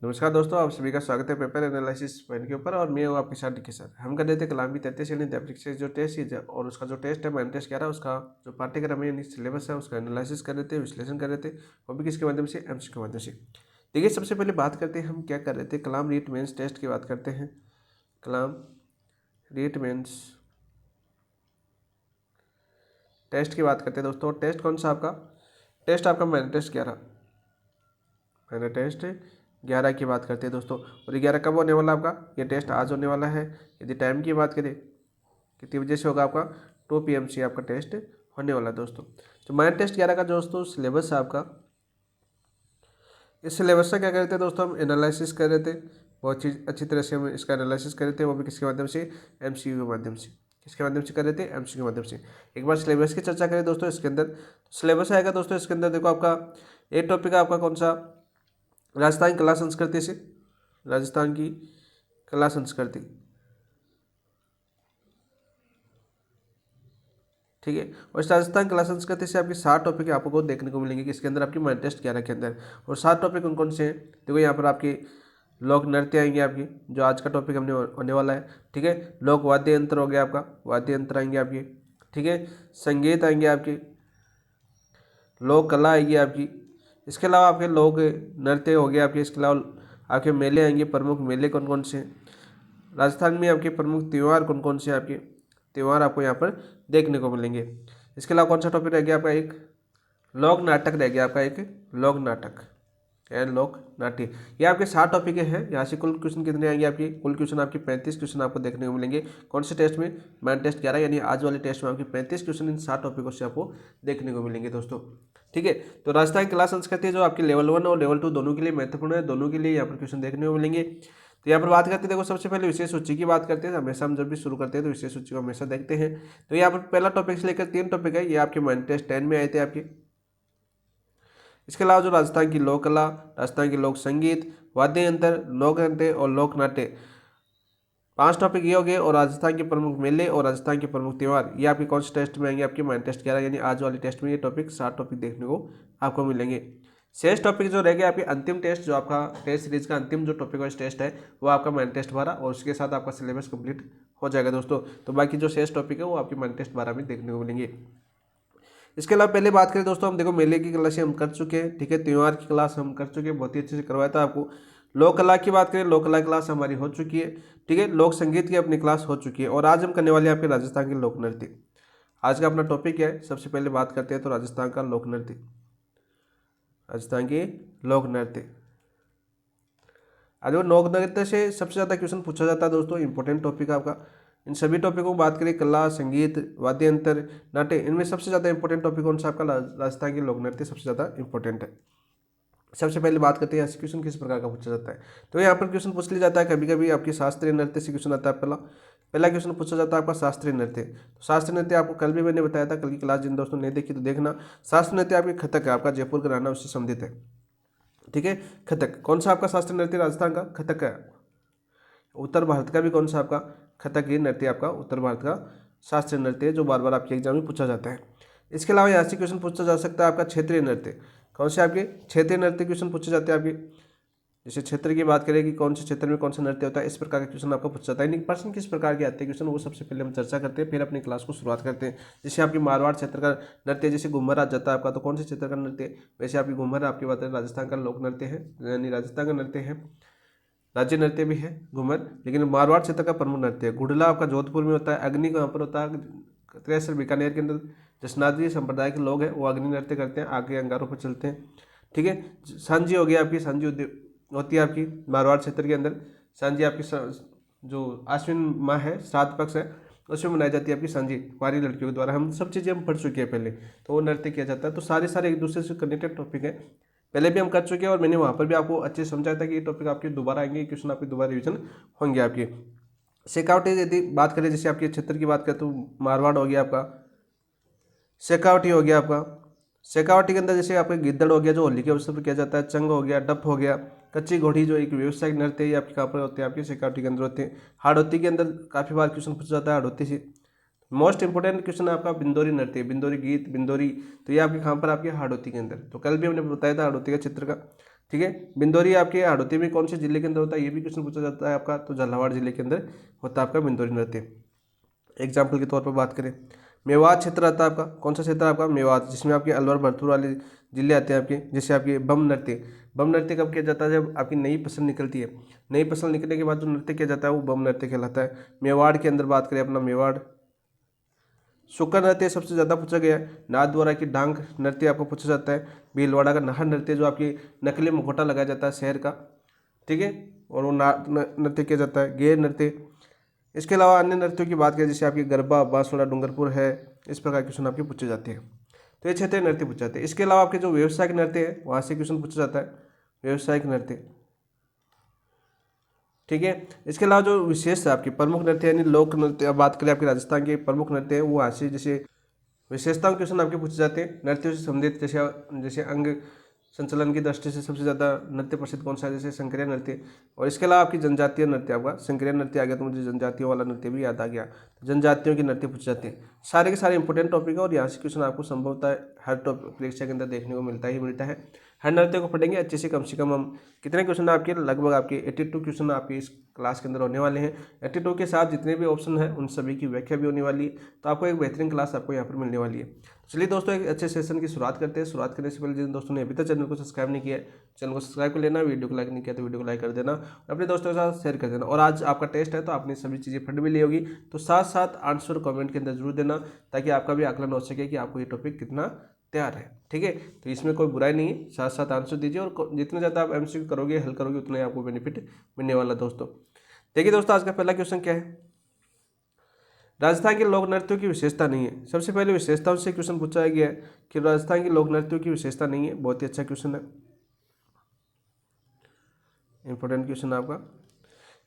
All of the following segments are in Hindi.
नमस्कार दोस्तों, आप सभी का स्वागत है पेपर एनालिसिस पॉइंट के ऊपर। और मैं हूँ आपके साथ डिके सर। हम कर रहे थे कलाम की 33 यूनिट एप्लिकेशन जो टेस्ट है और उसका जो टेस्ट है मैंने टेस्ट किया रहा उसका जो पाठ्यक्रम है यानी सिलेबस है उसका एनालिसिस कर रहे थे, विश्लेषण कर रहे थे, वो भी किसके माध्यम से, एमसी के माध्यम से। देखिए, सबसे पहले बात करते हैं हम क्या कर रहे थे, कलाम रीट मेंस टेस्ट की बात करते हैं। कलाम रीट मेंस टेस्ट की बात करते हैं दोस्तों। टेस्ट कौन सा आपका, टेस्ट आपका मैंने टेस्ट 11, मैंने टेस्ट 11 की बात करते हैं दोस्तों। और 11 कब होने वाला आपका, ये टेस्ट आज होने वाला है। यदि टाइम की बात करें कितनी बजे से होगा आपका, 2 PM से आपका टेस्ट होने वाला है दोस्तों। तो मैंने टेस्ट 11 का दोस्तों सिलेबस है आपका। इस सिलेबस से क्या करते हैं दोस्तों, हम एनालिसिस कर रहे थे, बहुत चीज़ अच्छी तरह से हम इसका एनालिसिस कर रहे थे, वो भी किसके माध्यम से, MCQ के माध्यम से। किसके माध्यम से कर रहे थे, MCQ के माध्यम से। एक बार सिलेबस की चर्चा करें दोस्तों, इसके अंदर सिलेबस आएगा दोस्तों। इसके अंदर देखो आपका एक टॉपिक है आपका कौन सा, राजस्थान की कला संस्कृति से, राजस्थान की कला संस्कृति, ठीक है। और इस राजस्थान कला संस्कृति से आपके 7 टॉपिक आपको देखने को मिलेंगे कि इसके अंदर आपकी माइंड टेस्ट 11 के अंदर। और 7 टॉपिक कौन कौन से हैं, देखो यहाँ पर आपके लोक नृत्य आएंगे आपकी, जो आज का टॉपिक हमने होने वाला है, ठीक है। लोक वाद्य यंत्र हो गया आपका, वाद्य यंत्र आएंगे आपके, ठीक है। संगीत आएंगे आपके, लोक कला आएगी आपकी। इसके अलावा आपके लोक नृत्य हो गया आपके। इसके अलावा आपके मेले आएंगे, प्रमुख मेले कौन कौन से हैं। राजस्थान में आपके प्रमुख त्यौहार कौन कौन से आपके त्यौहार आपको यहाँ पर देखने को मिलेंगे। इसके अलावा कौन सा टॉपिक रह गया आपका, एक लोक नाटक रह गया आपका, एक लोक नाटक एंड लोक नाट्य। ये आपके 7 टॉपिक हैं। यहाँ से कुल क्वेश्चन कितने आएंगे आपके, कुल क्वेश्चन आपके 35 क्वेश्चन आपको देखने को मिलेंगे। कौन से टेस्ट में, मैन टेस्ट 11 यानी आज वाले टेस्ट में आपके 35 क्वेश्चन इन 7 टॉपिकों से आपको देखने को मिलेंगे दोस्तों, ठीक है। तो राजस्थान कला संस्कृति जो आपकी लेवल 1 और लेवल 2 दोनों के लिए महत्वपूर्ण है, दोनों के लिए यहाँ पर क्वेश्चन देखने को मिलेंगे। तो यहाँ पर बात करते हैं, देखो सबसे पहले विशेष सूची की बात करते हैं। हमेशा हम जब भी शुरू करते हैं तो विशेष सूची को हमेशा देखते हैं। तो यहाँ पर पहला टॉपिक से लेकर 3 टॉपिक है, ये आपके मैन टेस्ट 10 में आए थे आपके। इसके अलावा जो राजस्थान की लोक कला, राजस्थान की लोक संगीत, वाद्य यंत्र, लोक नृत्य और लोक नाट्य, 5 टॉपिक ये हो गए। और राजस्थान के प्रमुख मेले और राजस्थान के प्रमुख त्यौहार, ये आपके कौन से टेस्ट में आएंगे, आपके माइंड टेस्ट 11 यानी आज वाले टेस्ट में ये टॉपिक 7 टॉपिक देखने को आपको मिलेंगे। शेष टॉपिक जो रह गए आपके अंतिम टेस्ट, जो आपका टेस्ट सीरीज का अंतिम जो टॉपिक वाइज टेस्ट है वो आपका माइंड टेस्ट 12 और उसके साथ आपका सिलेबस कंप्लीट हो जाएगा दोस्तों। तो बाकी जो शेष टॉपिक है वो आपके माइंड टेस्ट 12 में देखने को मिलेंगे। इसके अलावा पहले बात करें दोस्तों, हम देखो मेले की क्लास हम कर चुके हैं, ठीक है। त्यौहार की क्लास हम कर चुके हैं, बहुत ही अच्छे से करवाया था आपको। लोक कला की बात करें, लोक कला क्लास हमारी हो चुकी है, ठीक है। लोक संगीत की अपनी क्लास हो चुकी है। और आज हम करने वाले हैं आपके राजस्थान के लोक नृत्य। आज का अपना टॉपिक क्या है, सबसे पहले बात करते हैं तो राजस्थान का लोक नृत्य, राजस्थान के लोक नृत्य। आज वो लोक नृत्य से सबसे ज़्यादा क्वेश्चन पूछा जाता है दोस्तों, इंपॉर्टेंट टॉपिक आपका। इन सभी टॉपिकों की बात करें, कला, संगीत, वाद्य यंत्र, नाट्य, इनमें सबसे ज़्यादा इंपॉर्टेंट टॉपिक कौन सा आपका, राजस्थान के लोक नृत्य सबसे ज़्यादा इंपॉर्टेंट है। सबसे पहले बात करते हैं यहाँ से क्वेश्चन किस प्रकार का पूछा जाता है। तो यहाँ पर क्वेश्चन पूछ लिया जाता है, कभी कभी आपकी शास्त्रीय नृत्य से क्वेश्चन आता है। पहला क्वेश्चन पूछा जाता है आपका शास्त्रीय नृत्य। तो शास्त्रीय नृत्य आपको कल भी मैंने बताया था, कल की क्लास जिन दोस्तों ने देखी तो देखना। शास्त्रीय नृत्य आपकी कथक है, आपका जयपुर का घराना उससे संबंधित है, ठीक है। कथक कौन सा आपका शास्त्रीय नृत्य, राजस्थान का कथक है। उत्तर भारत का भी कौन सा आपका, कथक ही नृत्य आपका उत्तर भारत का शास्त्रीय नृत्य है, जो बार बार आपके एग्जाम में पूछा जाता है। इसके अलावा यहाँ से क्वेश्चन पूछा जा सकता है आपका क्षेत्रीय नृत्य। कौन से आपके क्षेत्रीय नृत्य क्वेश्चन पूछे जाते हैं आपके, जैसे क्षेत्र की बात करें कि कौन से क्षेत्र में कौन सा नृत्य होता है, इस प्रकार का क्वेश्चन आपको पूछा जाता है। यानी प्रश्न किस प्रकार के आते हैं क्वेश्चन, वो सबसे पहले हम चर्चा करते हैं, फिर अपनी क्लास को शुरुआत करते हैं। जैसे आपकी मारवाड़ क्षेत्र का नृत्य, जैसे घूमर आ जाता है आपका, तो कौन से क्षेत्र का नृत्य, वैसे आपकी घूमर आपकी बात है राजस्थान का लोक नृत्य है, यानी राजस्थान का नृत्य है, राज्य नृत्य भी है घूमर, लेकिन मारवाड़ क्षेत्र का प्रमुख नृत्य है। गुडला आपका जोधपुर में होता है, अग्नि कहाँ पर होता है, त्रियसर बीकानेर के अंदर जसनादरी संप्रदाय के लोग हैं वो अग्नि नृत्य करते हैं, आगे अंगारों पर चलते हैं, ठीक है। सांझी हो गया आपकी, सांझी होती है आपकी मारवाड़ क्षेत्र के अंदर। सांझी आपकी जो आश्विन माह है, श्राद्ध पक्ष है, उसमें मनाई जाती है आपकी सांझी, कुंवारी लड़कियों के द्वारा। हम सब चीज़ें हम पढ़ चुके हैं पहले, तो वो नृत्य किया जाता है। तो सारे एक दूसरे से कनेक्टेड टॉपिक है, पहले भी हम कर चुके हैं और मैंने वहाँ पर भी आपको अच्छे से समझाया था कि ये टॉपिक आपके दोबारा आएंगे, क्वेश्चन आपके दोबारा रिविजन होंगे आपके। शेखावटी यदि बात करें, जैसे आपके क्षेत्र की बात करें तो मारवाड़ हो गया आपका, शेखावटी हो गया आपका। शेखावटी के अंदर जैसे आपका गिद्दड़ हो गया, जो होली के अवसर पर किया जाता है, चंग हो गया, डप हो गया, कच्ची घोड़ी जो एक व्यावसायिक नृत्य है, ये आपके कहाँ पर होते हैं, आपके शेखावटी के अंदर होते हैं। हाड़ौती के अंदर काफ़ी बार क्वेश्चन पूछा जाता है हाड़ौती से। मोस्ट इंपोर्टेंट क्वेश्चन है आपका बिंदोरी नृत्य, बिंदोरी गीत, बिंदोरी, तो ये आपके कहाँ पर, आपके हाड़ौती के अंदर। तो कल भी हमने बताया था हाड़ौती का चित्र का। ठीक है। बिंदौरी आपके हाड़ौती में कौन से जिले के अंदर होता है, ये भी क्वेश्चन पूछा जाता है आपका, तो झालावाड़ जिले के अंदर होता है आपका बिंदौरी नृत्य। एग्जाम्पल के तौर पर बात करें, मेवात क्षेत्र आता है आपका, कौन सा क्षेत्र आपका, मेवात, जिसमें आपके अलवर भरतपुर वाले जिले आते हैं आपके। जैसे आपके बम नृत्य, बम नृत्य कब किया जाता है, जब आपकी नई फसल निकलती है, नई फसल निकलने के बाद जो नृत्य किया जाता है वो बम नृत्य कहलाता है। मेवाड़ के अंदर बात करें अपना मेवाड़, शुक्र नृत्य सबसे ज़्यादा पूछा गया है। नाथद्वारा की डांग नृत्य आपको पूछा जाता है। भीलवाड़ा का नाहर नृत्य, जो आपकी नकली मुखौटा लगाया जाता है शहर का, ठीक है, और वो नृत्य किया जाता है। गेर नृत्य। इसके अलावा अन्य नृत्यों की बात करें, जैसे आपकी गरबा, बांसवाड़ा, डूंगरपुर है, इस प्रकार के क्वेश्चन आपके पूछे जाते हैं। तो ये क्षेत्रीय नृत्य पूछे जाते हैं। इसके अलावा आपके जो व्यवसायिक नृत्य है वहाँ से क्वेश्चन पूछा जाता है, व्यवसायिक नृत्य, ठीक है। इसके अलावा जो विशेष है आपकी प्रमुख नृत्य यानी लोक नृत्य, अब बात करें आपके राजस्थान के प्रमुख नृत्य है वो ऐसे, जैसे विशेषताओं के क्वेश्चन आपके पूछे जाते हैं नृत्यों से संबंधित। जैसे जैसे अंग संचलन की दृष्टि से सबसे ज़्यादा नृत्य प्रसिद्ध कौन सा है, जैसे संक्रिय नृत्य। और इसके अलावा आपकी जनजातीय नृत्य, आपका संक्रिय नृत्य आ गया तो मुझे जनजातियों वाला नृत्य भी याद आ गया, तो जनजातियों के नृत्य पूछे जाते हैं। सारे के सारे इंपॉर्टेंट टॉपिक है और यहाँ से क्वेश्चन आपको संभवतः हर टॉपिक परीक्षा के अंदर देखने को मिलता ही मिलता है। हर नृत्य को पढ़ेंगे अच्छे से कम हम कितने क्वेश्चन आपके, लगभग आपके 82 क्वेश्चन आपके इस क्लास के अंदर होने वाले हैं। 82 के साथ जितने भी ऑप्शन हैं उन सभी की व्याख्या भी होने वाली है, तो आपको एक बेहतरीन क्लास आपको यहाँ पर मिलने वाली है। चलिए दोस्तों, एक अच्छे सेशन की शुरुआत करते हैं। शुरुआत करने से पहले जिन दोस्तों ने अभी तक चैनल को सब्सक्राइब नहीं किया है, चैनल को सब्सक्राइब कर लेना, वीडियो को लाइक नहीं किया तो वीडियो को लाइक कर देना, अपने दोस्तों के साथ शेयर कर देना। और आज आपका टेस्ट है तो आपने सभी चीज़ें पढ़ भी ली होगी, तो साथ साथ आंसर कमेंट के अंदर जरूर देना, ताकि आपका भी आकलन हो सके कि आपको ये टॉपिक कितना तैयार है, ठीक है। तो इसमें कोई बुराई नहीं है, साथ साथ आंसर दीजिए, और जितने ज़्यादा आप एमसीक्यू करोगे, हल करोगे, उतना ही आपको बेनिफिट मिलने वाला दोस्तों। देखिए दोस्तों, आज का पहला क्वेश्चन क्या है, राजस्थान के लोक नृत्यों की विशेषता नहीं है। सबसे पहले विशेषताओं से क्वेश्चन पूछा गया है कि राजस्थान के लोक नृत्यों की विशेषता नहीं है। बहुत ही अच्छा क्वेश्चन है, इंपॉर्टेंट क्वेश्चन है आपका।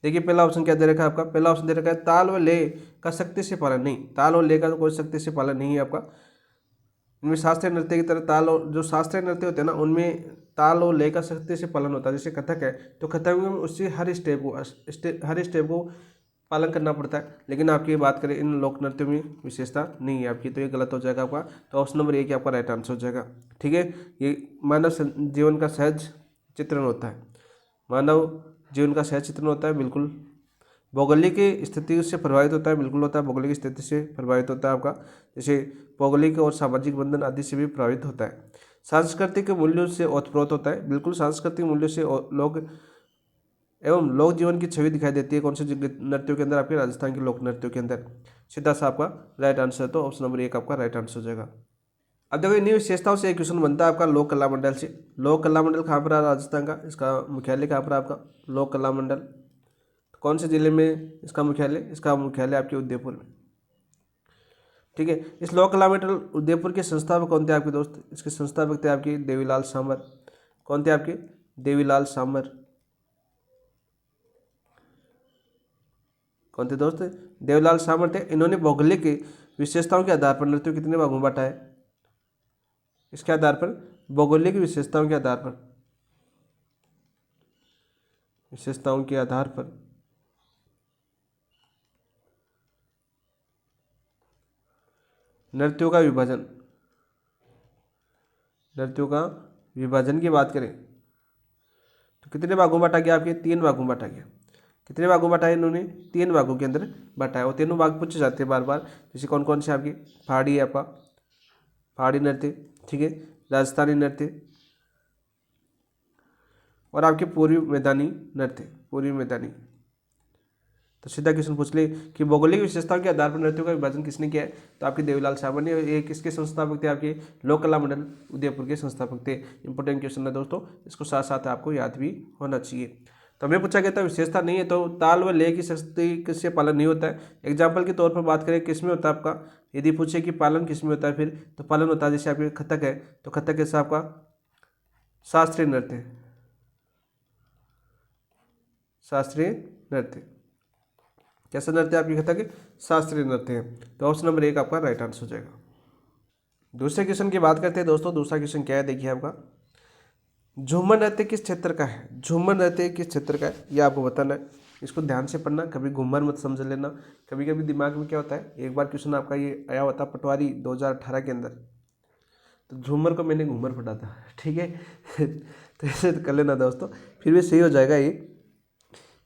देखिए पहला ऑप्शन क्या दे रखा है आपका, पहला ऑप्शन दे रखा है ताल व लय का सख्ती से पालन नहीं। ताल और लय का तो कोई सख्ती से पालन नहीं है आपका। इनमें शास्त्रीय नृत्य की तरह ताल और जो शास्त्रीय नृत्य होते हैं ना, उनमें ताल और लय का सख्ती से पालन होता है। जैसे कथक है तो कथक में उससे हर स्टेप को पालन करना पड़ता है, लेकिन आपकी बात करें इन लोक नृत्यों में विशेषता नहीं है आपकी, तो ये गलत हो जाएगा आपका। तो ऑप्शन नंबर एक आपका राइट आंसर हो जाएगा, ठीक है। ये मानव जीवन का सहज चित्रण होता है, मानव जीवन का सहज चित्रण होता है, बिल्कुल। भौगोलिक स्थिति से प्रभावित होता है, बिल्कुल होता है, भौगोलिक स्थिति से प्रभावित होता है आपका। जैसे भौगोलिक और सामाजिक बंधन आदि से भी प्रभावित होता है। सांस्कृतिक मूल्यों से ओतप्रोत होता है, बिल्कुल सांस्कृतिक मूल्यों से लोग एवं लोक जीवन की छवि दिखाई देती है। कौन से नृत्यों के अंदर, आपके राजस्थान के लोक नृत्यों के अंदर। सीधा सा आपका राइट आंसर, तो ऑप्शन नंबर एक आपका राइट आंसर हो जाएगा। अब देखो इन्हीं विशेषताओं से एक क्वेश्चन बनता है आपका लोक कला मंडल से। लोक कला मंडल कहाँ पर है राजस्थान का, इसका मुख्यालय कहाँ पर है आपका, लोक कला मंडल कौन से जिले में इसका मुख्यालय, इसका मुख्यालय आपके उदयपुर में, ठीक है। इस लोक कला मंडल उदयपुर के संस्थापक कौन थे आपके दोस्त, इसके संस्थापक थे आपके देवीलाल सामर। कौन थे आपके, देवीलाल सामर। कौन थे दोस्त, देवीलाल सामर थे। इन्होंने भौगोलिक विशेषताओं के आधार पर नृत्य कितने भागों में बांटा है, इसके आधार पर, भौगोलिक विशेषताओं के आधार पर, विशेषताओं के आधार पर नृत्यों का विभाजन, नृत्यों का विभाजन की बात करें तो कितने भागों में बांटा गया, आपके 3 भागों में बांटा गया। कितने भागों में बांटा है इन्होंने, 3 भागों के अंदर बांटा है। वो तीनों भाग पूछे जाते हैं बार बार, जैसे कौन कौन से आपकी, पहाड़ी है आपका, पहाड़ी नृत्य, ठीक है, राजस्थानी नृत्य, और आपके पूर्वी मैदानी नृत्य, पूर्वी मैदानी। तो सीधा क्वेश्चन पूछ ले कि भौगोलिक विशेषताओं के आधार पर नृत्यों का विभाजन किसने किया है, तो आपके देवीलाल सामर ने। ये किसके संस्थापक थे, आपके लोक कला मंडल उदयपुर के संस्थापक थे। इंपॉर्टेंट क्वेश्चन है दोस्तों, इसको साथ साथ आपको याद भी होना चाहिए। तो हमें पूछा गया था विशेषता नहीं है तो ताल व लय की सख्ती किससे पालन नहीं होता है। एग्जाम्पल के तौर पर बात करें किस में होता है आपका, यदि पूछे कि पालन किस में होता है, फिर तो पालन होता है जैसे आपके कथक है तो कथक कैसा आपका शास्त्रीय नृत्य, शास्त्रीय नृत्य, कैसा नृत्य आपकी कथक, शास्त्रीय नृत्य है। तो ऑप्शन नंबर एक आपका राइट आंसर हो जाएगा। दूसरे क्वेश्चन की बात करते हैं दोस्तों। दूसरा क्वेश्चन क्या है, देखिए आपका, झूमर नृत्य किस क्षेत्र का है, झूमर नृत्य किस क्षेत्र का है ये आपको बताना है। इसको ध्यान से पढ़ना, कभी घूमर मत समझ लेना। कभी कभी दिमाग में क्या होता है, एक बार क्वेश्चन आपका ये आया हुआ था पटवारी 2018 के अंदर, तो झूमर को मैंने घूमर पढ़ा था, ठीक है। तो ऐसे कर लेना दोस्तों, फिर भी सही हो जाएगा ये।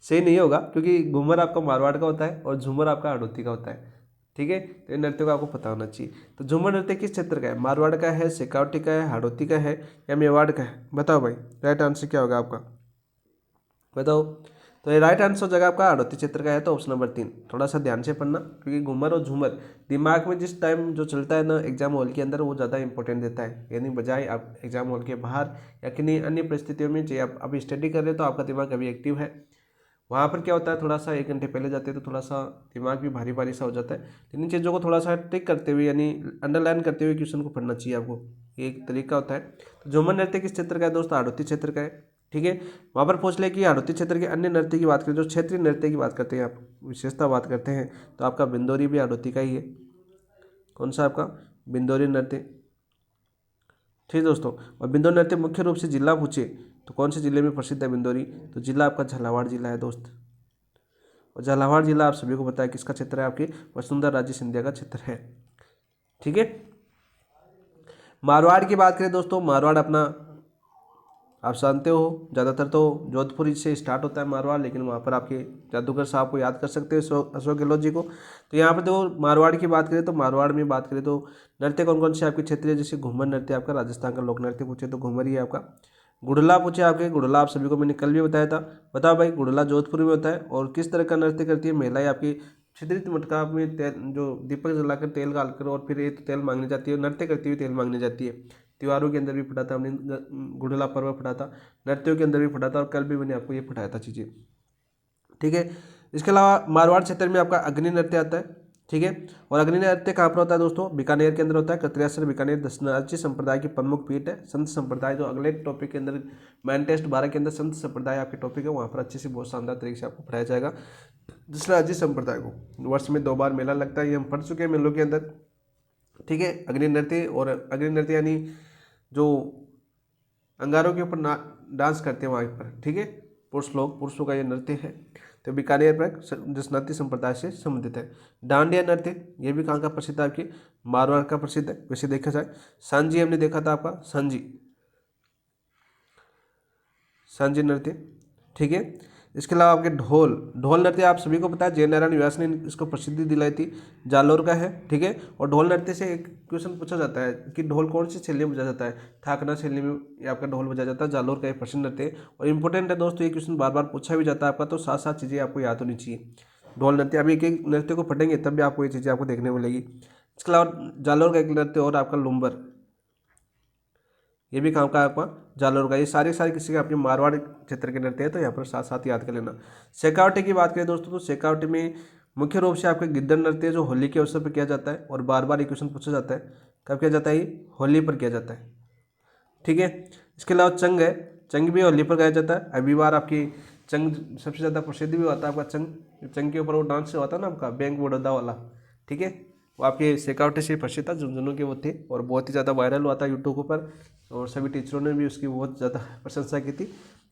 सही नहीं होगा क्योंकि घूमर आपका मारवाड़ का होता है और झूमर आपका हाड़ौती का होता है। ठीक है, तो ये नृत्य को आपको पता होना चाहिए। तो झूमर नृत्य किस क्षेत्र का है? मारवाड़ का है, शेखावटी का है, हाड़ौती का है या मेवाड़ का है? बताओ भाई, राइट आंसर क्या होगा आपका, बताओ। तो ये राइट आंसर हो जाएगा आपका हाड़ौती क्षेत्र का है, तो ऑप्शन नंबर 3। थोड़ा सा ध्यान से पढ़ना क्योंकि घूमर और झूमर दिमाग में जिस टाइम जो चलता है ना एग्जाम हॉल के अंदर, वो ज़्यादा इंपॉर्टेंट देता है। यानी बजाय आप एग्जाम हॉल के बाहर या किन्हीं अन्य परिस्थितियों में, चाहे आप अभी स्टडी कर रहे हो तो आपका दिमाग अभी एक्टिव है, वहाँ पर क्या होता है थोड़ा सा 1 घंटे पहले जाते हैं तो थोड़ा सा दिमाग भी भारी भारी सा हो जाता है। लेकिन इन चीज़ों को थोड़ा सा टिक करते हुए यानी अंडरलाइन करते हुए क्वेश्चन को पढ़ना चाहिए आपको, ये एक तरीका होता है। तो झूमर नृत्य किस क्षेत्र का है दोस्तों? हाड़ौती क्षेत्र का है। ठीक है, वहाँ पर पूछ ले कि हाड़ौती क्षेत्र के अन्य नृत्य की बात करें, जो क्षेत्रीय नृत्य की बात करते हैं, आप विशेषता बात करते हैं, तो आपका बिंदोरी भी हाड़ौती का ही है। कौन सा आपका? बिंदोरी नृत्य। ठीक है दोस्तों, और बिंदोरी नृत्य मुख्य रूप से जिला पूछे तो कौन से जिले में प्रसिद्ध है बिंदोरी? तो जिला आपका झालावाड़ जिला है दोस्त। और झालावाड़ जिला आप सभी को पता है किसका क्षेत्र है? आपकी वसुंधरा राजे सिंधिया का क्षेत्र है। ठीक है, मारवाड़ की बात करें दोस्तों, मारवाड़ अपना आप जानते हो ज़्यादातर तो जोधपुर से स्टार्ट होता है मारवाड़, लेकिन वहाँ पर आपके जादूगर साहब को याद कर सकते हो, अशोक गहलोत जी को। तो यहाँ पर देखो मारवाड़ की बात करें तो मारवाड़ में बात करें तो नृत्य कौन कौन से आपके क्षेत्रीय, जैसे घूमर नृत्य आपका राजस्थान का लोक नृत्य पूछे तो घूमर ही है आपका। गुड़ला पूछे आपके, गुड़ला आप सभी को मैंने कल भी बताया था। बताओ भाई, गुड़ला जोधपुर में होता है और किस तरह का नृत्य करती है महिलाएं आपकी? छिद्रित मटका में तेल, जो दीपक जलाकर तेल डालकर और फिर ये तेल मांगने जाती है, नृत्य करती हुई तेल मांगने जाती है। त्योहारों के अंदर भी पढ़ा था हमने, गुड़ला पर्व पढ़ा था, नृत्यों के अंदर भी पढ़ा था और कल भी मैंने आपको ये पढ़ाया था चीज़ें। ठीक है, इसके अलावा मारवाड़ क्षेत्र में आपका अग्नि नृत्य आता है। ठीक है, और अग्नि नृत्य कहाँ पर होता है दोस्तों? बीकानेर के अंदर होता है। कत्रियासर बीकानेर दशनाची संप्रदाय की प्रमुख पीठ है। संत संप्रदाय जो अगले टॉपिक के अंदर मैन टेस्ट 12 के अंदर संत संप्रदाय आपके टॉपिक है, वहाँ पर अच्छे से बहुत शानदार तरीके से आपको पढ़ाया जाएगा। दशनाची संप्रदाय को वर्ष में 2 बार मेला लगता है, ये हम पढ़ चुके हैं मेलों के अंदर। ठीक है, अग्नि नृत्य, और अग्नि नृत्य यानी जो अंगारों के ऊपर डांस करते हैं वहाँ पर। ठीक है, पुरुषों का ये नृत्य है। तो बीकानेर पर दशनाती संप्रदाय से संबंधित है। डांडिया नृत्य, ये भी कहाँ का प्रसिद्ध है? आपके मारवाड़ का प्रसिद्ध है। वैसे देखा जाए सांजी हमने देखा था आपका, सांजी नृत्य। ठीक है, इसके अलावा आपके ढोल नृत्य आप सभी को पता है, जयनारायण व्यास ने इसको प्रसिद्धि दिलाई थी, जालोर का है। ठीक है, और ढोल नृत्य से एक क्वेश्चन पूछा जाता है कि ढोल कौन सी शैली में बजाया जाता है? थाकना शैली में ये आपका ढोल बजाया जाता है। जालोर का एक प्रसिद्ध नृत्य है और इंपॉर्टेंट है दोस्तों, ये क्वेश्चन बार बार पूछा भी जाता है आपका, तो साथ साथ चीज़ें आपको याद होनी चाहिए। ढोल नृत्य, अभी एक एक नृत्य को पढ़ेंगे तब भी आपको ये चीज़ें आपको देखने को मिलेगी। इसके अलावा जालोर का एक नृत्य और आपका लुम्बर, ये भी काम का आपका जालोर का। ये सारे किसी के अपने मारवाड़ क्षेत्र के नृत्य है, तो यहाँ पर साथ साथ याद कर लेना। शेखावटी की बात करें दोस्तों, तो शेखावटी में मुख्य रूप से आपके गिद्दर नृत्य जो होली के अवसर पर किया जाता है और बार बार ये क्वेश्चन पूछा जाता है, कब किया जाता है? ये होली पर किया जाता है। ठीक है, इसके अलावा चंग है, चंग भी होली पर गाया जाता है। अभी बार आपकी चंग सबसे ज़्यादा प्रसिद्ध भी होता है आपका चंग के ऊपर वो डांस होता है ना आपका, बैंक बड़ौदा वाला। ठीक है, वो आपके शेखावटी से प्रसिद्ध था, झुंझुनू के वो थे और बहुत ही ज़्यादा वायरल हुआ था यूट्यूब पर, और सभी टीचरों ने भी उसकी बहुत ज़्यादा प्रशंसा की थी।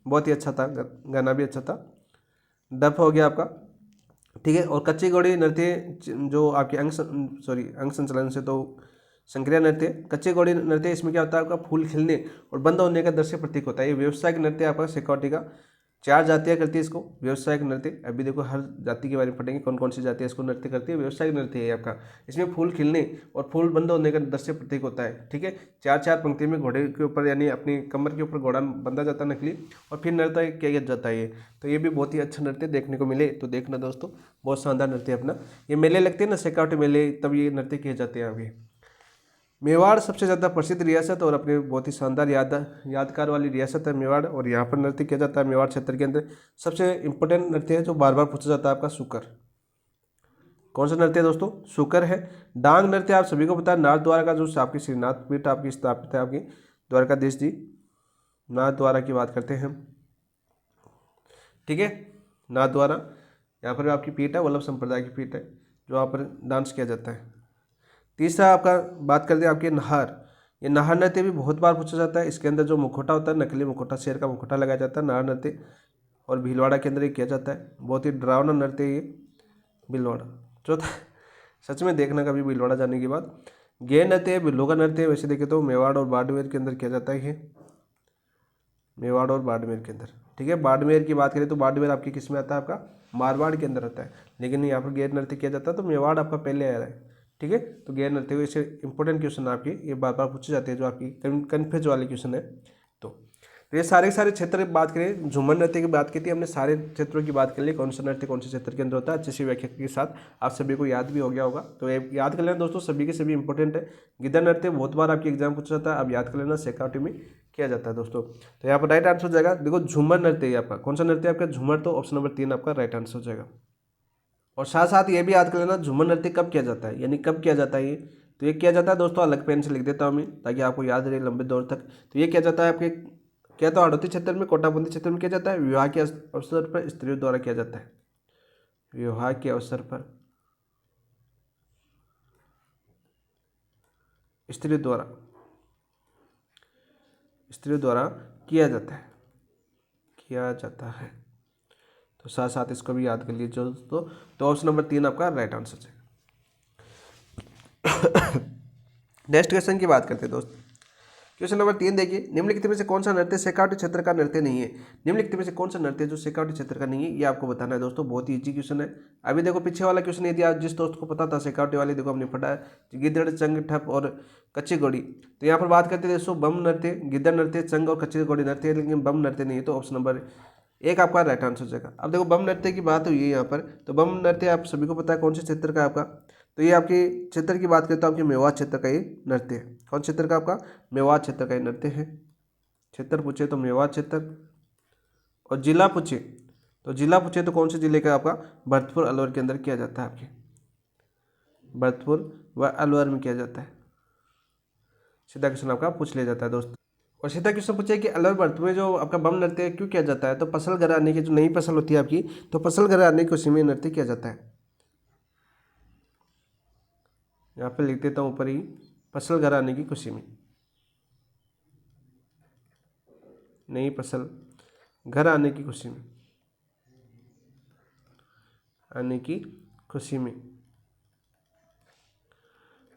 बहुत ही अच्छा था, गाना भी अच्छा था। डफ हो गया आपका। ठीक है, और कच्ची घोड़ी नृत्य जो आपके अंग संचलन से तो संक्रिया नृत्य, कच्ची घोड़ी नृत्य, इसमें क्या होता है आपका? फूल खिलने और बंद होने का दृश्य प्रतीक होता है। ये व्यवसायिक नृत्य आपका शेखावटी का। 4 जातियाँ करती है इसको व्यवसायिक नृत्य। अभी देखो हर जाति के बारे में पढ़ेंगे कौन कौन सी जातियाँ इसको नृत्य करती है। व्यवसायिक नृत्य है आपका, इसमें फूल खिलने और फूल बंद होने का दृश्य प्रतीक होता है। ठीक है, 4 पंक्ति में घोड़े के ऊपर यानी अपनी कमर के ऊपर घोड़ा बंधा जाता है नकली, और फिर नृत्य किया जाता है ये। तो ये भी बहुत ही अच्छा नृत्य देखने को मिले तो देखना दोस्तों, बहुत शानदार नृत्य अपना। ये मेले लगते हैं ना शेखावटी मेले, तब ये नृत्य किए जाते हैं अभी। मेवाड़ सबसे ज़्यादा प्रसिद्ध रियासत और अपने बहुत ही शानदार यादगार वाली रियासत है मेवाड़, और यहाँ पर नृत्य किया जाता है मेवाड़ क्षेत्र के अंदर। सबसे इंपॉर्टेंट नृत्य है जो बार बार पूछा जाता है आपका सुकर। कौन सा नृत्य है दोस्तों? सुकर है। डांग नृत्य आप सभी को पता है, नाथ द्वारा का जो आपकी श्रीनाथ पीठ आपकी स्थापित है आपकी द्वारकाधीश जी, नाथ द्वारा की बात करते हैं हम। ठीक है, नाथ द्वारा यहाँ पर आपकी पीठ है, वल्लभ संप्रदाय की पीठ है, जो यहाँ पर डांस किया जाता है। तीसरा आपका बात करते हैं आपके नाहर। ये नाहर नृत्य भी बहुत बार पूछा जाता है। इसके अंदर जो मुखौटा होता है, नकली मुखौटा, शेर का मुखौटा लगाया जाता है, नाहर नृत्य, और भीलवाड़ा के अंदर ये किया जाता है। बहुत ही डरावना नृत्य है ये भीलवाड़ा। चौथा, सच में देखना कभी भीलवाड़ा जाने के बाद। गे नृत्य, बिल्लो का नृत्य, वैसे देखे तो मेवाड़ और बाड़मेर के अंदर किया जाता है ये। मेवाड़ और बाड़मेर के अंदर। ठीक है, बाड़मेर की बात करें तो बाड़मेर आपकी किस में आता है, आपका मारवाड़ के अंदर आता है, लेकिन यहाँ पर गैर नृत्य किया जाता है तो मेवाड़ आपका पहले आ रहा है। ठीक है, तो गैर नृत्य को इससे इंपॉर्टेंट क्वेश्चन आपके ये बार बार पूछे जाते हैं, जो आपकी कन्फ्यूज वाले क्वेश्चन है। तो ये सारे के सारे क्षेत्र की बात करें, झूमर नृत्य की बात की थी हमने, सारे क्षेत्रों की बात कर ली, कौन सा नृत्य कौन से क्षेत्र के अंदर होता है, अच्छी सी व्याख्या के साथ आप सभी को याद भी हो गया होगा। तो ये याद कर लेना दोस्तों, सभी के सभी इंपॉर्टेंट है। गिद्ध नृत्य बहुत बार आपके एग्जाम पूछा जाता है, अब याद कर लेना, सेकावटी में किया जाता है दोस्तों। तो यहाँ पर राइट आंसर हो जाएगा, देखो झूमर नृत्य आपका कौन सा नृत्य आपका, झूमर, तो ऑप्शन नंबर 3 आपका राइट आंसर हो जाएगा। और साथ साथ ये भी याद कर लेना, झूमर नृत्य कब किया जाता है, यानी कब किया जाता है ये, तो ये किया जाता है दोस्तों, अलग पेन से लिख देता हूँ मैं ताकि आपको याद रहे लंबे दौर तक। तो ये किया जाता है आपके, क्या तो हाड़ौती क्षेत्र में, कोटाबंदी क्षेत्र में किया जाता है, विवाह के अवसर पर स्त्रियों द्वारा किया जाता है, विवाह के अवसर पर स्त्रियों द्वारा किया जाता है। तो साथ साथ इसको भी याद कर लीजिए दोस्तों। तो ऑप्शन नंबर 3 आपका राइट आंसर है। नेक्स्ट क्वेश्चन की बात करते हैं दोस्त। क्वेश्चन नंबर 3 देखिए, निम्नलिखित में से कौन सा नृत्य शेखावटी क्षेत्र का नृत्य नहीं है। निम्नलिखित में से कौन सा नृत्य जो शेखावटी क्षेत्र का नहीं है, ये आपको बताना है दोस्तों, बहुत ही इजी क्वेश्चन है। अभी देखो पीछे वाला क्वेश्चन यदि आप जिस दोस्त को पता था शेखावटी वाली, देखो हमने पढ़ा है गिद्दड़, चंग, ठप और कच्ची घोड़ी। तो यहाँ पर बात करते हैं दोस्तों बम नृत्य, गिद्दड़ नृत्य, चंग और कच्ची घोड़ी नृत्य है, लेकिन बम नृत्य नहीं है, तो ऑप्शन नंबर 1 आपका राइट आंसर हो जाएगा। अब देखो बम नृत्य की बात हुई है यहाँ पर, तो बम नृत्य आप सभी को पता है कौन से क्षेत्र का है आपका, तो ये आपके क्षेत्र की बात करें तो आपके मेवाड़ क्षेत्र का ये नृत्य है। कौन क्षेत्र का आपका, मेवाड़ क्षेत्र का ये नृत्य है। क्षेत्र पूछे तो मेवाड़ क्षेत्र, और जिला पूछे तो कौन से जिले का आपका, भरतपुर अलवर के अंदर किया जाता है, आपके भरतपुर व अलवर में किया जाता है। सीधा क्वेश्चन आपका पूछ लिया जाता है दोस्त। और सीधा क्वेश्चन पूछे कि अलवर भरतपुर में जो आपका बम नृत्य क्यों किया जाता है, तो फसल गराने की जो नई फसल होती है आपकी, तो फसल गराने की उसी में नृत्य किया जाता है। यहाँ पे लिख देता हूँ ऊपर ही, फसल घर आने की खुशी में, नई फसल घर आने की खुशी में,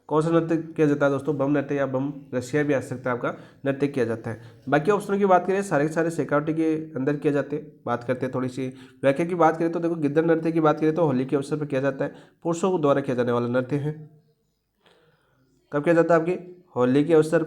कौन सा नृत्य किया जाता है दोस्तों, बम नृत्य या बम रसिया भी आ सकता है आपका, नृत्य किया जाता है। बाकी ऑप्शनों की बात करें, सारे के सारे शेखावटी के अंदर किए जाते हैं। बात करते हैं थोड़ी सी व्याख्या की बात करें तो देखो गिद्दड़ नृत्य की बात करें तो होली के अवसर पर किया जाता है, पुरुषों द्वारा किया जाने वाला नृत्य है। कब किया जाता है, आपके होली के अवसर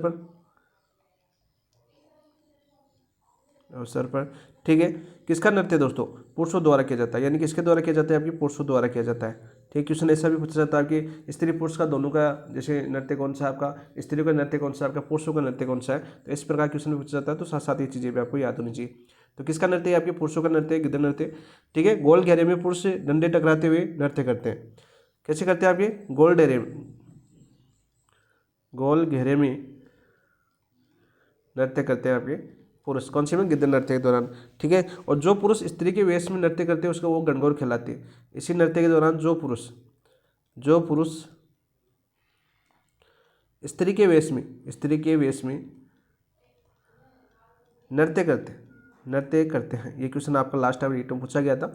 पर। ठीक है, किसका नृत्य दोस्तों, पुरुषों द्वारा किया जाता है, यानी किसके द्वारा किया जाता है, आपके पुरुषों द्वारा किया जाता है। ठीक, क्वेश्चन ऐसा भी पूछा जाता है कि स्त्री पुरुष का दोनों का जैसे नृत्य कौन सा है आपका, स्त्रियों का नृत्य कौन सा है आपका, पुरुषों का नृत्य कौन सा है, तो इस प्रकार क्वेश्चन भी पूछा जाता है। तो साथ साथ ये चीज़ें भी आपको याद होनी चाहिए। तो किसका नृत्य है, आपके पुरुषों का नृत्य, गिद्ध नृत्य। ठीक है, गोल घेरे में पुरुष डंडे टकराते हुए नृत्य करते हैं। कैसे करते हैं आपके, गोल घेरे में नृत्य करते हैं आपके पुरुष, कौन से में, गिद्ध नृत्य के दौरान। ठीक है, और जो पुरुष स्त्री के वेश में नृत्य करते हैं उसको वो गणगौर कहलाते हैं। इसी नृत्य के दौरान जो पुरुष स्त्री के वेश में नृत्य करते हैं, ये क्वेश्चन आपका लास्ट टाइम रिटर्न पूछा गया था।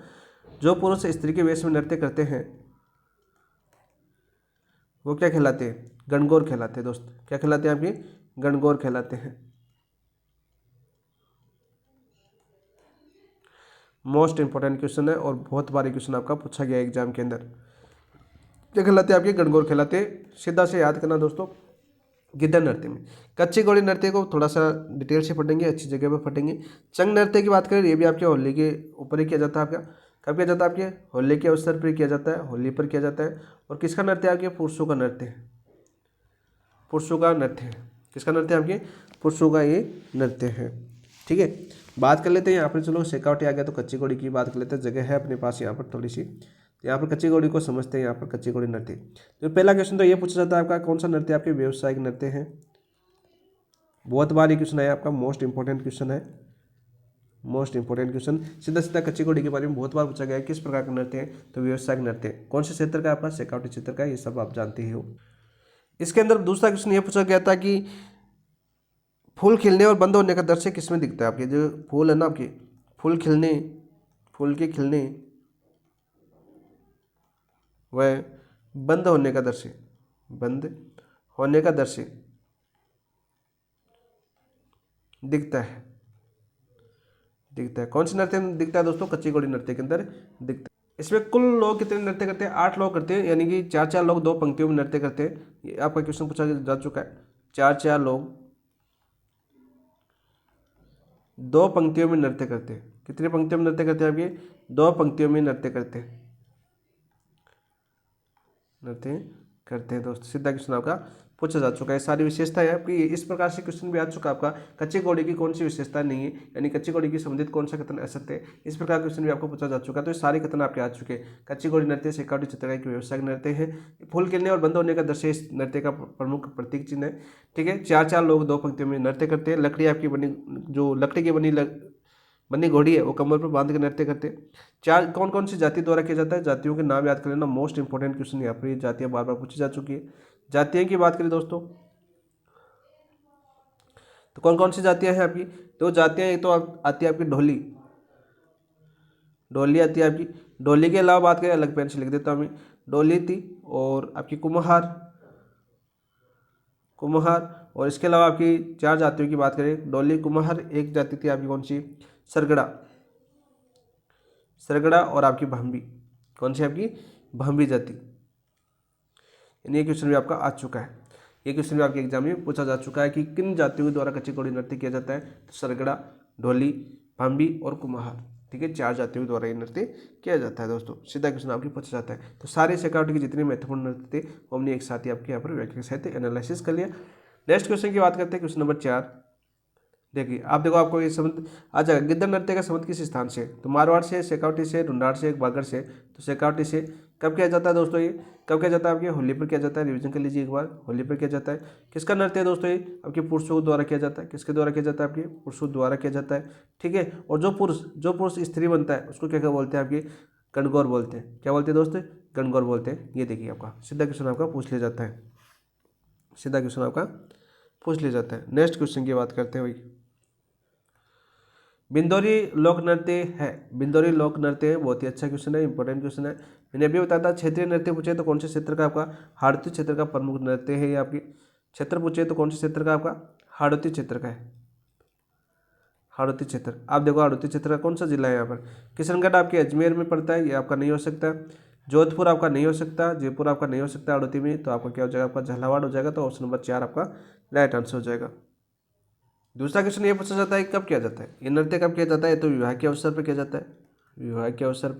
जो पुरुष स्त्री के वेश में नृत्य करते हैं वो क्या कहलाते हैं, गणगौर कहलाते हैं दोस्त। क्या कहलाते हैं आपके, गणगौर कहलाते हैं। मोस्ट इंपॉर्टेंट क्वेश्चन है और बहुत बार क्वेश्चन आपका पूछा गया एग्जाम के अंदर। क्या कहलाते हैं आपके, गणगौर कहलाते हैं। सीधा से याद करना दोस्तों, गिद्ध नृत्य में। कच्ची घोड़ी नृत्य को थोड़ा सा डिटेल से पढ़ेंगे, अच्छी जगह पर पढ़ेंगे। चंग नृत्य की बात करें, ये भी आपके होली के ऊपर ही किया जाता है आपका। कब किया जाता है, आपके होली के अवसर पर किया जाता है, होली पर किया जाता है। और किसका नृत्य है आपके, पुरुषों का नृत्य है, किसका नृत्य है आपके, पुरुषों का ये नृत्य है। ठीक है, बात कर लेते हैं यहाँ पर, चलो शेखावटी आ गया तो कच्ची घोड़ी की बात कर लेते हैं, जगह है अपने पास यहाँ पर थोड़ी सी। तो यहाँ पर कच्ची घोड़ी को समझते हैं, यहाँ पर कच्ची घोड़ी नृत्य। तो पहला क्वेश्चन तो ये पूछा जाता है आपका, कौन सा नृत्य आपके व्यावसायिक नृत्य है। बहुत बार ये क्वेश्चन है आपका, मोस्ट इंपॉर्टेंट क्वेश्चन। सीधा सीधा कच्ची घोड़ी के बारे में बहुत बार पूछा गया है, किस प्रकार का नृत्य है, तो व्यावसायिक नृत्य। कौन से क्षेत्र का आपका, शेखावटी क्षेत्र का, ये सब आप जानते ही हो। इसके अंदर दूसरा क्वेश्चन ये पूछा गया था कि फूल खिलने और बंद होने का दृश्य किसमें दिखता है। आपके जो फूल है ना, आपके फूल के खिलने वह बंद होने का दृश्य दिखता है। दिखता है। कौन सी नृत्य में दिखता है दोस्तों? कच्ची घोड़ी नृत्य के अंदर दिखता है। इसमें कुल लोग कितने नृत्य करते हैं? 8 लोग करते हैं, यानी कि 4-4 लोग 2 पंक्तियों में नृत्य करते हैं। ये आपका क्वेश्चन पूछा जा चुका है। 4-4 लोग 2 पंक्तियों में नृत्य करते हैं। कितनी पंक्तियों में नृत्य करते हैं आपके? 2 पंक्तियों में नृत्य करते हैं, नृत्य करते हैं दोस्तों। सीधा क्वेश्चन आपका पूछा जा चुका है। सारी विशेषताएं आपकी इस प्रकार से क्वेश्चन भी आ चुका है आपका। कच्ची घोड़ी की कौन सी विशेषता नहीं है, यानी कच्ची घोड़ी की संबंधित कौन सा कथन असत्य है, इस प्रकार क्वेश्चन भी आपको पूछा जा चुका है। तो ये सारे कथन आपके आ चुके हैं। कच्ची घोड़ी नृत्य शेखावटी चित्रकारी की व्यवसायिक नृत्य है। फूल खिलने और बंद होने का दृश्य इस नृत्य का प्रमुख प्रतीक चिन्ह है। ठीक है, 4-4 लोग 2 पंक्तियों में नृत्य करते हैं। लकड़ी आपकी बनी, जो लकड़ी की बनी घोड़ी है वो कमर पर बांध के नृत्य करते हैं। 4 कौन कौन सी जाति द्वारा किया जाता है? जातियों के नाम याद कर लेना, मोस्ट इंपॉर्टेंट क्वेश्चन यहाँ पर। ये जातियाँ बार बार पूछी जा चुकी है। जातियों की बात करें दोस्तों, तो कौन कौन सी जातियां हैं आपकी? तो जातियां एक तो आती है आपकी ढोली, ढोली आती है आपकी। ढोली के अलावा बात करें, अलग पेन से लिख देता हूँ मैं, ढोली थी और आपकी कुम्हार, और इसके अलावा आपकी 4 जातियों की बात करें, ढोली, कुम्हार, एक जाति थी आपकी कौन सी? सरगड़ा, और आपकी भांबी। कौन सी आपकी? भांबी जाति। ये क्वेश्चन भी आपका आ चुका है। ये क्वेश्चन भी आपके एग्जाम में पूछा जा चुका है कि किन जातियों के द्वारा कच्ची घोड़ी नृत्य किया जाता है? तो सरगड़ा, ढोली, भांबी और कुम्हार। ठीक है, 4 जातियों के द्वारा ये नृत्य किया जाता है दोस्तों। सीधा क्वेश्चन आपके पूछा जाता है। तो सारे शेखावटी के जितने महत्वपूर्ण नृत्य थे वो हमने एक साथ ही आपके यहाँ पर व्याकरण साहित्य एनालिसिस कर लिया। नेक्स्ट क्वेश्चन की बात करते हैं, क्वेश्चन नंबर 4। देखिए आप देखो, आपको ये संबंध आ जाएगा। गिद्ध नृत्य का संबंध किस स्थान से? तो मारवाड़ से, शेखावटी से, ढूंढाड़ से, बागड़ से। तो शेखावटी से। कब किया जाता है दोस्तों? ये कब किया जाता है आपके? होली पर किया जाता है। रिवीजन कर लीजिए एक बार, होली पर किया जाता है। किसका नृत्य है दोस्तों? ये आपके पुरुषों द्वारा किया जाता है। किसके द्वारा किया जाता है? आपके पुरुषों द्वारा किया जाता है। ठीक है, और जो पुरुष स्त्री बनता है उसको क्या क्या बोलते हैं? आपके गणगौर बोलते हैं। क्या बोलते हैं दोस्तों? गणगौर बोलते हैं। ये देखिए आपका सीधा क्वेश्चन आपका पूछ लिया जाता है। सीधा क्वेश्चन आपका पूछ लिया जाता है। नेक्स्ट क्वेश्चन की बात करते हैं भाई। बिंदौरी लोक नृत्य है। बिंदौरी लोक नृत्य है, बहुत ही अच्छा क्वेश्चन है, इंपॉर्टेंट क्वेश्चन है। मैंने अभी बताया था। क्षेत्रीय नृत्य पूछे तो कौन से क्षेत्र का? आपका हाड़ौती क्षेत्र का प्रमुख नृत्य है ये आपकी। क्षेत्र पूछे तो कौन से क्षेत्र का? आपका हाड़ौती क्षेत्र का है। हाड़ौती क्षेत्र। आप देखो हाड़ौती क्षेत्र का कौन सा जिला है यहाँ पर? किशनगढ़ आपके अजमेर में पड़ता है, ये आपका नहीं हो सकता। जोधपुर आपका नहीं हो सकता। जयपुर आपका नहीं हो सकता हाड़ौती में। तो आपका क्या हो जाएगा? आपका झालावाड़ हो जाएगा। तो ऑप्शन नंबर 4 आपका राइट आंसर हो जाएगा। दूसरा क्वेश्चन ये पूछा जाता है कब किया जाता है? ये नृत्य कब किया जाता है? तो विवाह के अवसर पर किया जाता है। विवाह के अवसर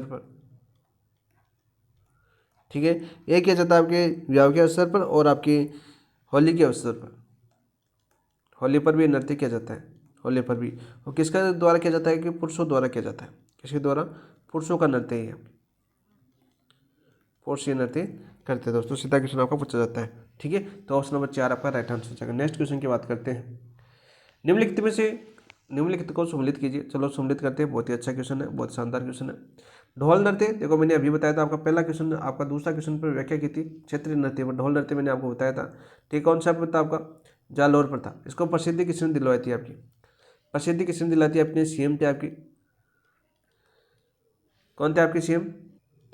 पर, ठीक है। ये किया जाता है आपके विवाह के अवसर पर और आपकी होली के अवसर पर। होली पर भी नृत्य किया जाता है, होली पर भी। और किसका द्वारा किया जाता है? कि पुरुषों द्वारा किया जाता है। किसके द्वारा? पुरुषों का नृत्य है, पुरुष ये नृत्य करते हैं दोस्तों। सीधा क्वेश्चन आपका पूछा जाता है। ठीक है, तो ऑप्शन नंबर 4 आपका राइट आंसर हो जाएगा। नेक्स्ट क्वेश्चन की बात करते हैं। निम्नलिखित में से निम्नलिखित को सम्मिलित कीजिए। चलो सम्मिलित करते हैं। बहुत ही अच्छा क्वेश्चन है, बहुत शानदार क्वेश्चन है। ढोल नृत्य, देखो मैंने अभी बताया था आपका पहला क्वेश्चन, आपका दूसरा क्वेश्चन पर व्याख्या की थी क्षेत्रीय नृत्य पर। ढोल नृत्य मैंने आपको बताया था। ठीक, कौन सा पर था? आपका जालौर पर था। इसको प्रसिद्धि किसने दिलवाई थी? आपकी प्रसिद्धि किसने दिलाई थी? अपने सीएम थे आपकी। कौन थे आपके सीएम?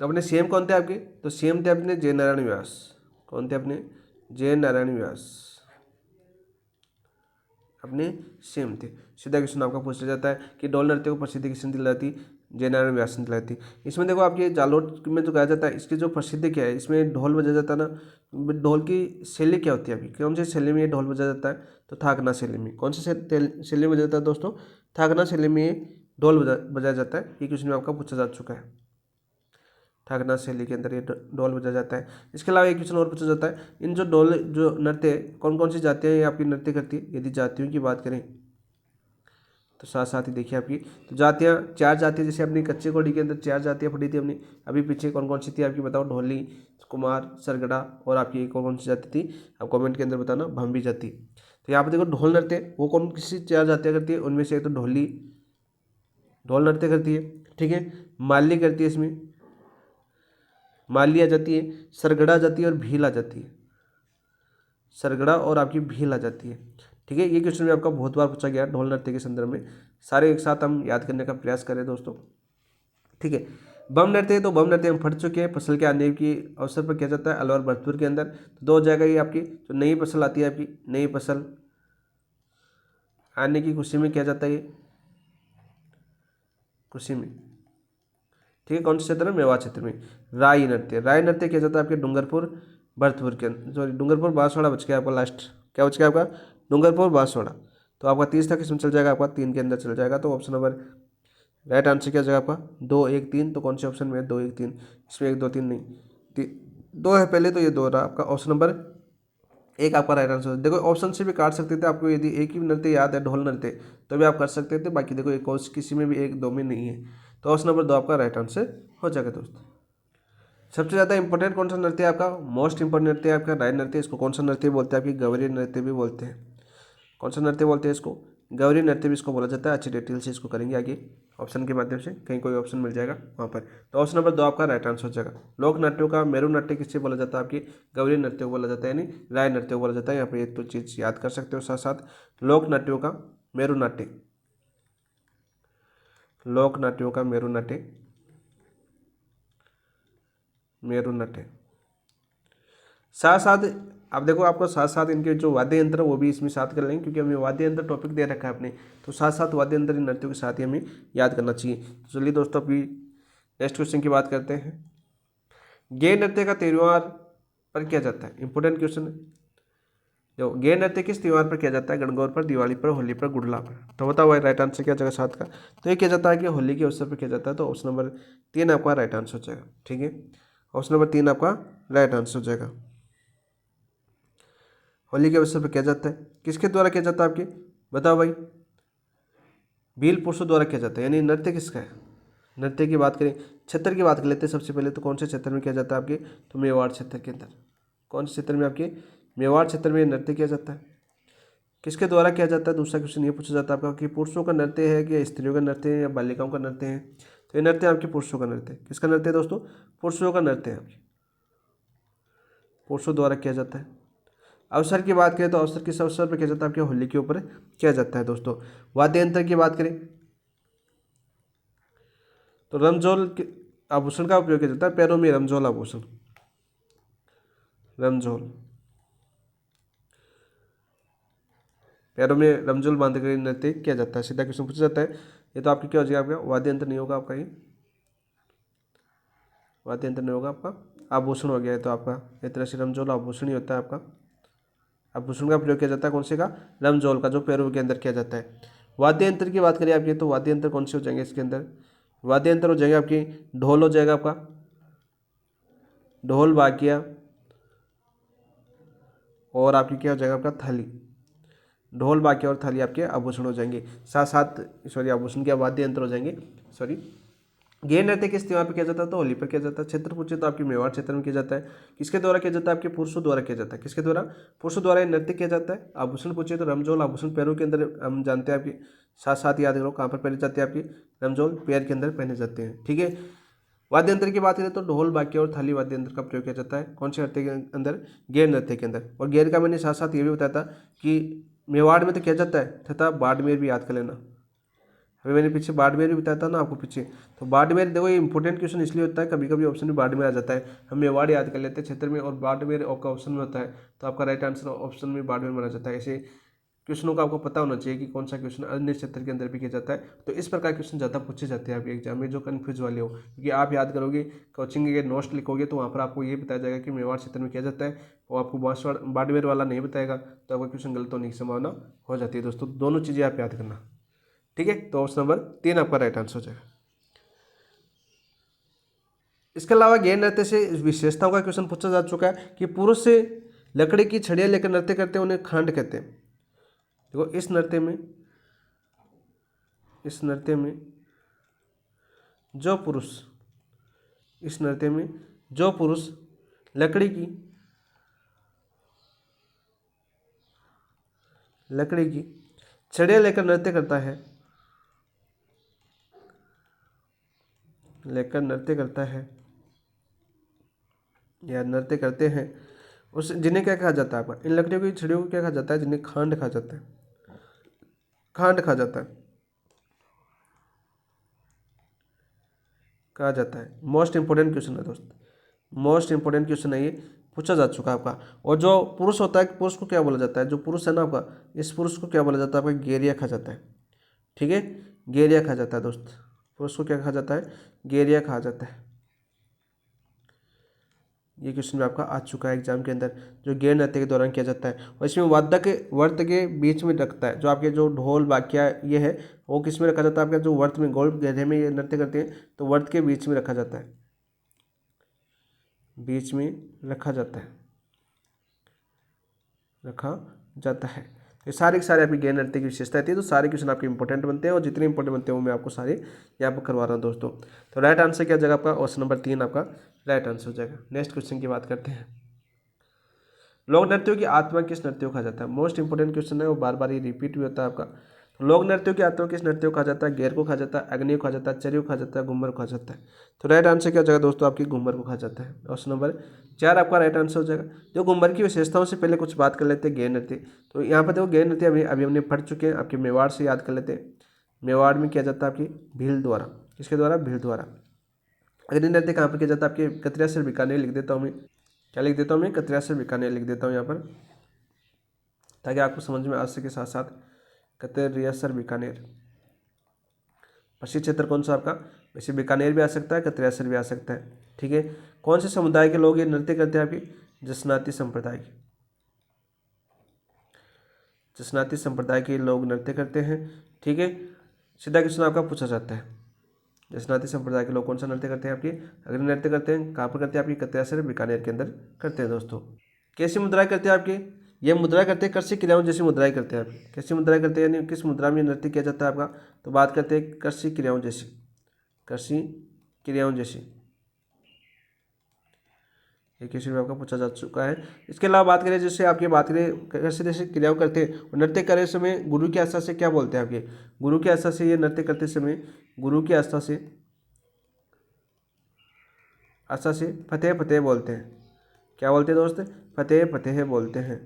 तो अपने सीएम कौन थे आपके? तो सीएम थे अपने जय नारायण व्यास। कौन थे अपने? जय नारायण व्यास अपने सेम थे। सीधा क्वेश्चन आपका पूछा जाता है कि ढोल नृत्य को प्रसिद्धि किसने दिलाई थी? जय नारायण व्यास ने दिलाई थी। इसमें देखो आपके जालोर में जो गाया जाता है, इसकी जो प्रसिद्धि क्या है? इसमें ढोल बजाया जाता है ना। ढोल की शैली क्या होती है? अभी कौन सी शैली में ये ढोल बजाया जाता है? तो थाकना शैली में। कौन सी शैली में बजाया जाता है दोस्तों? थाकना शैली में ये ढोल बजाया जाता है। ये क्वेश्चन आपका पूछा जा चुका है। ठाकना शैली के अंदर ये ढोल बजाया जाता है। इसके अलावा एक क्वेश्चन और पूछा जाता है, इन जो ढोल जो नृत्य है कौन कौन सी जातियाँ ये आपकी नृत्य करती है? यदि जातियों की बात करें तो साथ साथ ही देखिए आपकी तो जातियाँ 4 जातियाँ, जैसे अपनी कच्चे घोड़ी के अंदर 4 जातियाँ पढ़ी थी हमने। अभी पीछे कौन कौन सी थी आपकी बताओ? ढोली, कुमार, सरगड़ा और आपकी कौन कौन सी जाति थी? आप कमेंट के अंदर बताना। भांबी जाति। तो यहाँ पर देखो ढोल नृत्य वो कौन सी 4 जातियाँ करती है? उनमें से एक तो ढोली ढोल नृत्य करती है। ठीक है, माली करती है, इसमें माली आ जाती है, सरगड़ा आ जाती है और भील आ जाती है। सरगड़ा और आपकी भील आ जाती है। ठीक है, ये क्वेश्चन भी आपका बहुत बार पूछा गया ढोल नृत्य के संदर्भ में। सारे एक साथ हम याद करने का प्रयास करें दोस्तों। ठीक है, बम नृत्य, तो बम नृत्य हम फट चुके हैं। फसल के आने की अवसर पर किया जाता है अलवर भरतपुर के अंदर। तो 2 हो जाएगा ये आपकी जो नई फसल आती है, आपकी नई फसल आने की खुशी में किया जाता है ये, खुशी में, ठीक है। कौन से क्षेत्र में? मेवाड़ क्षेत्र में। राई नृत्य, राई नृत्य किया जाता है आपके डूंगरपुर भरतपुर के सॉरी डूंगरपुर बांसवाड़ा बच गया आपका लास्ट, क्या बच गया आपका? डूंगरपुर बांसवाड़ा। तो आपका 30 तक इसमें चल जाएगा, आपका 3 के अंदर चल जाएगा। तो ऑप्शन नंबर राइट आंसर क्या जाएगा आपका? 2 1 3। तो कौन से ऑप्शन में है? 2 1 3, इसमें 1 2 3 नहीं, 2 है पहले, तो ये 2 रहा आपका। ऑप्शन नंबर एक आपका राइट आंसर। देखो ऑप्शन से भी काट सकते थे आपको, यदि एक ही नृत्य याद है ढोल नृत्य तो भी आप कर सकते थे, बाकी देखो एक किसी में भी 1 2 में नहीं है। तो ऑप्शन नंबर 2 आपका राइट आंसर हो जाएगा दोस्तों। सबसे ज़्यादा इंपॉर्टेंट कौन सा नृत्य है आपका? मोस्ट इंपॉर्टेंट नृत्य है आपका राय नृत्य। इसको कौन सा नृत्य बोलते हैं? आपकी गौरी नृत्य भी बोलते हैं। कौन सा नृत्य बोलते हैं इसको? गौरी नृत्य भी इसको बोला जाता है। अच्छी डिटेल से इसको करेंगे आगे ऑप्शन के माध्यम से, कहीं कोई ऑप्शन मिल जाएगा वहाँ पर। तो ऑप्शन नंबर 2 आपका राइट आंसर हो जाएगा। लोक नाट्यों का मेरू नृत्य किससे बोला जाता है? आपकी गौरी नृत्य को बोला जाता है, यानी राय नृत्य को बोला जाता है। यहाँ पर एक तो चीज़ याद कर सकते हो साथ साथ, लोक नाट्यों का मेरू नाट्य, लोक नाट्यों का मेरू नाट्य, मेरू नाट्य। साथ साथ अब देखो आपको साथ साथ इनके जो वाद्य यंत्र वो भी इसमें साथ कर लेंगे, क्योंकि हमें वाद्य यंत्र टॉपिक दे रखा है अपने, तो साथ साथ वाद्य यंत्र नृत्यों के साथ ही हमें याद करना चाहिए। तो चलिए दोस्तों अभी नेक्स्ट क्वेश्चन की बात करते हैं। गे नृत्य का त्योहार पर किया जाता है? इंपॉर्टेंट क्वेश्चन है। जो गे नृत्य किस त्योहार पर किया जाता है? गणगौर पर, दिवाली पर, होली पर, गुड़ला पर। तो बताओ भाई राइट आंसर क्या जगह साथ का? तो ये किया जाता है कि होली के अवसर पर किया जाता है। तो ऑप्शन नंबर 3 आपका राइट आंसर हो जाएगा, ठीक है। ऑप्शन नंबर 3 आपका राइट आंसर हो जाएगा। होली के अवसर पर किया जाता है, किसके द्वारा किया जाता है आपके? बताओ भाई। भील पुरुषों द्वारा किया जाता है, यानी नृत्य किसका है? नृत्य की बात करें, क्षेत्र की बात कर लेते हैं सबसे पहले। तो कौन से क्षेत्र में किया जाता है आपके? तो मेवाड़ क्षेत्र के अंदर। कौन से क्षेत्र में? आपके मेवाड़ क्षेत्र में नृत्य किया जाता है। किसके द्वारा किया जाता है? दूसरा क्वेश्चन ये पूछा जाता है आपका कि पुरुषों का नृत्य है कि स्त्रियों का नृत्य है या बालिकाओं का नृत्य है? तो ये नृत्य आपके पुरुषों का नृत्य है। किसका नृत्य है दोस्तों? पुरुषों का नृत्य है, आपके पुरुषों द्वारा किया जाता है। अवसर की बात करें तो अवसर किस अवसर पर किया जाता है? आपके होली के ऊपर किया जाता है दोस्तों। वाद्य यंत्र की बात करें तो रमझोल के आभूषण का उपयोग किया जाता है, पैरों में रमझोल आभूषण, रमझोल, पैरों में रमझोल बांध कर नृत्य किया जाता है। सीधा क्वेश्चन पूछा जाता है। ये तो आपकी क्या हो जाएगा? आपका वाद्य यंत्र नहीं होगा आपका, ये वाद्य यंत्र नहीं होगा आपका, आभूषण हो गया है। तो आपका एक तरह से रमझोल आभूषण ही होता है आपका। आभूषण का प्रयोग किया जाता है कौन से का? रमझोल का, जो पैरों के अंदर किया जाता है। वाद्य यंत्र की बात करें आपकी, तो वाद्य यंत्र कौन से हो जाएंगे इसके अंदर? वाद्य यंत्र हो जाएगा आपकी ढोल हो जाएगा आपका, ढोल बाकिया, और आपकी क्या हो जाएगा? आपका थाली। ढोल बाकिया और थाली आपके आभूषण हो जाएंगे। साथ साथ सॉरी आभूषण के वाद्य यंत्र हो जाएंगे, सॉरी। गे नृत्य किस त्योहार पर किया जाता है? तो होली पर किया जाता है। क्षेत्र पूछे तो आपके मेवाड़ क्षेत्र में किया जाता है। किसके द्वारा किया जाता है? आपके पुरुषों द्वारा किया जाता है। किसके द्वारा? पुरुषों द्वारा ये नृत्य किया जाता है। आभूषण पूछे तो रमझोल आभूषण पैरों के अंदर, हम जानते हैं आपकी, साथ साथ याद करो कहाँ पर पहने जाते हैं? आपकी रमझोल पैर के अंदर पहने जाते हैं, ठीक है। वाद्य यंत्र की बात करें तो ढोल बाकिया और थाली वाद्य यंत्र का प्रयोग किया जाता है। कौन से नृत्य के अंदर? गैर नृत्य के अंदर। और गैर का मैंने साथ साथ ये भी बताया था कि मेवाड़ में तो किया जाता है, तथा बाड़मेर भी याद कर लेना। अभी मैंने पीछे बाड़मेर भी बताया था ना आपको पीछे। तो बाड़मेर देखो ये इंपॉर्टेंट क्वेश्चन इसलिए होता है, कभी कभी ऑप्शन में बाड़मेर आ जाता है, हम मेवाड़ याद कर लेते हैं क्षेत्र में, और बाड़मेर आपका ऑप्शन में होता है। तो आपका राइट आंसर ऑप्शन में बाड़मेर बना जाता है। ऐसे क्वेश्चनों का आपको पता होना चाहिए कि कौन सा क्वेश्चन अन्य क्षेत्र के अंदर भी किया जाता है। तो इस प्रकार क्वेश्चन ज़्यादा पूछे जाते हैं आपके एग्जाम में, जो कन्फ्यूज वाले हो, क्योंकि आप याद करोगे, कोचिंग के नोट्स लिखोगे तो वहाँ पर आपको ये बताया जाएगा कि मेवाड़ क्षेत्र में किया जाता है, और आपको बाड़मेर वाला नहीं बताएगा, तो आपका क्वेश्चन गलत होने की संभावना हो जाती है दोस्तों। दोनों चीज़ें आप याद करना, ठीक है। तो ऑप्शन नंबर 3 आपका राइट आंसर हो जाएगा। इसके अलावा गैर नृत्य से विशेषताओं का क्वेश्चन पूछा जा चुका है कि पुरुष से लकड़ी की छड़ियाँ लेकर नृत्य करते हैं, उन्हें खांड कहते हैं। देखो इस नृत्य में जो पुरुष इस नृत्य में जो पुरुष लकड़ी की छड़ियाँ लेकर नृत्य करता है, या नृत्य करते हैं, उस जिन्हें क्या कहा जाता है? आपका इन लकड़ियों की छड़ियों को क्या कहा जाता है? जिन्हें खांड कहा जाता है, खांड कहा जाता है, मोस्ट इंपोर्टेंट क्वेश्चन है दोस्त, मोस्ट इंपोर्टेंट क्वेश्चन है ये पूछा जा चुका है आपका। और जो पुरुष होता है, पुरुष को क्या बोला जाता है, जो पुरुष है ना आपका, इस पुरुष को क्या बोला जाता है आपका, गेरिया कहा जाता है। ठीक है, गेरिया कहा जाता है दोस्त। पुरुष को क्या कहा जाता है, गेरिया कहा जाता है। ये क्वेश्चन में आपका आ चुका है एग्जाम के अंदर, जो गैर नृत्य के दौरान किया जाता है। और इसमें वाद्य के वर्त के बीच में रखता है, जो आपके जो ढोल बाकिया ये है वो किस में रखा जाता है आपका, जो वर्त में गोल घेरे में ये नृत्य करते हैं तो वर्त के बीच में रखा जाता है, बीच में रखा जाता है, रखा जाता है। ये सारे के सारे आपकी गैर नृत्य की विशेषता थी, तो सारे क्वेश्चन आपके इंपॉर्टेंट बनते हैं और जितने इंपॉर्टेंट बनते हैं वो मैं आपको सारे यहाँ पर करवा रहा हूँ दोस्तों। तो राइट आंसर क्या जाएगा आपका, ऑप्शन नंबर 3 आपका राइट आंसर हो जाएगा। नेक्स्ट क्वेश्चन की बात करते हैं। लोक नृत्यों की आत्मा किस नृत्य को कहा जाता है, मोस्ट इंपोर्टेंट क्वेश्चन है, वो बार बार ये रिपीट भी होता है आपका। तो लोक नृत्यों की आत्मा किस नृत्य को कहा जाता है, गैर को कहा जाता है, अग्नि को कहा जाता है, चर्य को कहा जाता है, घूमर को कहा जाता है। तो राइट आंसर क्या हो जाएगा दोस्तों, आपकी घूमर को कहा जाता है। ऑप्शन नंबर 4 आपका राइट आंसर हो जाएगा। जो घूमर की विशेषताओं से पहले कुछ बात कर लेते हैं गैर नृत्य। तो यहाँ पर देखो गैर नृत्य अभी हमने पढ़ चुके हैं, आपके मेवाड़ से याद कर लेते हैं। मेवाड़ में किया जाता है आपकी भील द्वारा, किसके द्वारा, भील द्वारा। अग्नि नृत्य कहाँ पर किया जाता है, आपके कतरिया से बीकानेर लिख देता हूँ मैं, क्या लिख देता हूँ मैं, कतरिया से बीकानेर लिख देता हूँ यहाँ पर, ताकि आपको समझ में आ सके साथ साथ। कतरियासर बीकानेर, पश्चिमी क्षेत्र कौन सा आपका, वैसे बीकानेर भी आ सकता है, कतरियासर भी आ सकता है। ठीक है, कौन से समुदाय के लोग ये नृत्य करते हैं, आपकी जसनाती संप्रदाय के, जसनाती संप्रदाय के लोग नृत्य करते हैं। ठीक है, सीधा क्वेश्चन आपका पूछा जाता है, जसनाती संप्रदाय के लोग कौन सा नृत्य करते हैं, आपकी अग्नि नृत्य करते हैं। कहाँ पर करते हैं, आपकी कतरियासर बीकानेर के अंदर करते हैं दोस्तों। कैसी मुद्राएं करते हैं आपकी, ये मुद्रा करते हैं कृषि क्रियाओं जैसी मुद्राएं करते हैं। आप कैसी मुद्राएं करते हैं, यानी किस मुद्रा में नृत्य किया जाता है आपका, तो बात करते हैं कृषि क्रियाओं जैसी, कृषि क्रियाओं जैसी। ये क्वेश्चन में आपका पूछा जा चुका है। इसके अलावा बात करें, जैसे आपकी बात करें कृषि जैसी क्रियाओं करते हैं और नृत्य करे समय गुरु की आस्था से क्या बोलते हैं, आपके गुरु की आस्था से ये नृत्य करते समय, गुरु की आस्था से, आस्था से फतेह फतेह बोलते हैं। क्या बोलते हैं दोस्त, फतेह फतेह बोलते हैं।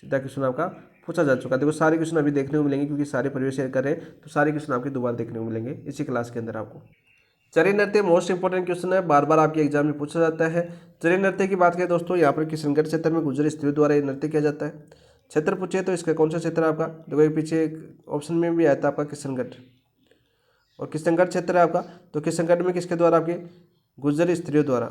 सीधा क्वेश्चन आपका पूछा जा चुका है। देखो सारे क्वेश्चन अभी देखने को मिलेंगे, क्योंकि सारे प्रीवियस ईयर कर रहे हैं, तो सारे क्वेश्चन आपके दोबारा देखने को मिलेंगे इसी क्लास के अंदर आपको। चरी नृत्य मोस्ट इंपोर्टेंट क्वेश्चन है, बार बार आपके एग्जाम में पूछा जाता है। चरी नृत्य की बात करें दोस्तों, यहाँ पर किशनगढ़ क्षेत्र में गुर्जर स्त्रियों द्वारा ये नृत्य किया जाता है। क्षेत्र पूछे तो इसका कौन सा क्षेत्र है आपका, देखो ये पीछे एक ऑप्शन में भी आया था आपका किशनगढ़, और किशनगढ़ क्षेत्र है आपका। तो किशनगढ़ में किसके द्वारा, आपके गुर्जर स्त्रियों द्वारा,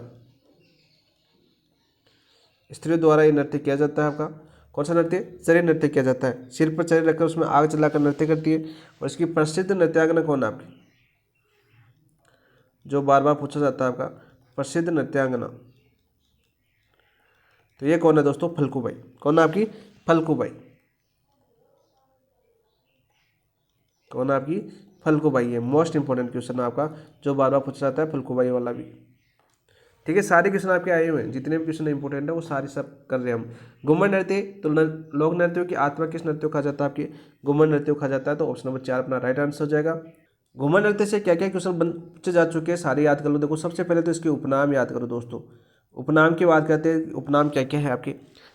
स्त्रियों द्वारा ये नृत्य किया जाता है आपका। कौन सा नृत्य, चरी नृत्य किया जाता है। सिर पर चरी रखकर उसमें आग जलाकर नृत्य करती है। और इसकी प्रसिद्ध नृत्यांगना कौन है आपकी, जो बार बार पूछा जाता है आपका, प्रसिद्ध नृत्यांगना, तो ये कौन है दोस्तों, फल्गुबाई। कौन है आपकी, फल्गुबाई। कौन है आपकी, फल्गुबाई है। मोस्ट इंपोर्टेंट क्वेश्चन है आपका, जो बार बार पूछा जाता है, फल्गुबाई वाला भी। ठीक है, सारे क्वेश्चन आपके आए हुए हैं, जितने भी क्वेश्चन इंपोर्टेंट है वो सारे सब कर रहे हैं हम। घूमर नृत्य, तो लोक नृत्यों की आत्मा किस नृत्य को कहा जाता है, आपके घूमर नृत्य को कहा जाता है। तो ऑप्शन नंबर 4 अपना राइट आंसर हो जाएगा। घूमर नृत्य से क्या क्या क्वेश्चन पूछे जा चुके हैं, सारे याद कर लो। देखो सबसे पहले तो इसके उपनाम याद करो दोस्तों। उपनाम की बात करते हैं, उपनाम क्या क्या है आपके,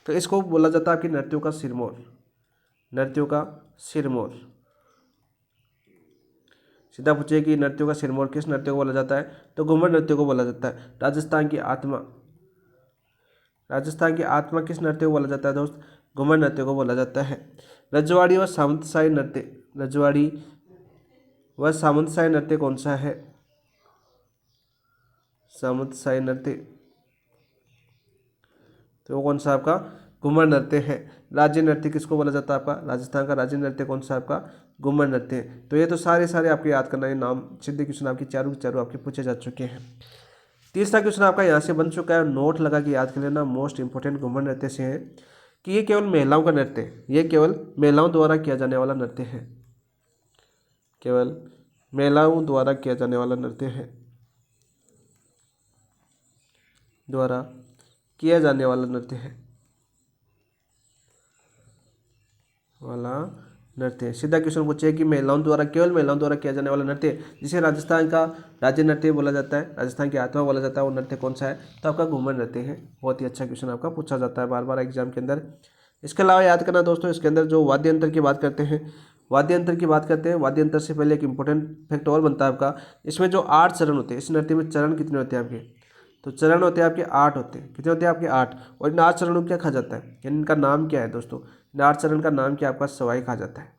तो इसको बोला जाता है आपके नृत्यों का सिरमौर, नृत्यों का सिरमौर। सीधा पूछिए कि नृत्यों का सिरमौर किस नृत्य को बोला जाता है, तो घूमर नृत्य को बोला जाता है। राजस्थान की आत्मा, राजस्थान की आत्मा किस नृत्य को बोला जाता है दोस्त, घूमर नृत्य को बोला जाता है। रजवाड़ी व सामंतशाही नृत्य, रजवाड़ी व सामंतशाही नृत्य कौन सा है, सामंतशाही नृत्य, तो वो कौन सा आपका घूमर नृत्य है। राज्य नृत्य किसको बोला जाता है आपका, राजस्थान का राज्य नृत्य कौन सा आपका, घूमर नृत्य है। तो ये तो सारे आपके याद करना है नाम, सीधे क्वेश्चन आपके चारों के चारों आपके पूछे जा चुके हैं। तीसरा क्वेश्चन आपका यहाँ से बन चुका है, नोट लगा के याद कर लेना। मोस्ट इंपोर्टेंट घूमर नृत्य से है कि ये केवल महिलाओं का नृत्य है, ये केवल महिलाओं द्वारा किया जाने वाला नृत्य है, केवल महिलाओं द्वारा किया जाने वाला नृत्य है, द्वारा किया जाने वाला नृत्य है, वाला नृत्य। सीधा क्वेश्चन पूछे कि महिलाओं द्वारा, केवल महिलाओं द्वारा किया जाने वाला नृत्य जिसे राजस्थान का राज्य नृत्य बोला जाता है, राजस्थान की आत्मा बोला जाता है, वो नृत्य कौन सा है, तो आपका घूमर नृत्य है। बहुत ही अच्छा क्वेश्चन आपका पूछा जाता है बार बार एग्जाम के अंदर। इसके अलावा याद करना दोस्तों, इसके अंदर जो वाद्य यंत्र की बात करते हैं, वाद्य यंत्र की बात करते हैं, वाद्य यंत्र से पहले एक इंपॉर्टेंट फैक्ट और बनता है आपका, इसमें जो 8 चरण होते हैं, इस नृत्य में चरण कितने होते हैं आपके, तो चरण होते हैं आपके 8 होते हैं। कितने होते हैं आपके 8। और इन 8 चरणों को क्या कहा जाता है, यानी इनका नाम क्या है दोस्तों, इन 8 चरण का नाम क्या आपका सवाई कहा जाता है।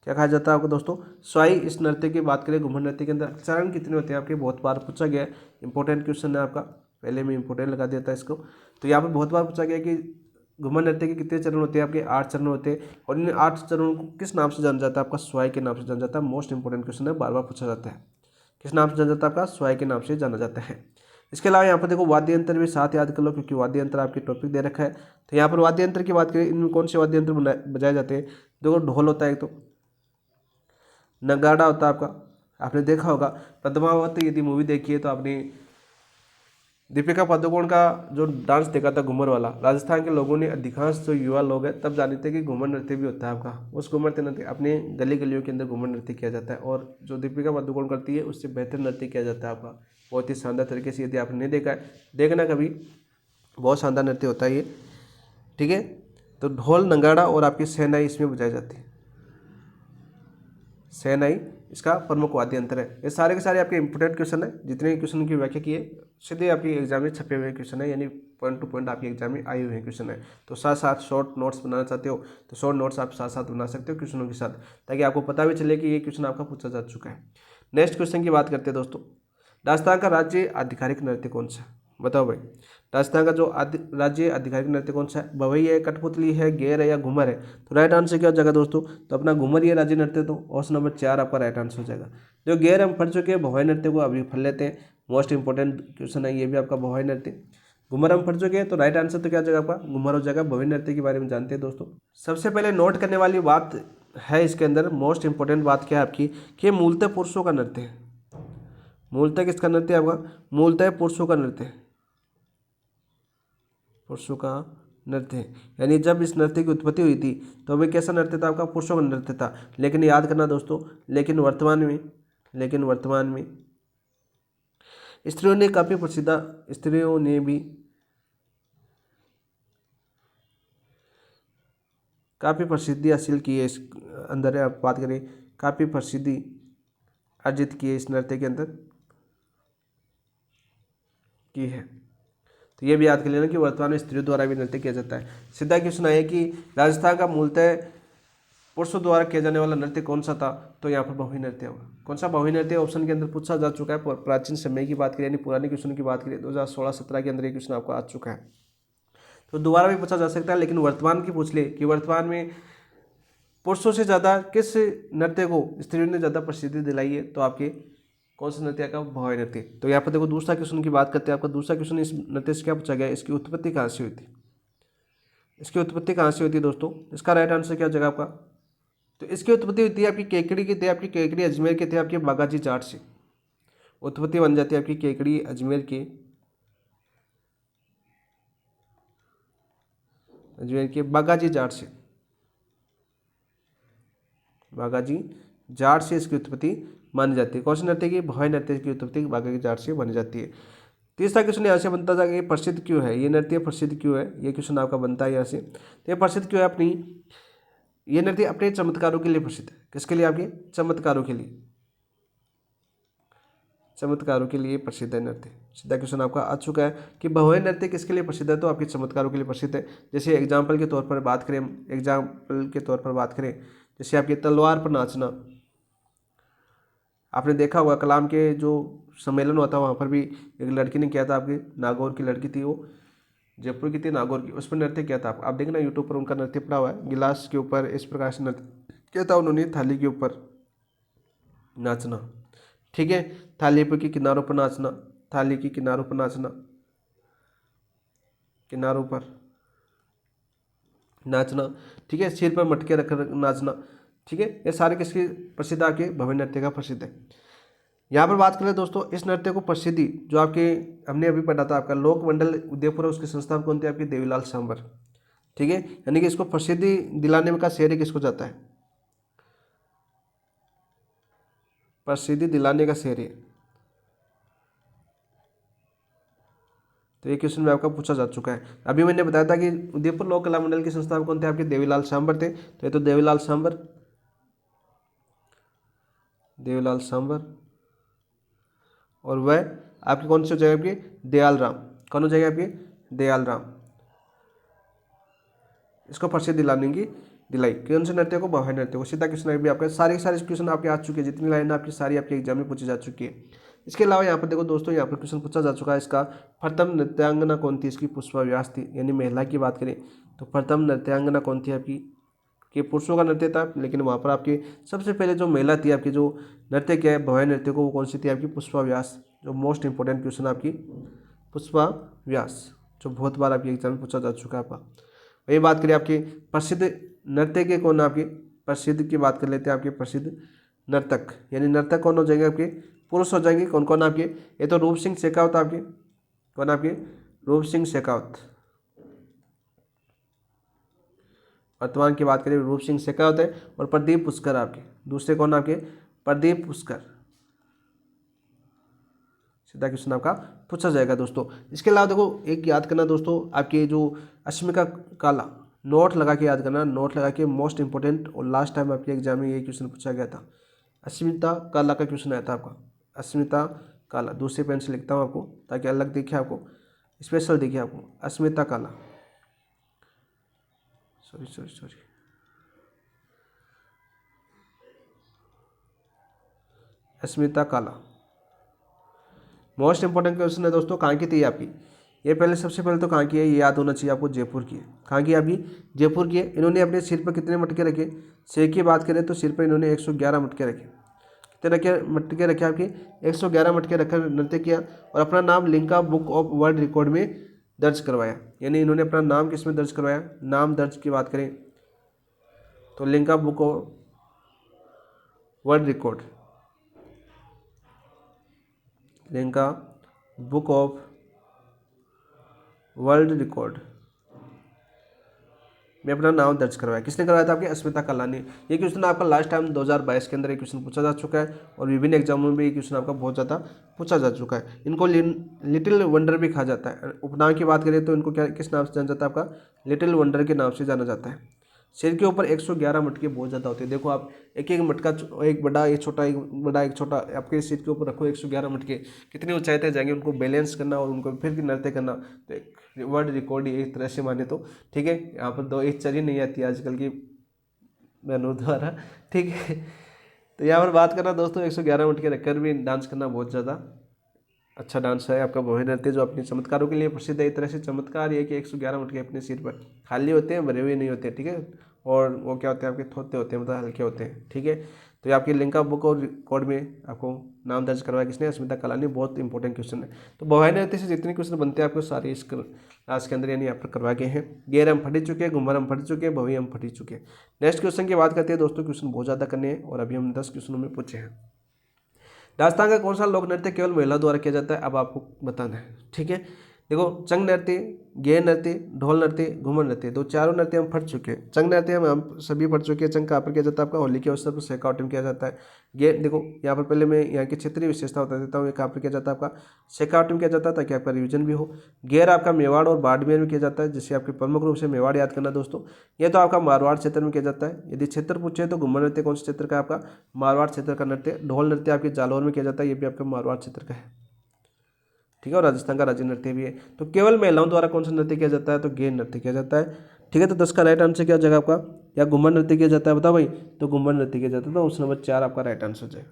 क्या कहा जाता है आपको दोस्तों, सवाई। इस नृत्य की बात करें घूमर नृत्य के अंदर चरण कितने होते हैं आपके, बहुत बार पूछा गया है, इंपॉर्टेंट क्वेश्चन है आपका, पहले में इंपॉर्टेंट लगा दिया था इसको। तो यहाँ पर बहुत बार पूछा गया कि घूमर नृत्य के कितने चरण होते हैं आपके, 8 चरण होते हैं। और इन 8 चरणों को किस नाम से जाना जाता है आपका, सवाई के नाम से जाना जाता है। मोस्ट इंपॉर्टेंट क्वेश्चन है, बार बार पूछा जाता है। किस नाम से जाना जाता है आपका, सवाई के नाम से जाना जाता है। इसके अलावा यहाँ पर देखो वाद्य यंत्र भी साथ याद कर लो, क्योंकि वाद्य यंत्र आपके टॉपिक दे रखा है। तो यहाँ पर वाद्य यंत्र की बात करें, इनमें कौन से वाद्य यंत्र बजाए जाते हैं। देखो ढोल होता है एक, तो नगाड़ा होता है आपका, आपने देखा होगा पद्मावत यदि मूवी देखी है तो आपने दीपिका पादुकोण का जो डांस देखा था घूमर वाला, राजस्थान के लोगों ने, अधिकांश जो युवा लोग हैं तब जानते थे कि घूमर नृत्य भी होता है आपका। उस घूमर नृत्य अपने गली गलियों के अंदर घूमर नृत्य किया जाता है, और जो दीपिका पादुकोण करती है उससे बेहतर नृत्य किया जाता है आपका, बहुत ही शानदार तरीके से। यदि आपने नहीं देखा है, देखना कभी, बहुत शानदार नृत्य होता है ये, ठीक है। तो ढोल, नगाड़ा और आपकी शहनाई इसमें बजाई जाती है। शहनाई इसका प्रमुख वाद्य यंत्र है। ये सारे के सारे आपके इंपोर्टेंट क्वेश्चन है, जितने क्वेश्चन की व्याख्या की है सीधे आपकी एग्जाम में छपे हुए क्वेश्चन है, यानी पॉइंट टू पॉइंट आपके एग्जाम में आए हुए क्वेश्चन है। तो साथ साथ शॉर्ट नोट्स बनाना चाहते हो तो शॉर्ट नोट्स आप साथ साथ बना सकते हो क्वेश्चनों के साथ, ताकि आपको पता भी चले कि ये क्वेश्चन आपका पूछा जा चुका है। नेक्स्ट क्वेश्चन की बात करते हैं दोस्तों, राजस्थान का राज्य आधिकारिक नृत्य कौन सा है, बताओ भाई। राजस्थान का जो राज्य आधिकारिक नृत्य कौन सा है, भवई है, कठपुतली है, गेर है या घूमर है। तो राइट आंसर क्या हो जाएगा दोस्तों, तो अपना घूमर ये राज्य नृत्य, तो ऑप्शन नंबर 4 आपका राइट आंसर हो जाएगा। जो गेर हम पढ़ चुके हैं, भवई नृत्य को अभी पढ़ लेते हैं, मोस्ट इंपॉर्टेंट क्वेश्चन है ये भी आपका, भवई नृत्य। घूमर हम पढ़ चुके हैं, तो राइट आंसर तो क्या हो जाएगा आपका, घूमर हो जाएगा। भवई नृत्य के बारे में जानते हैं दोस्तों। सबसे पहले नोट करने वाली बात है इसके अंदर, मोस्ट इंपॉर्टेंट बात क्या है आपकी, कि मूलतः पुरुषों का नृत्य है। मूलतः किसका नृत्य है आपका, मूलतः पुरुषों का नृत्य है, पुरुषों का नृत्य है। यानी जब इस नृत्य की उत्पत्ति हुई थी तो अभी कैसा नृत्य था आपका, पुरुषों का नृत्य था। लेकिन याद करना दोस्तों, लेकिन वर्तमान में स्त्रियों ने काफ़ी स्त्रियों ने भी काफ़ी प्रसिद्धि हासिल की है। इस अंदर आप बात करें, काफ़ी प्रसिद्धि अर्जित की है इस नृत्य के अंदर की है। तो ये भी याद कर लेना कि वर्तमान में स्त्रियों द्वारा भी नृत्य किया जाता है। सीधा क्वेश्चन आया कि राजस्थान का मूलतः पुरुषों द्वारा किया जाने वाला नृत्य कौन सा था, तो यहाँ पर बहुवी नृत्य होगा। कौन सा बहुवी नृत्य ऑप्शन के अंदर पूछा जा चुका है। प्राचीन समय की बात करें, यानी पुराने क्वेश्चन की बात करें, 2016-17 के अंदर ये क्वेश्चन आपको आ चुका है। तो दोबारा भी पूछा जा सकता है, लेकिन वर्तमान की पूछ ले कि वर्तमान में पुरुषों से ज़्यादा किस नृत्य को स्त्रियों ने ज़्यादा प्रसिद्धि दिलाई है, तो आपके कौन सा नृत्य का, भवई नृत्य। तो यहाँ पर देखो दूसरा क्वेश्चन की बात करते हैं। आपका दूसरा क्वेश्चन इस नृत्य से क्या पूछा गया, इसकी उत्पत्ति कहाँ से हुई थी, इसकी उत्पत्ति कहाँ से हुई थी दोस्तों। इसका राइट आंसर क्या हो जाएगा आपका, तो इसकी उत्पत्ति हुई थी आपकी केकड़ी की थे, आपकी केकड़ी अजमेर के थे, आपके बागाजी जाट से उत्पत्ति बन जाती है आपकी केकड़ी अजमेर के बागाजी जाट से, बागाजी जाट से इसकी उत्पत्ति मानी जाती है। कौन से नृत्य की, भवई नृत्य की उत्पत्ति बागाजी जाट से बनी जाती है। तीसरा क्वेश्चन यहाँ से बनता था कि ये प्रसिद्ध क्यों है, ये नृत्य प्रसिद्ध क्यों है, ये क्वेश्चन आपका बनता है यहाँ से। तो ये प्रसिद्ध क्यों है, अपनी ये नृत्य अपने चमत्कारों के लिए प्रसिद्ध है। किसके लिए, आपके चमत्कारों के लिए, चमत्कारों के लिए प्रसिद्ध है नृत्य। सीधा क्वेश्चन आपका आ चुका है कि भवई नृत्य किसके लिए प्रसिद्ध है, तो आपके चमत्कारों के लिए प्रसिद्ध है। जैसे एग्जाम्पल के तौर पर बात करें, जैसे आपके तलवार पर नाचना, आपने देखा होगा कलाम के जो सम्मेलन हुआ था वहाँ पर भी एक लड़की ने किया था, आपकी नागौर की लड़की थी, वो जयपुर की थी, नागौर की, उस पर नृत्य किया था। आप देखना यूट्यूब पर उनका नृत्य पड़ा हुआ है। गिलास के ऊपर इस प्रकार से नृत्य किया था उन्होंने, थाली के ऊपर नाचना, ठीक है, थाली पर की किनारों पर नाचना, थाली की किनारों पर नाचना, किनारों पर नाचना, ठीक है, सिर पर मटके रखकर नाचना, ठीक है। ये सारे किसके प्रसिद्ध, आपके भवई नृत्य का प्रसिद्ध है। यहाँ पर बात करें दोस्तों, इस नृत्य को प्रसिद्धि जो आपके हमने अभी पढ़ा था, आपका लोक मंडल उदयपुर है, उसके संस्थापक कौन थे, आपके देवीलाल सांबर, ठीक है। यानी कि इसको प्रसिद्धि दिलाने का श्रेय किसको जाता है, प्रसिद्धि दिलाने का श्रेय। तो ये क्वेश्चन में आपका पूछा जा चुका है। अभी मैंने बताया था कि उदयपुर लोक कला मंडल के संस्थापक कौन थे, आपके देवीलाल सांबर थे। तो ये तो देवीलाल सांबर और वह आपकी कौन सी हो जाएगी आपकी दयाल राम, कौन हो जाएगी आपकी दयाल राम। इसको प्रसिद्ध दिलाई कौन से नृत्य को भवानी नृत्य को। सीधा क्वेश्चन भी आपका सारे क्वेश्चन आपके आ चुके हैं, जितनी लाइन आपकी सारी आपके एग्जाम में पूछी जा चुकी है। इसके अलावा यहाँ पर देखो दोस्तों, यहाँ पर क्वेश्चन पूछा जा चुका है इसका, प्रथम नृत्यांगना कौन थी, इसकी पुष्पा व्यास थी, यानी महिला की बात करें तो प्रथम नृत्यांगना कौन थी आपकी, कि पुरुषों का नृत्य था, लेकिन वहाँ पर आपकी सबसे पहले जो महिला थी आपकी जो नृत्य किया है भवानी नृत्य को, वो कौन सी थी आपकी पुष्पा व्यास। जो मोस्ट इंपॉर्टेंट क्वेश्चन आपकी पुष्पा व्यास, जो बहुत बार आपके एग्जाम में पूछा जा चुका है आपका। वही बात करें आपकी प्रसिद्ध नृत्य के कौन आपकी, प्रसिद्ध की बात कर लेते हैं आपके प्रसिद्ध नर्तक, यानी नर्तक कौन हो जाएंगे आपके पुरुष हो जाएंगे। कौन कौन आपके, ये तो रूप सिंह शेखावत आपके, कौन आपके रूप सिंह शेखावत, वर्तमान की बात करें रूप सिंह शेखावत है, और प्रदीप पुष्कर आपके दूसरे कौन आपके प्रदीप पुष्कर। सीधा क्वेश्चन आपका पूछा जाएगा दोस्तों। इसके अलावा देखो एक याद करना दोस्तों, आपके जो अस्मिता काला, नोट लगा के याद करना, नोट लगा के मोस्ट इंपॉर्टेंट, और लास्ट टाइम आपके एग्जाम में ये क्वेश्चन पूछा गया था, अस्मिता काला का क्वेश्चन आया था आपका, अस्मिता काला। दूसरे पेन से लिखता हूँ आपको ताकि अलग दिखे आपको, स्पेशल दिखे आपको, अस्मिता काला, सॉरी अस्मिता काला मोस्ट इंपॉर्टेंट क्वेश्चन है दोस्तों। कहाँ की थी आपकी, ये पहले सबसे पहले तो कहाँ की है, ये याद होना चाहिए आपको, जयपुर की है। कहाँ की आपकी जयपुर की है। इन्होंने अपने सिर पर कितने मटके रखे, सिर की बात करें तो सिर पर इन्होंने 111 मटके रखे, कितने रखे मटके रखे आपके 111 मटके रखकर नृत्य किया, और अपना नाम Limca book of world record में दर्ज करवाया। यानी इन्होंने अपना नाम किस में दर्ज करवाया, नाम दर्ज की बात करें तो Limca book of world record, Limca book of world record में अपना नाम दर्ज करवाया। किसने करवाया था आपके अस्मिता काला ने। ये क्वेश्चन आपका लास्ट टाइम 2022 के अंदर एक क्वेश्चन पूछा जा चुका है, और विभिन्न एग्जामों में ये क्वेश्चन आपका बहुत ज़्यादा पूछा जा चुका है। इनको लिटिल वंडर भी कहा जाता है। उपनाम की बात करें तो इनको क्या किस नाम से जाना जाता है, आपका लिटिल वंडर के नाम से जाना जाता है। सिर के ऊपर 111 मटके बहुत ज़्यादा होते हैं। देखो आप एक एक मटका, एक बड़ा एक छोटा, एक बड़ा एक छोटा, आपके सिर के ऊपर रखो 111 मटके, कितनी ऊंचाई तक जाएंगे, उनको बैलेंस करना और उनको फिर नृत्य करना, तो एक वर्ल्ड रिकॉर्ड एक तरह से माने तो, ठीक है। यहाँ पर दो एक चरी नहीं आती आजकल की बहनों द्वारा, ठीक है। तो यहाँ पर बात करना दोस्तों 111 मटके रखकर भी डांस करना बहुत ज़्यादा अच्छा डांस है आपका भवानी नृत्य, जो अपने चमत्कारों के लिए प्रसिद्ध है। एक तरह से चमत्कार ये कि 111 मटके अपने सिर पर खाली होते हैं, भरे हुए नहीं होते, ठीक है। और वो क्या होते हैं आपके थोते होते हैं, मतलब हल्के होते हैं, ठीक है। तो ये आपकी लिम्का बुक और रिकॉर्ड में आपको नाम दर्ज करवाया किसने, अस्मिता काला ने। बहुत इंपॉर्टेंट क्वेश्चन है। तो भवानी नृत्य से जितने क्वेश्चन बनते हैं आपको सारे इस क्लास के अंदर यानी यहाँ पर करवा गए हैं। गेर हम फटी चुके हैं, घुमर हम फट चुके हैं, भवी हम फटी चुके हैं। नेक्स्ट क्वेश्चन की बात करते हैं दोस्तों। क्वेश्चन बहुत ज़्यादा करने हैं और अभी हम 10 क्वेश्चनों में पूछे हैं। राजस्थान का कौन सा लोक नृत्य केवल महिला द्वारा किया जाता है, अब आपको बताना है, ठीक है। देखो चंग नृत्य, गेर नृत्य, ढोल नृत्य, घूमर नृत्य, दो चारों नृत्य हम पढ़ चुके हैं। चंग नृत्य हम सभी पढ़ चुके हैं। चंग कहाँ पर किया जाता है, आपका होली के अवसर पर शेखावटी में किया जाता है। गेर देखो यहाँ पर पहले मैं यहाँ की क्षेत्रीय विशेषता बता देता हूँ। ये कहाँ पर किया जाता है, आपका शेखावटी में किया जाता है, ताकि आपका रिविजन भी हो। गेर आपका मेवाड़ और बाड़मेर में किया जाता है, जिससे आपके प्रमुख रूप से मेवाड़ याद करना दोस्तों। ये तो आपका मारवाड़ क्षेत्र में किया जाता है। यदि क्षेत्र पूछे तो घूमर नृत्य कौन से क्षेत्र का है, आपका मारवाड़ क्षेत्र का नृत्य। ढोल नृत्य आपके जालौर में किया जाता है, ये भी आपका मारवाड़ क्षेत्र का है, ठीक है। और राजस्थान का राज्य नृत्य भी है। तो केवल महिलाओं द्वारा कौन सा नृत्य किया जाता है, तो गेर नृत्य किया जाता है, ठीक है। तो 10 का राइट आंसर क्या हो जाएगा आपका, या घूमर नृत्य किया जाता है, बताओ भाई। तो घूमर नृत्य किया जाता है, तो ऑप्शन नंबर 4 आपका राइट आंसर हो जाएगा।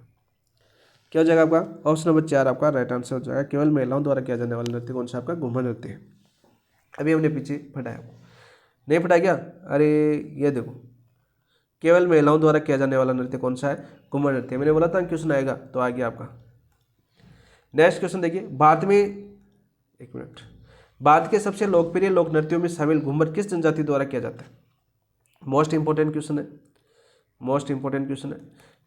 क्या हो जाएगा आपका, ऑप्शन नंबर 4 आपका राइट आंसर हो जाएगा। केवल महिलाओं द्वारा किया जाने वाला नृत्य कौन सा आपका, घूमर नृत्य है। अभी हमने पीछे फटाया, नहीं फटा क्या, अरे ये देखो केवल महिलाओं द्वारा किया जाने वाला नृत्य कौन सा है, घूमर नृत्य। मैंने बोला था क्वेश्चन आएगा, तो आ गया आपका। नेक्स्ट क्वेश्चन देखिए, भारत में, एक मिनट, भारत के सबसे लोकप्रिय लोक नृत्यों में शामिल घूमर किस जनजाति द्वारा किया जाता है। मोस्ट इंपॉर्टेंट क्वेश्चन है, मोस्ट इंपॉर्टेंट क्वेश्चन है।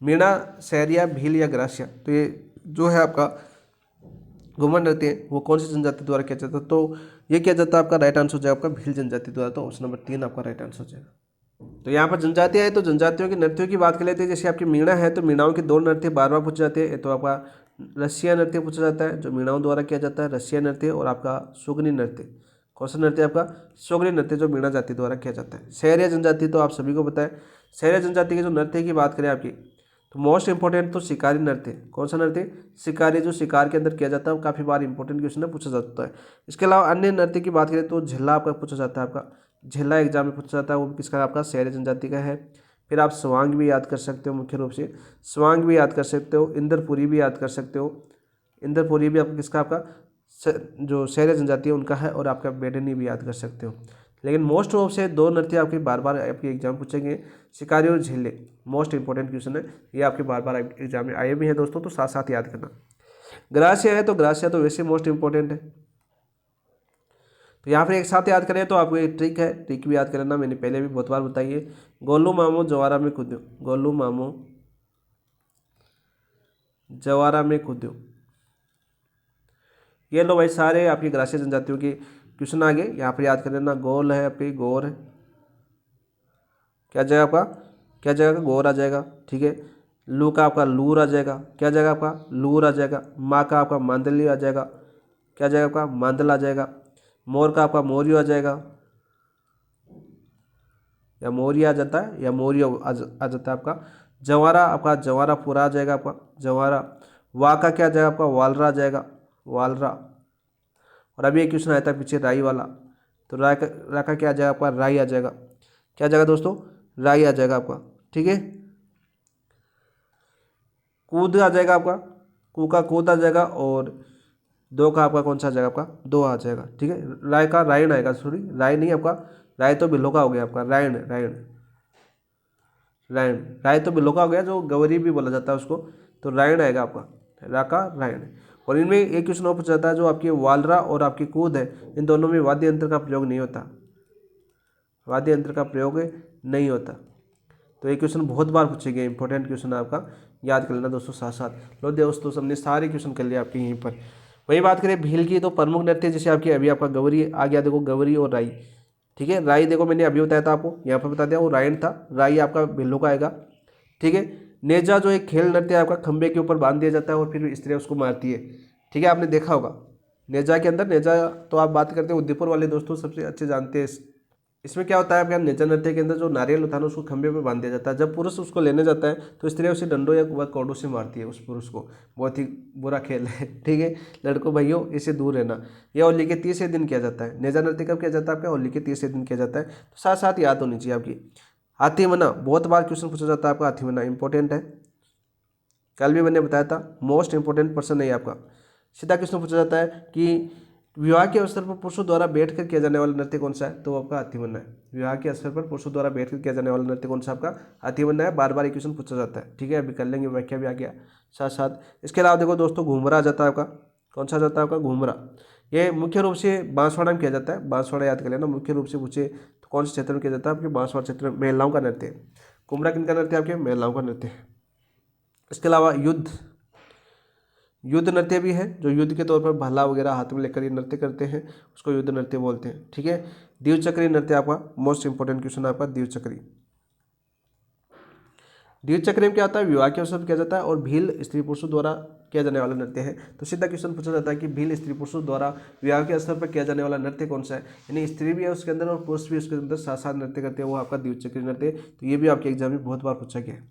मीणा, सहरिया, भील या ग्रासिया। तो ये जो है आपका घूमर नृत्य वो कौन सी जनजाति द्वारा किया जाता है, तो ये किया जाता है, आपका राइट आंसर हो जाएगा आपका भील जनजाति द्वारा। तो ऑप्शन नंबर 3 आपका राइट आंसर हो जाएगा। तो यहाँ पर जनजातियाँ है, तो जनजातियों के नृत्यों की बात कर लेते हैं। जैसे आपकी मीणा है, तो मीणाओं के 2 नृत्य बार बार पूछे जाते हैं। तो आपका रसिया नृत्य पूछा जाता है, जो मीणाओं द्वारा किया जाता है, रसिया नृत्य। और आपका सुगनी नृत्य, कौन सा नृत्य आपका, सुगनी नृत्य, जो मीणा जाति द्वारा किया जाता है। सहरिया जनजाति तो आप सभी को पता है। सहरिया जनजाति के जो नृत्य की बात करें आपकी, तो मोस्ट इंपॉर्टेंट तो शिकारी नृत्य, कौन सा नृत्य, शिकारी, जो शिकार के अंदर किया जाता है, वो काफ़ी बार इंपॉर्टेंट क्वेश्चन है, पूछा जाता है। इसके अलावा अन्य नृत्य की बात करें तो झिल्ला आपका पूछा जाता है, आपका झिल्ला एग्जाम में पूछा जाता है, वो किसका, आपका शहरी जनजाति का है। फिर आप स्वांग भी याद कर सकते हो, मुख्य रूप से स्वांग भी याद कर सकते हो, इंद्रपुरी भी याद कर सकते हो। इंद्रपुरी भी आपका किसका, आपका जो शहरी जनजाति है उनका है। और आपका बेडनी भी याद कर सकते हो। लेकिन मोस्ट ऑफ से दो नृत्य आपके बार बार आपके एग्जाम पूछेंगे, शिकारी और झिल्ले, मोस्ट इंपॉर्टेंट क्वेश्चन है, ये आपके बार बार एग्जाम में आए भी हैं दोस्तों, तो साथ साथ याद करना। ग्रासिया है तो ग्रासिया तो वैसे मोस्ट इंपॉर्टेंट है, तो यहाँ पर एक साथ याद करें तो आपको एक ट्रिक है, ट्रिक भी याद करना, मैंने पहले भी बहुत बार बताई है। गोलू मामू जवारा में कूदो, गोलू मामू जवारा में कूदो। ये लो भाई, सारे आपकी ग्रासीय जनजातियों के क्वेश्चन आ गए, यहाँ पर याद कर लेना। गोल है आपकी, गौर है, क्या जाएगा आपका, क्या जाएगा, गौर आ जाएगा, ठीक है। लू का आपका लूर आ जाएगा, क्या जाएगा आपका, लूर आ जाएगा। माँ का आपका मांदली आ जाएगा, क्या जाएगा आपका, मांदल आ जाएगा। मोर का आपका मोरियो आ जाएगा, या मोरिया आ जाता है, या मोरियो आ जाता है आपका। जवारा आपका जवारा पूरा आ जाएगा आपका, जवारा। वा का क्या आ जाएगा आपका, वालरा आ जाएगा, वालरा। और अभी एक क्वेश्चन आया था पीछे राई वाला, तो रा का क्या आ जाएगा आपका, राई आ जाएगा, क्या आ जाएगा दोस्तों, राई आ जाएगा आपका, ठीक है। कूद आ जाएगा आपका, कू का कूद आ जाएगा। और दो का आपका कौन सा आ जाएगा, आपका दो आ जाएगा, ठीक है। राय का रायन आएगा, सॉरी राय नहीं आपका, राय तो बिल्लो का हो गया आपका, रायन रायन रायन, राय तो बिल्लो का हो गया, जो गवरी भी बोला जाता है उसको, तो रायन आएगा आपका, रा का रायन। और इनमें एक क्वेश्चन और पूछा जाता है, जो आपकी वालरा और आपकी कूद है, इन दोनों में वाद्य यंत्र का प्रयोग नहीं होता, वाद्य यंत्र का प्रयोग नहीं होता। तो ये क्वेश्चन बहुत बार पूछे गए, इंपॉर्टेंट क्वेश्चन है आपका, याद कर लेना दोस्तों साथ साथ। लो दोस्तों, हमने सारे क्वेश्चन कर लिए आपके यहीं पर। वही बात करें भील की, तो प्रमुख नृत्य जैसे आपकी अभी आपका गौरी आ गया, देखो गौरी और राई, ठीक है। राई देखो मैंने अभी बताया था आपको, यहाँ पर बता दिया, वो रायन था, राई आपका भिल्लो का आएगा, ठीक है। नेजा जो एक खेल नृत्य है आपका, खंबे के ऊपर बांध दिया जाता है और फिर स्त्रियाँ उसको मारती है, ठीक है, आपने देखा होगा। नेजा के अंदर, नेजा तो आप बात करते हैं उदयपुर वाले दोस्तों सबसे अच्छे जानते हैं। इसमें क्या होता है आपके नेजा नृत्य के अंदर, जो नारियल होता है ना, उसको खंभे पे बांध दिया जाता है। जब पुरुष उसको लेने जाता है तो स्त्रियाँ उसे डंडों या कौड़ों से मारती है उस पुरुष को। बहुत ही बुरा खेल है, ठीक है। लड़कों भाइयों, इससे दूर रहना। यह होली के तीसरे दिन किया जाता है। नेजा नृत्य कब किया जाता है आपका, होली के तीसरे दिन किया जाता है। तो साथ साथ याद होनी चाहिए आपकी। हाथी मना, बहुत बार क्वेश्चन पूछा जाता है आपका, हाथी मना इंपॉर्टेंट है, कल भी मैंने बताया था, मोस्ट इंपॉर्टेंट पर्सन है आपका। सीधा क्वेश्चन पूछा जाता है कि विवाह के अवसर पर पुरुषों द्वारा बैठकर किया जाने वाला नृत्य कौन सा है, तो आपका हाथी बनना है। विवाह के अवसर पर पुरुषों द्वारा बैठकर किया जाने वाला नृत्य कौन सा, आपका हाथी बनना है। बार बार ये क्वेश्चन पूछा जाता है, ठीक है। अभी कर लेंगे, व्याख्या भी आ गया साथ साथ। इसके अलावा देखो दोस्तों, घूमरा आ जाता है आपका, कौन सा आ जाता है आपका, घूमरा। ये मुख्य रूप से बांसवाड़ा में किया जाता है, बांसवाड़ा याद कर लेना। मुख्य रूप से पूछे तो कौन से क्षेत्र में किया जाता है, आपके बांसवाड़ा क्षेत्र में। महिलाओं का नृत्य है घूमरा, किनका नृत्य है आपके, महिलाओं का नृत्य है। इसके अलावा युद्ध, युद्ध नृत्य भी है, जो युद्ध के तौर पर भाला वगैरह हाथ में लेकर ये नृत्य करते हैं, उसको युद्ध नृत्य बोलते हैं, ठीक है। द्विचक्री नृत्य आपका मोस्ट इंपॉर्टेंट क्वेश्चन है आपका, द्विचक्री। द्विचक्री में क्या होता है, विवाह के अवसर पर किया जाता है, और भील स्त्री पुरुषों द्वारा किया जाने वाला नृत्य है। तो सीधा क्वेश्चन पूछा जाता है कि भील स्त्री पुरुषों द्वारा विवाह के अवसर पर किया जाने वाला नृत्य कौन सा है, यानी स्त्री भी है उसके अंदर और पुरुष भी उसके अंदर साथ साथ नृत्य करते हैं, वो आपका द्विचक्री नृत्य। तो ये भी आपके एग्जाम में बहुत बार पूछा गया है,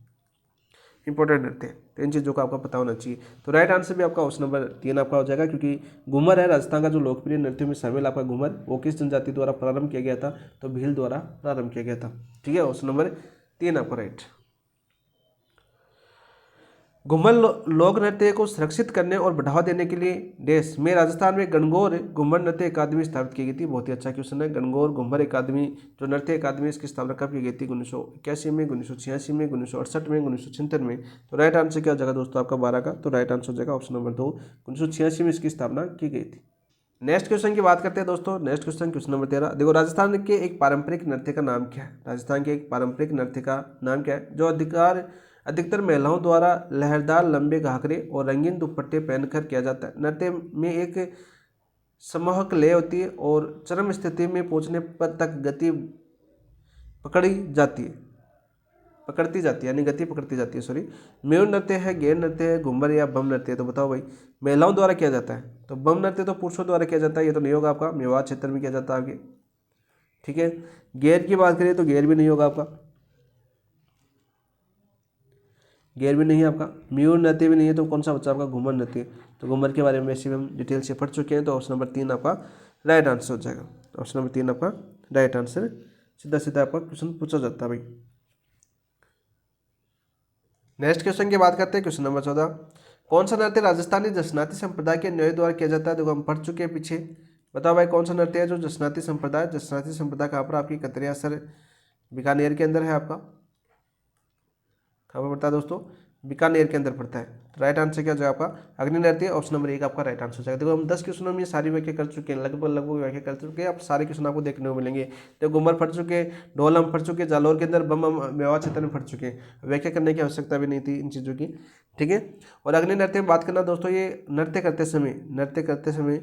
इंपॉर्टेंट नृत्य। तो इन चीज़ों का आपका पता होना चाहिए। तो राइट आंसर भी आपका ऑप्शन नंबर 3 आपका हो जाएगा, क्योंकि घूमर है राजस्थान का जो लोकप्रिय नृत्य में शामिल आपका घूमर, वो किस जनजाति द्वारा प्रारंभ किया गया था, तो भील द्वारा प्रारंभ किया गया था, ठीक है। ऑप्शन नंबर 3 आपका राइट। घूमर लोक नृत्य को सुरक्षित करने और बढ़ावा देने के लिए देश में राजस्थान में गणगौर घूमर नृत्य अकादमी स्थापित की गई थी। बहुत ही अच्छा क्वेश्चन है। गणगौर घूमर अकादमी, जो नृत्य अकादमी, इसकी स्थापना कब की गई थी, 1981 में, 1986 में, 1968 में, 1976 में। तो राइट आंसर क्या हो जाएगा दोस्तों आपका 12 का, तो राइट आंसर हो जाएगा ऑप्शन नंबर 2, 1986 में इसकी स्थापना की गई थी। नेक्स्ट क्वेश्चन की बात करते हैं दोस्तों। Next question, question number 13। देखो, राजस्थान के एक पारंपरिक नृत्य का नाम क्या है, राजस्थान के एक पारंपरिक नृत्य का नाम क्या है, जो अधिकतर महिलाओं द्वारा लहरदार लंबे घाघरे और रंगीन दुपट्टे पहनकर किया जाता है। नृत्य में एक सम्मोहक लय होती है और चरम स्थिति में पहुंचने पर तक गति पकड़ती जाती है, यानी गति पकड़ती जाती है, सॉरी। मेरुन नृत्य है, गैर नृत्य है, घूमर या बम नृत्य है, तो बताओ भाई। महिलाओं द्वारा किया जाता है, तो बम नृत्य तो पुरुषों द्वारा किया जाता है, ये तो नहीं होगा आपका, मेवाड़ क्षेत्र में किया जाता है आगे, ठीक है। गैर की बात करें तो गैर भी नहीं होगा आपका। गैर भी नहीं है आपका, मयूर नृत्य भी नहीं है, तो कौन सा बच्चा आपका घूमर नृत्य। तो घूमर के बारे में वैसे भी हम डिटेल से पढ़ चुके हैं, तो ऑप्शन नंबर 3 आपका राइट आंसर हो जाएगा। ऑप्शन नंबर 3 आपका राइट आंसर, सीधा सीधा आपका क्वेश्चन पूछा जाता है भाई। नेक्स्ट क्वेश्चन की बात करते हैं, क्वेश्चन नंबर 14, कौन सा नृत्य राजस्थानी जसनाती संप्रदाय के न्याय द्वारा किया जाता है। देखो हम पढ़ चुके हैं पीछे, बताओ भाई कौन सा नृत्य है जो जसनाती संप्रदाय कहाँ पर आपकी कतरिया सर बीकानेर के अंदर है आपका, कहाँ पर पड़ता है दोस्तों, बीकानेर के अंदर पड़ता है। तो राइट आंसर क्या हो जाएगा आपका अग्नि नृत्य, ऑप्शन नंबर 1 आपका राइट आंसर हो जाएगा। देखो हम 10 क्वेश्चनों में सारी व्याख्या कर चुके हैं, लगभग व्याख्या कर चुके हैं, आप सारे क्वेश्चन आपको देखने को मिलेंगे। तो घूमर पढ़ चुके, ढोल हम पढ़ चुके, जालौर के अंदर बम हम मेवात क्षेत्र में पढ़ चुके हैं, व्याख्या करने की आवश्यकता भी नहीं थी इन चीज़ों की, ठीक है। और अग्नि नृत्य में बात करना दोस्तों, ये नृत्य करते समय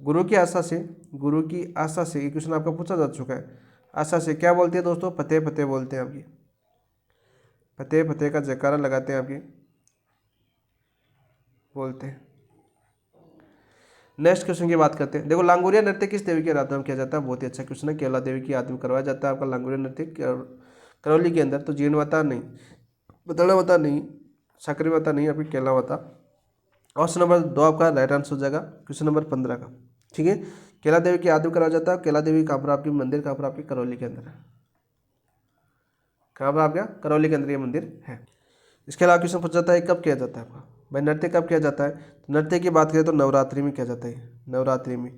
गुरु की आशा से ये क्वेश्चन आपका पूछा जा चुका है। आशा से क्या बोलते हैं दोस्तों, फतेह फतेह बोलते हैं आपकी, फतेह फतेह का जयकारा लगाते हैं आपकी, बोलते हैं। नेक्स्ट क्वेश्चन की बात करते हैं, देखो लांगुरिया नृत्य किस देवी की आराधना में किया जाता है। बहुत ही अच्छा क्वेश्चन है, केला देवी की आराधना में करवाया जाता है आपका लांगुरिया नृत्य करौली के अंदर। तो जीण माता नहीं, बदड़ा माता नहीं, सकरी माता नहीं, आपकी केला माता। ऑप्शन नंबर 2 आपका राइट आंसर हो जाएगा क्वेश्चन नंबर 15 का, ठीक है। केला देवी की आराधना करवाया जाता है, केला देवी कहाँ पर आपकी मंदिर, कहाँ पर आपकी करौली के अंदर है, कहाँ पर आपका करौली के अंदर ये मंदिर है। इसके अलावा क्वेश्चन पूछा जाता है कब किया जाता है आपका, भाई नृत्य कब किया जाता है। तो नृत्य की बात करें तो नवरात्रि में किया जाता है, नवरात्रि में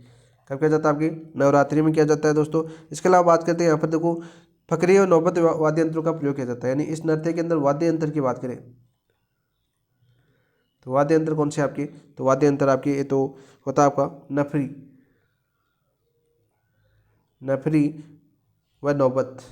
कब किया जाता है आपकी, नवरात्रि में किया जाता है दोस्तों। इसके अलावा बात करते हैं यहाँ पर देखो फकरी और नौबत वाद्य यंत्रों का प्रयोग किया जाता है, यानी इस नृत्य के अंदर वाद्य यंत्र की बात करें तो वाद्य यंत्र कौन से आपकी, तो वाद्य यंत्र आपकी ये तो होता है आपका नफरी व नौबत।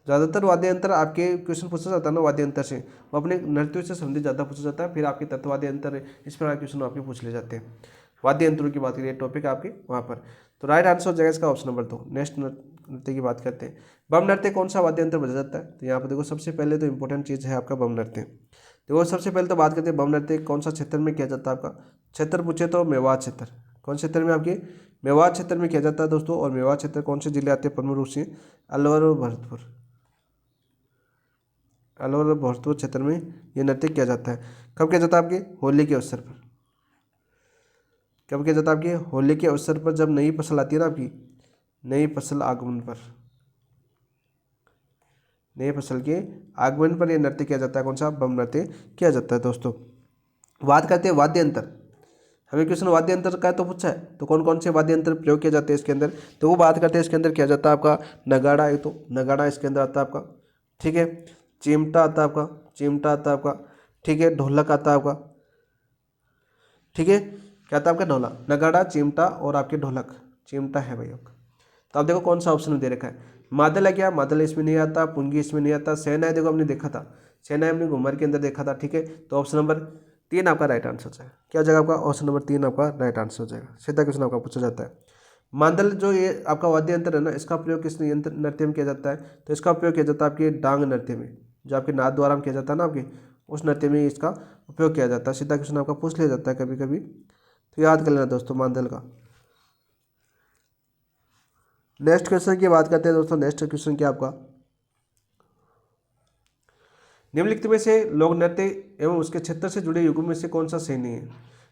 ज़्यादातर वाद्य यंत्र आपके क्वेश्चन पूछा जाता है ना वाद्य यंत्र से, वो अपने नृत्यों से संबंधित ज़्यादा पूछा जाता है, फिर आपके तत्ववाद्य यंत्र इस प्रकार क्वेश्चन आपके पूछ ले जाते हैं। वाद्य यंत्रों की बात करिए टॉपिक आपके वहाँ पर, तो राइट आंसर हो जाएगा इसका ऑप्शन नंबर 2। नेक्स्ट नृत्य की बात करते हैं, बम नृत्य कौन सा वाद्य यंत्र बजा जाता है। तो यहाँ पर देखो सबसे पहले तो इंपॉर्टेंट चीज़ है आपका बम नृत्य। देखो सबसे पहले तो बात करते हैं बम नृत्य कौन सा क्षेत्र में किया जाता है आपका, क्षेत्र पूछे तो मेवात क्षेत्र, कौन क्षेत्र में आपके मेवात क्षेत्र में किया जाता है दोस्तों। और मेवात क्षेत्र कौन से जिले आते हैं प्रमुख रूप से, अलवर और भरतपुर, अलवर और भरतपुर क्षेत्र में ये नृत्य किया जाता है। कब किया जाता है आपके होली के अवसर पर, कब किया जाता है आपके होली के अवसर पर, जब नई फसल आती है ना आपकी, नई फसल आगमन पर, नई फसल के आगमन पर यह नृत्य किया जाता है, कौन सा बम नृत्य किया जाता है दोस्तों। बात करते हैं वाद्य यंत्र, हमें क्वेश्चन वाद्य यंत्र का तो पूछा है, तो कौन कौन से वाद्य यंत्र प्रयोग किए जाते हैं इसके अंदर, तो वो बात करते हैं इसके अंदर किया जाता है आपका नगाड़ा, एक तो नगाड़ा इसके अंदर आता है आपका, ठीक है। चिमटा आता है आपका, चिमटा आता है आपका, ठीक है। ढोलक आता है आपका, ठीक है। क्या आता है आपका ढोलक, नगाड़ा, चिमटा और आपके ढोलक, चिमटा है भाई आपका। तो आप देखो कौन सा ऑप्शन में दे रखा है, मादल है क्या, मादल इसमें नहीं आता, पुंगी इसमें नहीं आता, सेना है देखो हमने देखा था, सेना हमने घुमर के अंदर देखा था, ठीक है। तो ऑप्शन नंबर 3 आपका राइट आंसर हो जाएगा, क्या हो जाएगा आपका ऑप्शन नंबर 3 आपका राइट आंसर हो जाएगा। सीधा क्वेश्चन आपका पूछा जाता है। मादल जो ये आपका वाद्य यंत्र है ना, इसका प्रयोग किस यंत्र नृत्य में किया जाता है, तो इसका उपयोग किया जाता है आपके डांग नृत्य में, जो आपके नाद द्वारा में किया जाता है ना आपके, उस नृत्य में इसका उपयोग किया जाता है। सीधा क्वेश्चन आपका पूछ लिया जाता है कभी कभी, तो याद कर लेना दोस्तों मादल का। नेक्स्ट क्वेश्चन की बात करते हैं दोस्तों, नेक्स्ट क्वेश्चन क्या आपका, निम्नलिखित में से लोक नृत्य एवं उसके क्षेत्र से जुड़े युगों में से कौन सा सही नहीं है।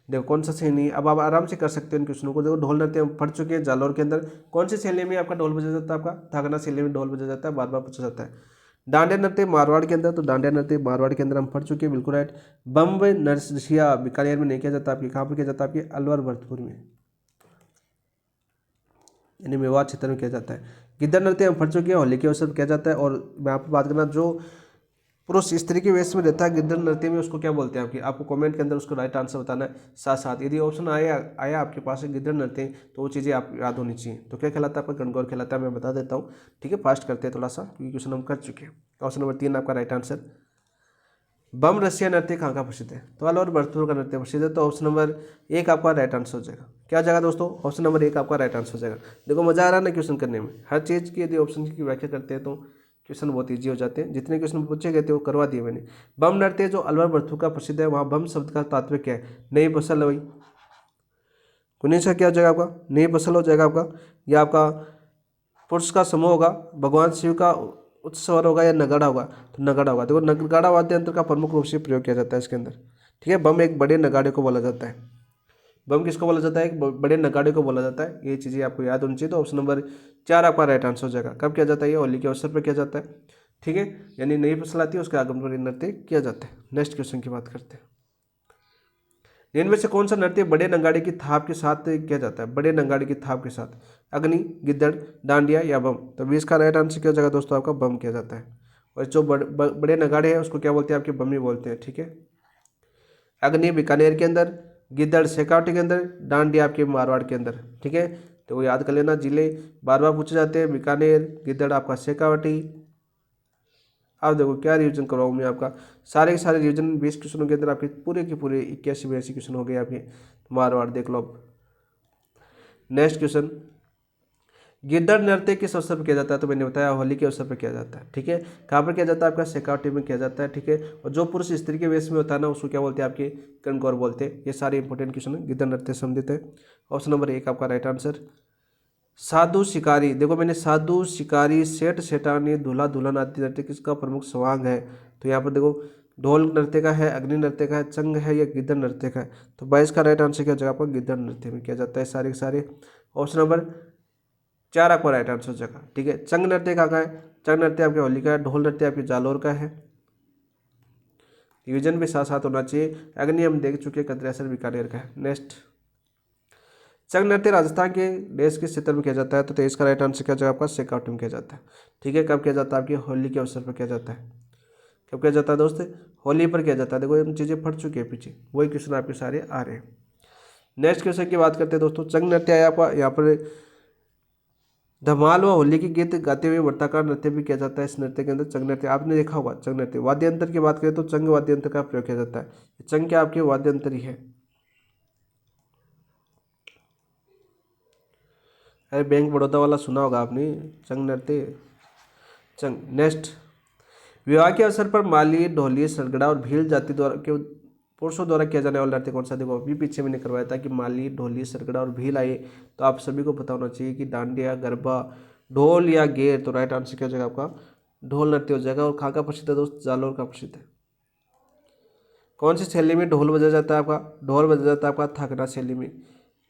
देखो कौन सा सही नहीं है, अब आप आराम से कर सकते हो इन क्वेश्चनों को। देखो ढोल नृत्य हम पढ़ चुके हैं जालौर के अंदर, कौन सी शैली में आपका ढोल बजा जाता है, आपका थागना शैली में ढोल बजा जाता है, बार बार पूछा जाता है। डांडिया नृत्य मारवाड़ के अंदर, तो डांडिया नृत्य मारवाड़ के अंदर हम पढ़ चुके हैं, बिल्कुल राइट। बम्ब नरसिया बीकानेर में नहीं किया जाता, आपके कहाँ पर किया जाता है, आपके अलवर भरतपुर में, यानी मेवात क्षेत्र में किया जाता है। गिद्दर नृत्य हम पढ़ चुके हैं, होली के अवसर पर किया जाता है। और मैं आपको बात करना, जो पुरुष स्त्री के वेश में रहता है गिद्दर नृत्य में, उसको क्या बोलते हैं आपकी, आपको कमेंट के अंदर उसको राइट आंसर बताना है। साथ साथ यदि ऑप्शन आया आपके पास गिद्दर नृत्य, तो वो चीज़ें आप याद होनी चाहिए। तो क्या कहलाता है आपका गणगौर कहलाता है, मैं बता देता हूँ, ठीक है। फास्ट करते हैं थोड़ा सा क्योंकि क्वेश्चन हम कर चुके हैं। ऑप्शन नंबर 3 आपका राइट आंसर। बम रसिया नृत्य कहाँ का प्रसिद्ध है, तो अलवर भरतपुर का नृत्य प्रसिद्ध है। तो ऑप्शन नंबर 1 आपका राइट आंसर हो जाएगा। क्या हो जाएगा दोस्तों, ऑप्शन नंबर 1 आपका राइट आंसर हो जाएगा। देखो मजा आ रहा है ना क्वेश्चन करने में, हर चीज़ की यदि ऑप्शन की व्याख्या करते हैं तो क्वेश्चन बहुत ईजी हो जाते हैं। जितने क्वेश्चन पूछे गए थे वो करवा दिए मैंने। बम नृत्य जो अलवर भरतपुर का प्रसिद्ध है, वहाँ बम शब्द का तात्पर्य क्या है, नई फसल है भाई। कुछ का क्या हो जाएगा आपका, नई फसल हो जाएगा आपका। या आपका पुरुष का समूह होगा, भगवान शिव का उच्च स्वर होगा या नगाड़ा होगा, तो नगाड़ा होगा। देखो नगाड़ा वाद्य यंत्र का प्रमुख रूप से प्रयोग किया जाता है इसके अंदर, ठीक है। बम एक बड़े नगाड़े को बोला जाता है। बम किसको बोला जाता है? एक बड़े नगाड़े को बोला जाता है। ये चीज़ें आपको याद होनी चाहिए। तो ऑप्शन नंबर 4 आपका राइट आंसर हो जाएगा। कब किया जाता है? ये होली के अवसर पर किया जाता है, ठीक है। यानी नई फसल आती है, उसके आगमन पर नृत्य किया जाता है। नेक्स्ट क्वेश्चन की बात करते हैं। इनमें से कौन सा नृत्य बड़े नगाड़े की थाप के साथ किया जाता है? बड़े नगाड़े की थाप के साथ, अग्नि, गिद्दड़, डांडिया या बम? तो 20 का राइट आंसर क्या हो जाएगा दोस्तों? आपका बम किया जाता है। और जो बड़े नगाड़े हैं उसको क्या बोलते हैं? आपके बम ही बोलते हैं, ठीक है। अग्नि बीकानेर के अंदर, गिद्दड़ शेखावटी के अंदर, डांडिया आपके मारवाड़ के अंदर, ठीक है। तो वो याद कर लेना, जिले बार बार पूछे जाते हैं। बीकानेर, गिद्दड़ आपका शेखावटी। अब देखो क्या रिवीजन करवाऊँ मैं आपका, सारे के सारे रिवीजन 20 क्वेश्चनों के अंदर आपके पूरे के पूरे 81-82 क्वेश्चन हो गए आपके मारवाड़, देख लो अब। नेक्स्ट क्वेश्चन, गिद्दड़ नृत्य किस अवसर पर किया जाता है? तो मैंने बताया होली के अवसर पर किया जाता है, ठीक है। कहाँ पर किया जाता है? आपका शेखावटी में किया जाता है, ठीक है। और जो पुरुष स्त्री के वेश में होता है ना, उसको क्या बोलते हैं? आपके कणगौर बोलते हैं। ये सारे इंपॉर्टेंट क्वेश्चन गिद्दड़ नृत्य से संबंधित है। ऑप्शन नंबर 1 आपका राइट आंसर। साधु शिकारी, देखो मैंने साधु शिकारी, सेठ सेठानी, दूल्हा दुल्हन आदि नृत्य किसका प्रमुख स्वांग है? तो यहाँ पर देखो ढोल नृत्य का है, अग्नि नृत्य का है, चंग है या गिद्दड़ नृत्य का है? तो 22 का राइट आंसर क्या हो जाएगा? आपका गिद्दड़ नृत्य में किया जाता है सारे के सारे। ऑप्शन नंबर 4 आपका राइट आंसर हो जाएगा, ठीक है। चंग नृत्य कहाँ का है? चंग नृत्य आपके होली का है। ढोल नृत्य आपके जालोर का है। रिविजन भी साथ साथ होना चाहिए। अग्नि हम देख चुके हैं, कद्रेसर बीकानेर का है। नेक्स्ट, चंग नृत्य राजस्थान के देश के क्षेत्र में किया जाता है। तो 23 का राइट आंसर क्या हो जाएगा? आपका शेखावटी में किया जाता है, ठीक है। कब किया जाता है? आपकी होली के अवसर पर किया जाता है। कब किया जाता है दोस्त? होली पर किया जाता है। देखो ये चीज़ें फट चुकी है पीछे, वही क्वेश्चन आपके सारे आ रहे हैं। नेक्स्ट क्वेश्चन की बात करते हैं दोस्तों। चंग नृत्य है आपका, यहाँ पर धमाल व होली के गीत गाते हुए वर्ताकार नृत्य भी किया जाता है। इस नृत्य के अंदर चंग नृत्य आपने देखा होगा। चंग नृत्य वाद्य यंत्र की बात करें तो चंग वाद्य यंत्र का प्रयोग किया जाता है। चंग क्या आपके वाद्य यंत्र ही है। अरे बैंक बड़ौदा वाला सुना होगा आपने, चंग नृत्य, चंग। नेक्स्ट, विवाह के अवसर पर माली, ढोली, सरगड़ा और भील जाति द्वारा के पुरुषों द्वारा किया जाने वाला नृत्य कौन सा? देखो अभी पीछे मैंने करवाया था कि माली, ढोली, सरगड़ा और भील आए, तो आप सभी को पता होना चाहिए कि डांडिया, गरबा, ढोल या गेर। तो राइट आंसर क्या हो जाएगा? आपका ढोल नृत्य हो जाएगा। और कहाँ का प्रसिद्ध है दोस्त? जालोर का प्रसिद्ध है। कौन सी शैली में ढोल बजा जाता है? आपका ढोल बजा जाता है आपका थाकरा शैली में।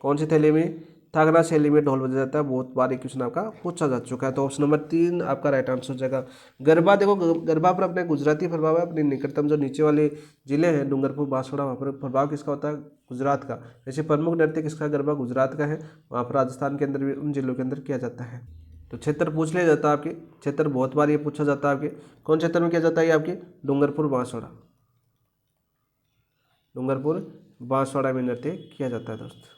कौन सी शैली में? थाकरा शैली में ढोल बजा जाता है। बहुत बार एक क्वेश्चन आपका पूछा जा चुका है। तो ऑप्शन नंबर 3 आपका राइट आंसर हो जाएगा। गरबा, देखो गरबा पर अपने गुजराती प्रभाव है। अपने निकटतम जो नीचे वाले जिले हैं, डूंगरपुर, बांसवाड़ा, वहाँ पर प्रभाव किसका होता है? गुजरात का। वैसे प्रमुख नृत्य किसका? गरबा गुजरात का है। वहाँ पर राजस्थान के अंदर भी उन जिलों के अंदर किया जाता है। तो क्षेत्र पूछ लिया जाता है आपके, क्षेत्र बहुत बार ये पूछा जाता है आपके, कौन क्षेत्र में किया जाता है? ये आपके डूंगरपुर, बांसवाड़ा, डूंगरपुर बांसवाड़ा में नृत्य किया जाता है दोस्त।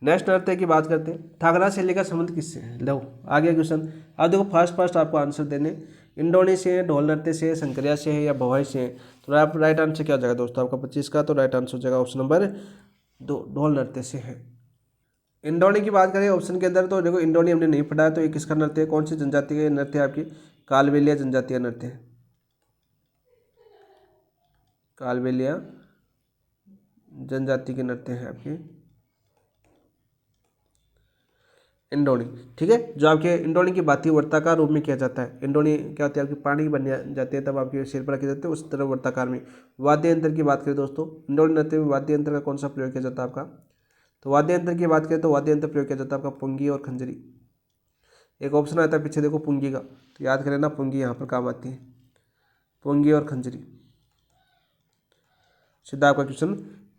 नेक्स्ट नृत्य की बात करते हैं। ठाकरा शैली का संबंध किससे है? लो आगे क्वेश्चन। अब देखो फर्स्ट फर्स्ट आपको आंसर देने, इंडोनी से है, ढोल नृत्य से है, शंकरिया से है या भवाई से है? तो आप राइट आंसर क्या हो जाएगा दोस्तों? आपका 25 का तो राइट आंसर हो जाएगा ऑप्शन नंबर 2, ढोल नृत्य से है। इंडोनी की बात करें ऑप्शन के अंदर, तो देखो इंडोनी हमने नहीं पढ़ा है। तो ये किसका नृत्य है? कौन सी जनजाति का नृत्य है? आपकी कालबेलिया जनजातीय नृत्य है। कालबेलिया जनजाति के नृत्य है आपकी इंडोनी, ठीक है। जो आपके इंडोनी की बाती वर्ताकार रूप में किया जाता है। इंडोनी क्या होती है? आपकी पानी बन जाती है, तब आपके सिर पर रखे जाते हैं, उस तरह वर्ताकार में। वाद्य यंत्र की बात करें दोस्तों, इंडोनी नृत्य में वाद्य यंत्र का कौन सा प्रयोग किया जाता है आपका? तो वाद्य यंत्र की बात करें तो वाद्य यंत्र प्रयोग किया जाता है आपका पुंगी और खंजरी। एक ऑप्शन आता है पीछे देखो पुंगी का, तो याद करें ना, पुंगी यहाँ पर काम आती है, पुंगी और खंजरी। सीधा आपका क्वेश्चन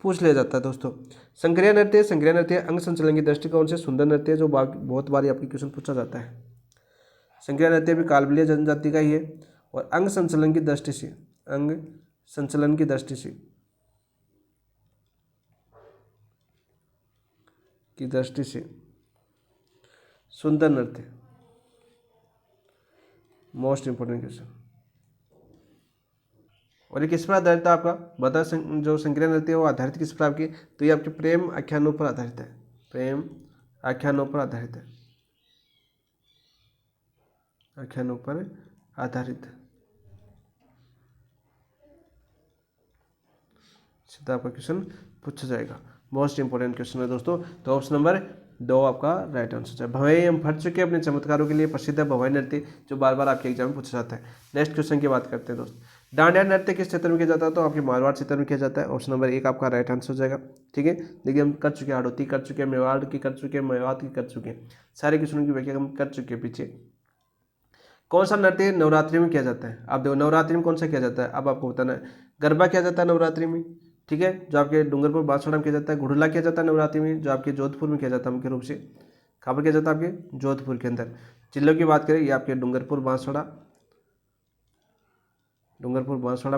पूछ लिया जाता है दोस्तों। संक्रिया नृत्य अंग संचलन की दृष्टिकोण से सुंदर नृत्य, जो बहुत बार आपकी क्वेश्चन पूछा जाता है। संक्रिया नृत्य भी कालबेलिया जनजाति का ही है। और अंग संचलन की दृष्टि से, अंग संचलन की दृष्टि से सुंदर नृत्य, मोस्ट इंपोर्टेंट क्वेश्चन। और ये किस पर आधारित है आपका? बता जो संक्रिया नृत्य है वो आधारित किस पर आपकी? तो ये आपके प्रेम आख्यानों पर आधारित है। प्रेम आख्यानों पर आधारित है, आख्यानों पर आधारित। सीधा आपका क्वेश्चन पूछा जाएगा। मोस्ट इंपोर्टेंट क्वेश्चन है दोस्तों। तो ऑप्शन नंबर दो आपका राइट आंसर है। भवाई हम फट चुके हैं, अपने चमत्कारों के लिए प्रसिद्ध है भवाई नृत्य, जो बार बार आपके एग्जाम में पूछा जाता है। नेक्स्ट क्वेश्चन की बात करते हैं दोस्त, डांडिया नृत्य किस क्षेत्र में किया जाता है? तो आपके मारवाड़ क्षेत्र में किया जाता है। ऑप्शन नंबर 1 आपका राइट आंसर हो जाएगा। ठीक है, देखिए हम कर चुके हैं, हाड़ौती कर चुके हैं, मेवाड़ की कर चुके हैं, मेवात की कर चुके हैं, सारे क्वेश्चनों की व्याख्या हम कर चुके हैं पीछे। कौन सा नृत्य नवरात्रि में किया जाता है? आप देखो नवरात्रि में कौन सा किया जाता है, अब आपको बताना है। गरबा किया जाता है नवरात्रि में, ठीक है, जो आपके डूंगरपुर बांसवाड़ा में किया जाता है। घुड़ला किया जाता है नवरात्रि में, जो आपके जोधपुर में किया जाता है मुख्य रूप से। कहाँ पर किया जाता है? आपके जोधपुर के अंदर। जिलों की बात करें, ये आपके डूंगरपुर बांसवाड़ा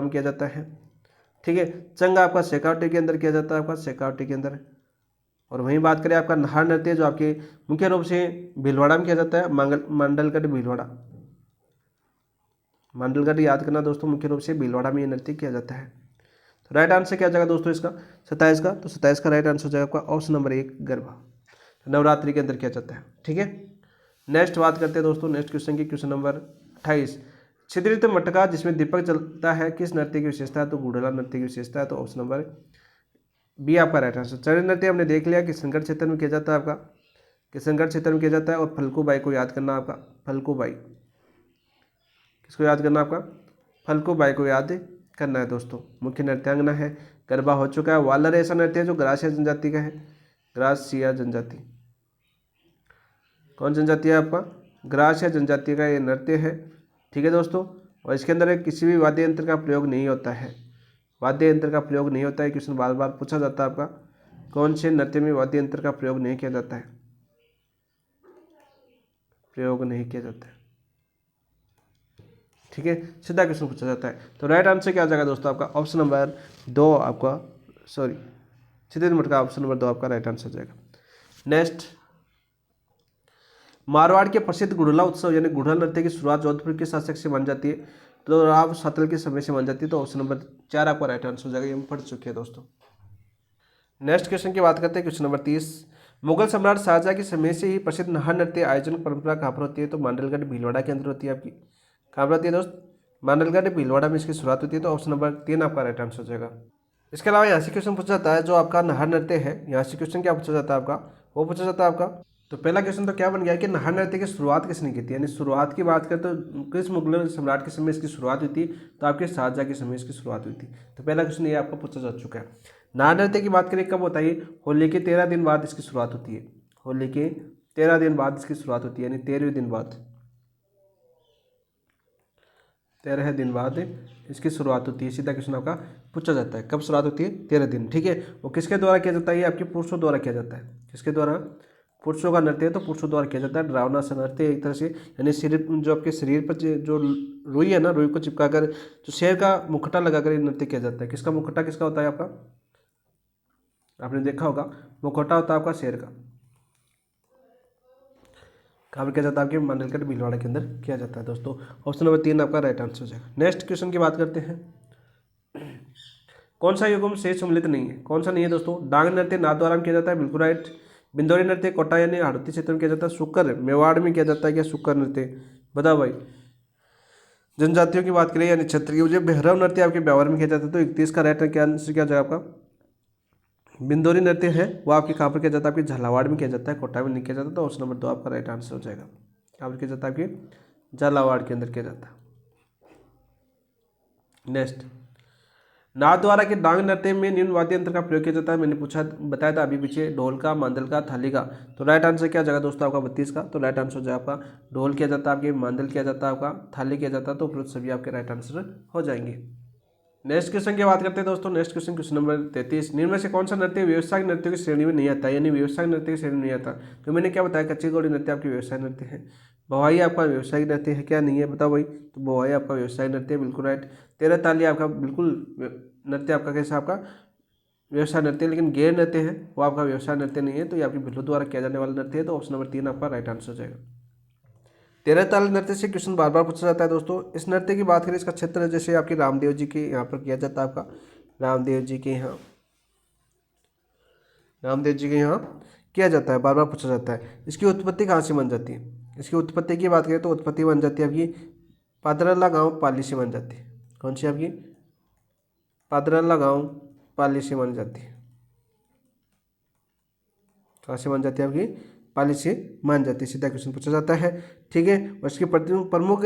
में किया जाता है। ठीक है, चंग आपका शेखावटी के अंदर किया जाता है, आपका शेखावटी के अंदर। और वहीं बात करें आपका नाहर नृत्य, जो आपके मुख्य रूप से भीलवाड़ा में किया जाता है, मंडलगढ़ भीलवाड़ा। मंडलगढ़ याद करना दोस्तों, मुख्य रूप से भीलवाड़ा में ये नृत्य किया जाता है। तो राइट आंसर क्या जाएगा दोस्तों इसका? 27 का। तो 27 का राइट आंसर हो जाएगा आपका ऑप्शन नंबर 1 गरबा, नवरात्रि के अंदर किया जाता है। ठीक है, नेक्स्ट बात करते हैं दोस्तों नेक्स्ट क्वेश्चन की, क्वेश्चन नंबर 28। छिद्रित मटका जिसमें दीपक जलता है किस नृत्य की विशेषता है? तो घुड़ला नृत्य की विशेषता है। तो ऑप्शन नंबर बी आपका राइट आंसर। चरण नृत्य हमने देख लिया किशनगढ़ क्षेत्र में किया जाता है, आपका किशनगढ़ क्षेत्र में किया जाता है। और फल्गुबाई को याद करना आपका, फल्गुबाई किसको याद करना आपका? फल्गुबाई को याद करना है दोस्तों, मुख्य नृत्यांगना है। गरबा हो चुका है। वालर ऐसा नृत्य है जो ग्रासिया जनजाति का है, ग्रासिया जनजाति। कौन जनजाति है आपका? ग्रासिया जनजाति का ये नृत्य है। ठीक है दोस्तों, और इसके अंदर किसी भी वाद्य यंत्र का प्रयोग नहीं होता है, वाद्य यंत्र का प्रयोग नहीं होता है। क्वेश्चन बार बार पूछा जाता है आपका, कौन से नृत्य में वाद्य यंत्र का प्रयोग नहीं किया जाता है? प्रयोग नहीं किया जाता है। ठीक है, सीधा क्वेश्चन पूछा जाता है। तो राइट आंसर क्या आ जाएगा दोस्तों आपका? ऑप्शन नंबर 2 आपका, सॉरी सीधे नंबर का ऑप्शन नंबर 2 आपका राइट आंसर हो जाएगा। नेक्स्ट, मारवाड़ के प्रसिद्ध गुड़हला उत्सव यानी गुड़हल नृत्य की शुरुआत जोधपुर के शासक से मानी जाती है, तो राव सातल के समय से मानी जाती है। तो ऑप्शन नंबर 4 आपका राइट आंसर हो जाएगा। ये हम पढ़ चुके हैं दोस्तों। नेक्स्ट क्वेश्चन की बात करते हैं, क्वेश्चन नंबर 30। मुगल सम्राट शाहजहां के समय से ही प्रसिद्ध नाहर नृत्य आयोजन परंपरा कहाँ पर होती है? तो मांडलगढ़ भीलवाड़ा के अंदर होती है आपकी। कहाँ पर होती है दोस्त? मांडलगढ़ भीलवाड़ा में इसकी शुरुआत होती है। तो ऑप्शन नंबर 3 आपका राइट आंसर हो जाएगा। इसके अलावा यहाँ से क्वेश्चन पूछा जाता है, जो आपका नाहर नृत्य है, यहाँ से क्वेश्चन क्या पूछा जाता है आपका? वो पूछा जाता है आपका, तो पहला क्वेश्चन तो क्या बन गया कि नाहर नृत्य की शुरुआत किसने की थी? यानी शुरुआत की बात करें तो किस मुगल सम्राट के समय इसकी शुरुआत हुई थी? तो आपके शाहजहां के समय इसकी शुरुआत हुई थी। तो पहला क्वेश्चन ये आपका पूछा जा चुका है। नाहर नृत्य की बात करें कब होता है? होली के 13 दिन बाद इसकी शुरुआत होती है। होली के 13 दिन बाद इसकी शुरुआत होती है, यानी 13वें दिन बाद, 13 दिन बाद इसकी शुरुआत होती है। सीधा क्वेश्चन आपका पूछा जाता है, कब शुरुआत होती है? 13 दिन। ठीक है, वो किसके द्वारा किया जाता है? ये आपके पुरुषों द्वारा किया जाता है। किसके द्वारा? पुरुषों का नृत्य है, तो पुरुषों द्वारा किया जाता है। डरावना सा नृत्य एक तरह से, यानी शरीर, जो आपके शरीर पर जो रुई है ना, रुई को चिपकाकर जो शेर का मुखटा लगाकर ये नृत्य किया जाता है। किसका मुखटा किसका होता है आपका? आपने देखा होगा, मुखौटा होता है आपका शेर का। कहाँ पर किया जाता है? आपके मंडलगढ़ भीलवाड़ा के अंदर किया जाता है दोस्तों। ऑप्शन नंबर 3 आपका राइट आंसर हो जाएगा। नेक्स्ट क्वेश्चन की बात करते हैं, कौन सा युगम शेष सम्मिलित नहीं है? कौन सा नहीं है दोस्तों? डांग नृत्य नाथद्वारा में किया जाता है, बिल्कुल राइट। बिंदौरी नृत्य कोटा यानी हाड़ौती क्षेत्र में किया जाता है। शुक्र मेवाड़ में किया जाता है क्या? शुक्र नृत्य, बताओ भाई। जनजातियों की बात करें यानी क्षत्रिय, जो भैरव नृत्य आपके ब्यावर में किया जाता है। तो 31 का राइट क्या आंसर क्या जाएगा आपका? बिंदौरी नृत्य है वो आपके कहाँ पर किया जाता है? आपके झालावाड़ में किया जाता है, कोटा में नहीं किया जाता। तो ऑप्शन नंबर 2 आपका राइट आंसर हो जाएगा। कहाँ पर किया जाता है? आपके झालावाड़ के अंदर किया जाता है। नेक्स्ट, नाथद्वारा के डांग नृत्य में निम्न वाद्य यंत्र का प्रयोग किया जाता है। मैंने पूछा बताया था अभी पीछे, ढोल का, मांदल का, थाली का। तो राइट आंसर क्या जाएगा दोस्तों आपका? 32 का। तो राइट आंसर हो जाएगा आपका ढोल किया जाता है, आपके मांदल किया जाता है, आपका थाली किया जाता है। तो उपरोक्त सभी आपके राइट आंसर हो जाएंगे। नेक्स्ट क्वेश्चन की बात करते हैं दोस्तों। Next question, question number 33। निम्न में से कौन सा नृत्य व्यवसायिक नृत्य की श्रेणी में नहीं आता? यानी व्यवसायिक नृत्य की श्रेणी में नहीं आता। तो मैंने क्या बताया, कच्ची घोड़ी नृत्य आपकी व्यवसाय नृत्य है। भवाई आपका व्यवसायिक नृत्य है क्या? नहीं है, बताओ भाई। तो भवाई आपका व्यवसायिक नृत्य है, बिल्कुल राइट। 13 ताली आपका बिल्कुल नृत्य आपका कैसा? आपका व्यवसाय नृत्य, लेकिन गैर नृत्य है वो आपका व्यवसाय नृत्य नहीं है। तो ये आपकी भिल्लों द्वारा किया जाने वाला नृत्य है। तो ऑप्शन नंबर 3 आपका राइट आंसर हो जाएगा। 13 ताल नृत्य से क्वेश्चन बार बार पूछा जाता है दोस्तों। इस नृत्य की बात करें, इसका क्षेत्र जैसे आपके रामदेव जी के यहाँ पर किया जाता है, आपका रामदेव जी के यहाँ, रामदेव जी के यहाँ किया जाता है, बार बार पूछा जाता है। इसकी उत्पत्ति कहाँ से बन जाती है? इसकी उत्पत्ति की बात करें तो उत्पत्ति बन जाती है आपकी पादरल्ला गाँव पाली से बन जाती है। कौन सी आपकी? पादरल्ला गाँव पाली से बन जाती है। कहाँ से बन जाती है आपकी? पाली से मान जाती है, सीधा क्वेश्चन पूछा जाता है। ठीक है, और इसकी प्रमुख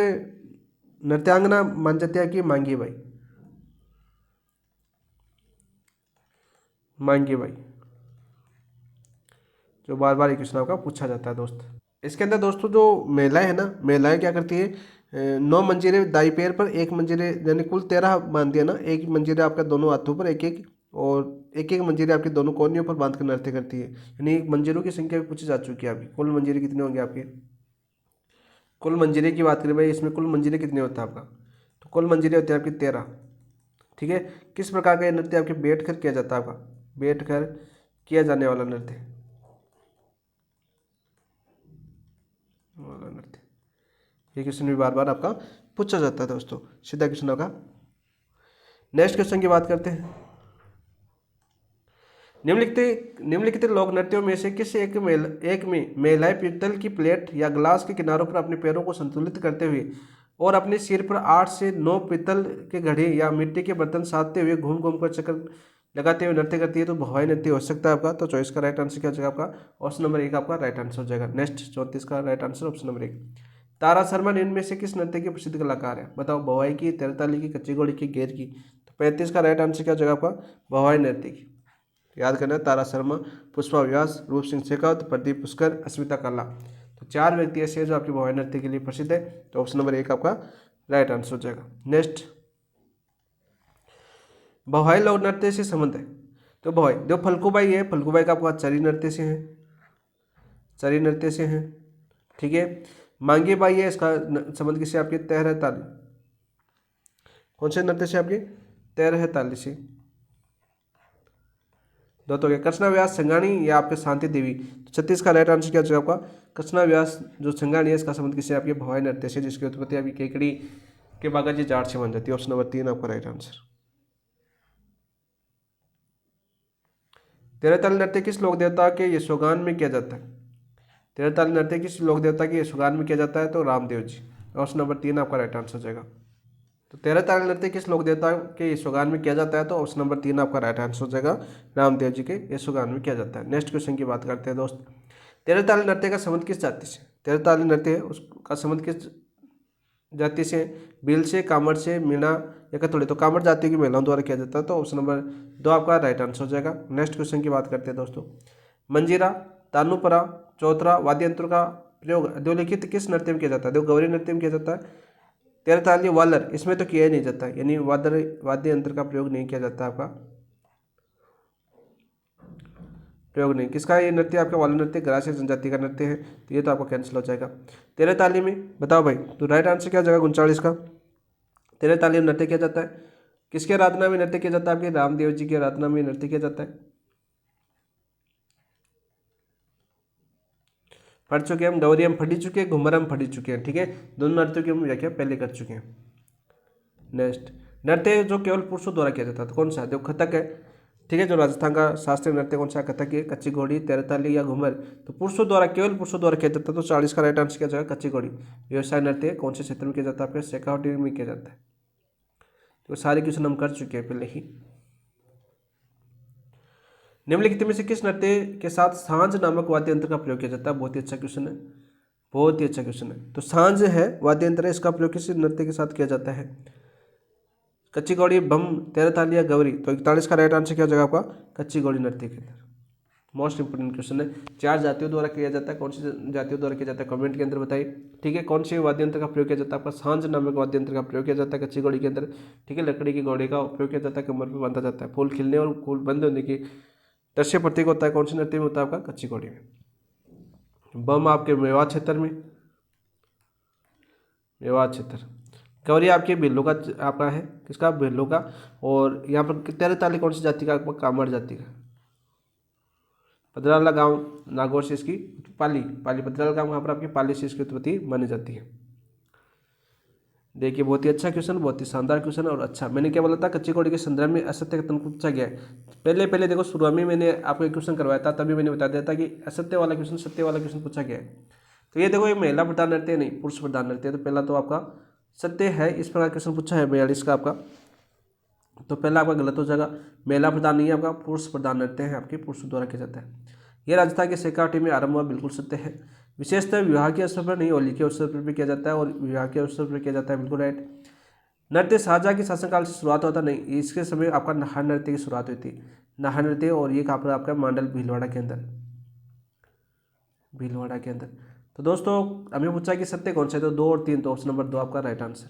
नृत्यांगना मान जाती है कि मांगी बाई, मांगी बाई, जो बार बार एक क्वेश्चन आपका पूछा जाता है दोस्त। इसके अंदर दोस्तों जो महिलाएं है ना, महिलाएं क्या करती है, 9 मंजीरे दाई पैर पर, 1 मंजीरे, यानी कुल 13 बांधती है ना, 1 मंजीरे आपका दोनों हाथों पर एक एक, और एक एक मंजीरे आपकी दोनों कोहनियों पर बांध कर नृत्य करती है। यानी मंजीरों की संख्या भी पूछी जा चुकी है आपकी, कुल मंजीरे कितने होंगे आपके। कुल मंजीरे की बात करें भाई, इसमें कुल मंजीरे कितने होते हैं आपका, तो कुल मंजीरे होते हैं आपकी 13। ठीक है, किस प्रकार का ये नृत्य आपके बैठ कर किया जाता है आपका, बैठ कर किया जाने वाला नृत्य, वाला नृत्य, ये क्वेश्चन भी बार बार आपका पूछा जाता है दोस्तों, सीधा क्वेश्चन होगा। नेक्स्ट क्वेश्चन की बात करते हैं। निम्नलिखित लोक नृत्यों में से किस एक में महिलाएं पीतल की प्लेट या ग्लास के किनारों पर अपने पैरों को संतुलित करते हुए और अपने सिर पर 8 से 9 पीतल के घड़े या मिट्टी के बर्तन साधते हुए घूम घूम कर चक्कर लगाते हुए नृत्य करती है, तो भवाई नृत्य हो सकता है आपका। तो चॉइस का राइट आंसर क्या हो जाएगा आपका, ऑप्शन नंबर 1 आपका राइट आंसर हो जाएगा। नेक्स्ट 34 का राइट आंसर ऑप्शन नंबर 1। तारा शर्मा इनमें से किस नृत्य की प्रसिद्ध कलाकार है, बताओ, भवाई की, तेरताली की, कच्ची घोड़ी की, घेर की। तो 35 का राइट आंसर क्या हो जाएगा आपका, भवाई नृत्य की। याद करना है, तारा शर्मा, पुष्पा व्यास, रूप सिंह शेखावत, प्रदीप पुष्कर, अस्मिता काला। तो 4 व्यक्ति ऐसे हैं जो आपकी भवाई नृत्य के लिए प्रसिद्ध है, तो ऑप्शन नंबर 1 आपका राइट आंसर हो जाएगा। नेक्स्ट, भवाई लोक नृत्य से संबंध है, तो भवाई जो फल्गुबाई है, फल्गुबाई का आपका चरी नृत्य से है, चरी नृत्य से है। ठीक है, मांगी बाई है, इसका संबंध किससे आपके, तेरह ताली, कौन से नृत्य से आपके, तेरह ताली से। दो तो कृष्णा व्यास, संगाणी या आपके शांति देवी। तो 36 का राइट आंसर क्या हो जाएगा आपका, कृष्णा व्यास जो संगाणी है, इसका संबंध किससे, आपके भवाई नृत्य से, जिसकी उत्पत्ति आपकी केकड़ी के बागाजी जाट से बन जाती है। ऑप्शन नंबर 3 आपका राइट आंसर। तेरहताल नृत्य किस लोक देवता के यशोगान में किया जाता है, तेरहताल नृत्य किस लोक देवता के यशोगान में किया जाता है, तो रामदेव जी। ऑप्शन नंबर 3 आपका राइट आंसर हो जाएगा। तो तेरहताल नृत्य किस लोक देवता के यशोगान में किया जाता है, तो ऑप्शन नंबर 3 आपका राइट आंसर हो जाएगा, रामदेव जी के यशोगान में किया जाता है। नेक्स्ट क्वेश्चन की बात करते हैं दोस्त। तेरहताल नृत्य का संबंध किस जाति से, तेरहताल नृत्य उसका संबंध किस जाति से, भील से, कामड़ से, मीणा या कथोड़ी। तो कामड़ जाति की महिलाओं द्वारा किया जाता है, तो ऑप्शन नंबर 2 आपका राइट आंसर हो जाएगा। नेक्स्ट क्वेश्चन की बात करते हैं दोस्तों। मंजीरा, तानूपरा, चौतरा वाद्य यंत्रों का प्रयोग अधोलिखित किस नृत्य में किया जाता है, देखो गौरी नृत्य में किया जाता है। तेरहताली वालर, इसमें तो किया ही नहीं जाता, यानी वाद्य यंत्र का प्रयोग नहीं किया जाता, आपका प्रयोग नहीं। किसका ये नृत्य आपका, वाला नृत्य ग्रासीय जनजाति का नृत्य है, तो ये तो आपको कैंसिल हो जाएगा। तेरहताली में बताओ भाई, तो राइट आंसर क्या हो जाएगा 39 का। तेरहताली में नृत्य किया जाता है, किसके आराधना में नृत्य किया जाता है, आपके रामदेव जी की आराधना में नृत्य किया जाता है। पढ़ चुके हैं हम, डोरी हम पढ़ी चुके हैं, घुमर हम पढ़ी चुके हैं। ठीक है, दोनों नृत्यों की हम व्याख्या पहले कर चुके हैं। नेक्स्ट, नृत्य जो केवल पुरुषों द्वारा किया जाता है, तो कौन सा है, जो कथक है। ठीक है, जो राजस्थान का शास्त्रीय नृत्य कौन सा, कथक है, कच्ची घोड़ी, तेरहताली या घुमर। तो पुरुषों द्वारा, केवल पुरुषों द्वारा किया जाता है, तो 40 का राइट आंसर क्या जाएगा, कच्ची घोड़ी। व्यवसाय नृत्य कौन से क्षेत्र में किया जाता है, आपके शेखावटी में किया जाता है। तो सारे क्वेश्चन हम कर चुके हैं पहले ही। निम्नलिखित में से किस नृत्य के साथ सांझ नामक वाद्य यंत्र का प्रयोग किया जाता है, बहुत ही अच्छा क्वेश्चन है, बहुत ही अच्छा क्वेश्चन है। तो सांझ है वाद्य यंत्र है, इसका प्रयोग किस नृत्य के साथ किया जाता है, कच्ची घोड़ी, बम, तेरहताली या गौरी। तो 41 का राइट आंसर क्या हो जाएगा आपका, कच्ची घोड़ी नृत्य के अंदर। मोस्ट इंपोर्टेंट क्वेश्चन है, 4 जातियों द्वारा किया जाता है, कौन सी जातियों द्वारा किया जाता है, कमेंट के अंदर बताइए। ठीक है, कौन से वाद्य यंत्र का प्रयोग किया जाता है, आपका सांझ नामक वाद्य यंत्र का प्रयोग किया जाता है कच्ची घोड़ी के अंदर। ठीक है, लकड़ी की घोड़े का उपयोग किया जाता है, कमर पर बांधा जाता है। फूल खिलने और फूल बंद होने की दृश्य प्रतीक होता है, कौन से नृत्य में होता है, आपका कच्ची घोड़ी में। बम आपके मेवात क्षेत्र में, मेवात क्षेत्र। गौरी आपके बिल्लो का आपका है, किसका, बिल्लो का। और यहाँ पर तेरहताली कौन सी जाति का, आपका कामड़ जाति का। पदराला गांव नागौर से इसकी पाली, पदराला गांव वहाँ पर आपकी पाली से इसकी उत्पत्ति मानी जाती है। देखिए, बहुत ही अच्छा क्वेश्चन, बहुत ही शानदार क्वेश्चन। और अच्छा, मैंने क्या बोला था, कच्ची घोड़ी के संदर्भ में असत्य कथन को पूछा गया है। पहले देखो, शुरुआत में मैंने आपको एक क्वेश्चन करवाया था, तभी मैंने बता दिया था कि असत्य वाला क्वेश्चन, सत्य वाला क्वेश्चन पूछा गया है। तो ये देखो, ये महिला प्रधान नृत्य नहीं, पुरुष प्रधान नृत्य। तो पहला तो आपका सत्य है, इस प्रकार क्वेश्चन पूछा है 42 का आपका, तो पहला आपका गलत हो जाएगा। महिला प्रधान नहीं है आपका, पुरुष प्रधान नृत्य है, आपके पुरुषों द्वारा किया जाता है। ये राजस्थान के शेखावटी में आरंभ हुआ, बिल्कुल सत्य है। विशेषतः विवाह के अवसर पर नहीं, होली के अवसर पर भी किया जाता है और विवाह के अवसर पर किया जाता है, बिल्कुल राइट। नृत्य शाहजहाँ के शासनकाल से शुरुआत होता नहीं, इसके समय आपका नाहर नृत्य की शुरुआत हुई थी, नाहर नृत्य, और ये कहाँ पर आपका मांडल भीलवाड़ा के अंदर, भीलवाड़ा के अंदर। तो दोस्तों हमें पूछा कि सत्य कौन सा है, तो 2 और 3, तो ऑप्शन नंबर 2 आपका राइट आंसर।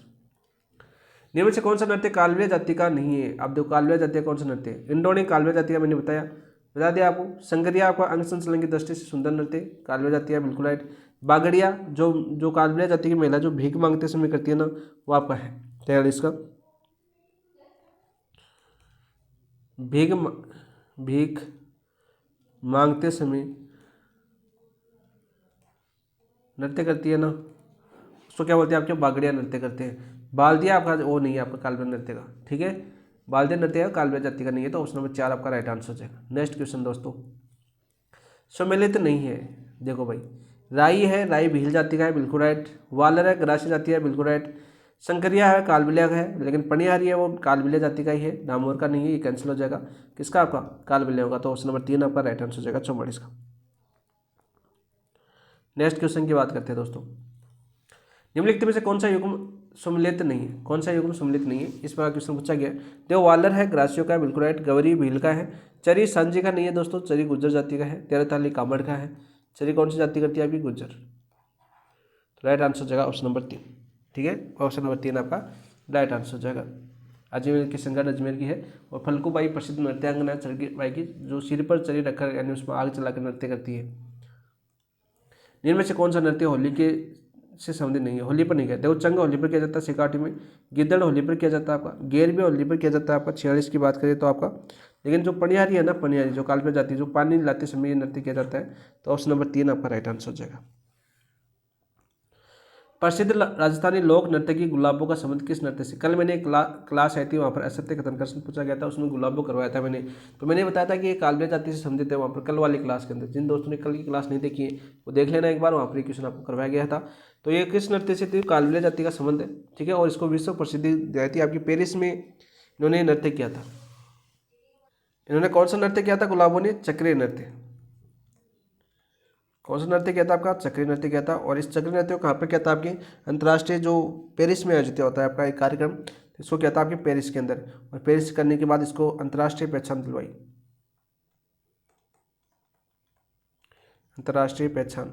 निम्न से कौन सा नृत्य कालव्य जाति का नहीं है? आप देखो कालव्य जाति का कौन सा नृत्य है? इंडोनी कालव्य जाति का मैंने बता दिया आपको। संगरिया आपका अंग संचलन की दृष्टि से सुंदर नृत्य, कालव्य जाति है, बिल्कुल राइट। बागड़िया जो जो कालव्य जाति की महिला जो भीख मांगते समय करती है ना, वो आपका है तैयार इसका। भीख मांगते समय नृत्य करती है ना, उसको क्या बोलते हैं आपके? बागड़िया नृत्य करते हैं। बाल्दिया आपका वो नहीं है आपका कालव्य नृत्य का, ठीक है। बाल्दिया नृत्य का कालव्य जाति का नहीं है, तो ऑप्शन नंबर 4 आपका राइट आंसर हो जाएगा। नेक्स्ट क्वेश्चन दोस्तों, सम्मिलित नहीं है, देखो भाई, राई है, राई भील जाति का है, बिल्कुल राइट। वालर है, ग्रासी जाति है, बिल्कुल राइट। शंकरिया है, कालबिलिया है, लेकिन पनिहारी है वो कालबिलिया जाति का ही है, नामोर का नहीं है, ये कैंसिल हो जाएगा। किसका? आपका कालबिलिया होगा, तो ऑप्शन नंबर 3 आपका राइट आंसर हो जाएगा 44 का। नेक्स्ट क्वेश्चन की बात करते हैं दोस्तों, निम्नलिखित में से कौन सा युग्म सम्मिलित नहीं है? कौन सा युग्म सम्मिलित नहीं है, इस पर क्वेश्चन पूछा गया। देव वालर है, ग्रासियो का है, बिल्कुल राइट। गवरी भील का है। चरी सांझी का नहीं है दोस्तों, चरी गुज्जर जाति का है। तेरहताली कामड़ का है। चरी कौन सी जाति करती है आपकी? गुज्जर। तो राइट आंसर हो जाएगा ऑप्शन नंबर 3, ठीक है। ऑप्शन नंबर 3 आपका राइट आंसर हो जाएगा। अजमेर की संगत अजमेर की है, और फल्गुबाई प्रसिद्ध नृत्यांगना चरगी बाई की, जो सिर पर चरी रखकर यानी उसमें आग जलाकर नृत्य करती है। इनमें से कौन सा नृत्य होली के से संबंधित नहीं है? होली पर नहीं किया। देवचंग होली पर किया जाता है सिकाटी में। गिद्दड़ होली पर किया जाता है आपका। गेर भी होली पर किया जाता है आपका। 46 की बात करें तो आपका, लेकिन जो पनिहारी है ना, पनिहारी जो काल पे जाती है, जो पानी लाते समय ये नृत्य किया जाता है, तो ऑप्शन नंबर 3 आपका राइट आंसर हो जाएगा। प्रसिद्ध राजस्थानी लोक नृत्य की गुलाबों का संबंध किस नृत्य से? कल मैंने एक क्लास आई थी, वहाँ पर असत्य कथन प्रश्न पूछा गया था, उसमें गुलाबों करवाया था मैंने। तो मैंने बताया था कि ये कालबे जाति से संबंधित है, वहाँ पर कल वाली क्लास के अंदर। जिन दोस्तों ने कल की क्लास नहीं देखी है वो देख लेना एक बार, वहाँ पर क्वेश्चन आपको करवाया गया था। तो ये किस नृत्य से थी? कालबे जाति का संबंध है, ठीक है। और इसको विश्व प्रसिद्धि दी थी आपकी, पेरिस में इन्होंने नृत्य किया था। इन्होंने कौन सा नृत्य किया था गुलाबों ने? चक्रीय नृत्य। कौन सा नृत्य किया था आपका? चक्रीय नृत्य किया था। और इस चक्रीय नृत्य को कहाँ पर किया था? आपके अंतर्राष्ट्रीय जो पेरिस में आयोजित होता है आपका एक कार्यक्रम, इसको किया था आपके पेरिस के अंदर। और पेरिस करने के बाद इसको अंतर्राष्ट्रीय पहचान दिलवाई, अंतर्राष्ट्रीय पहचान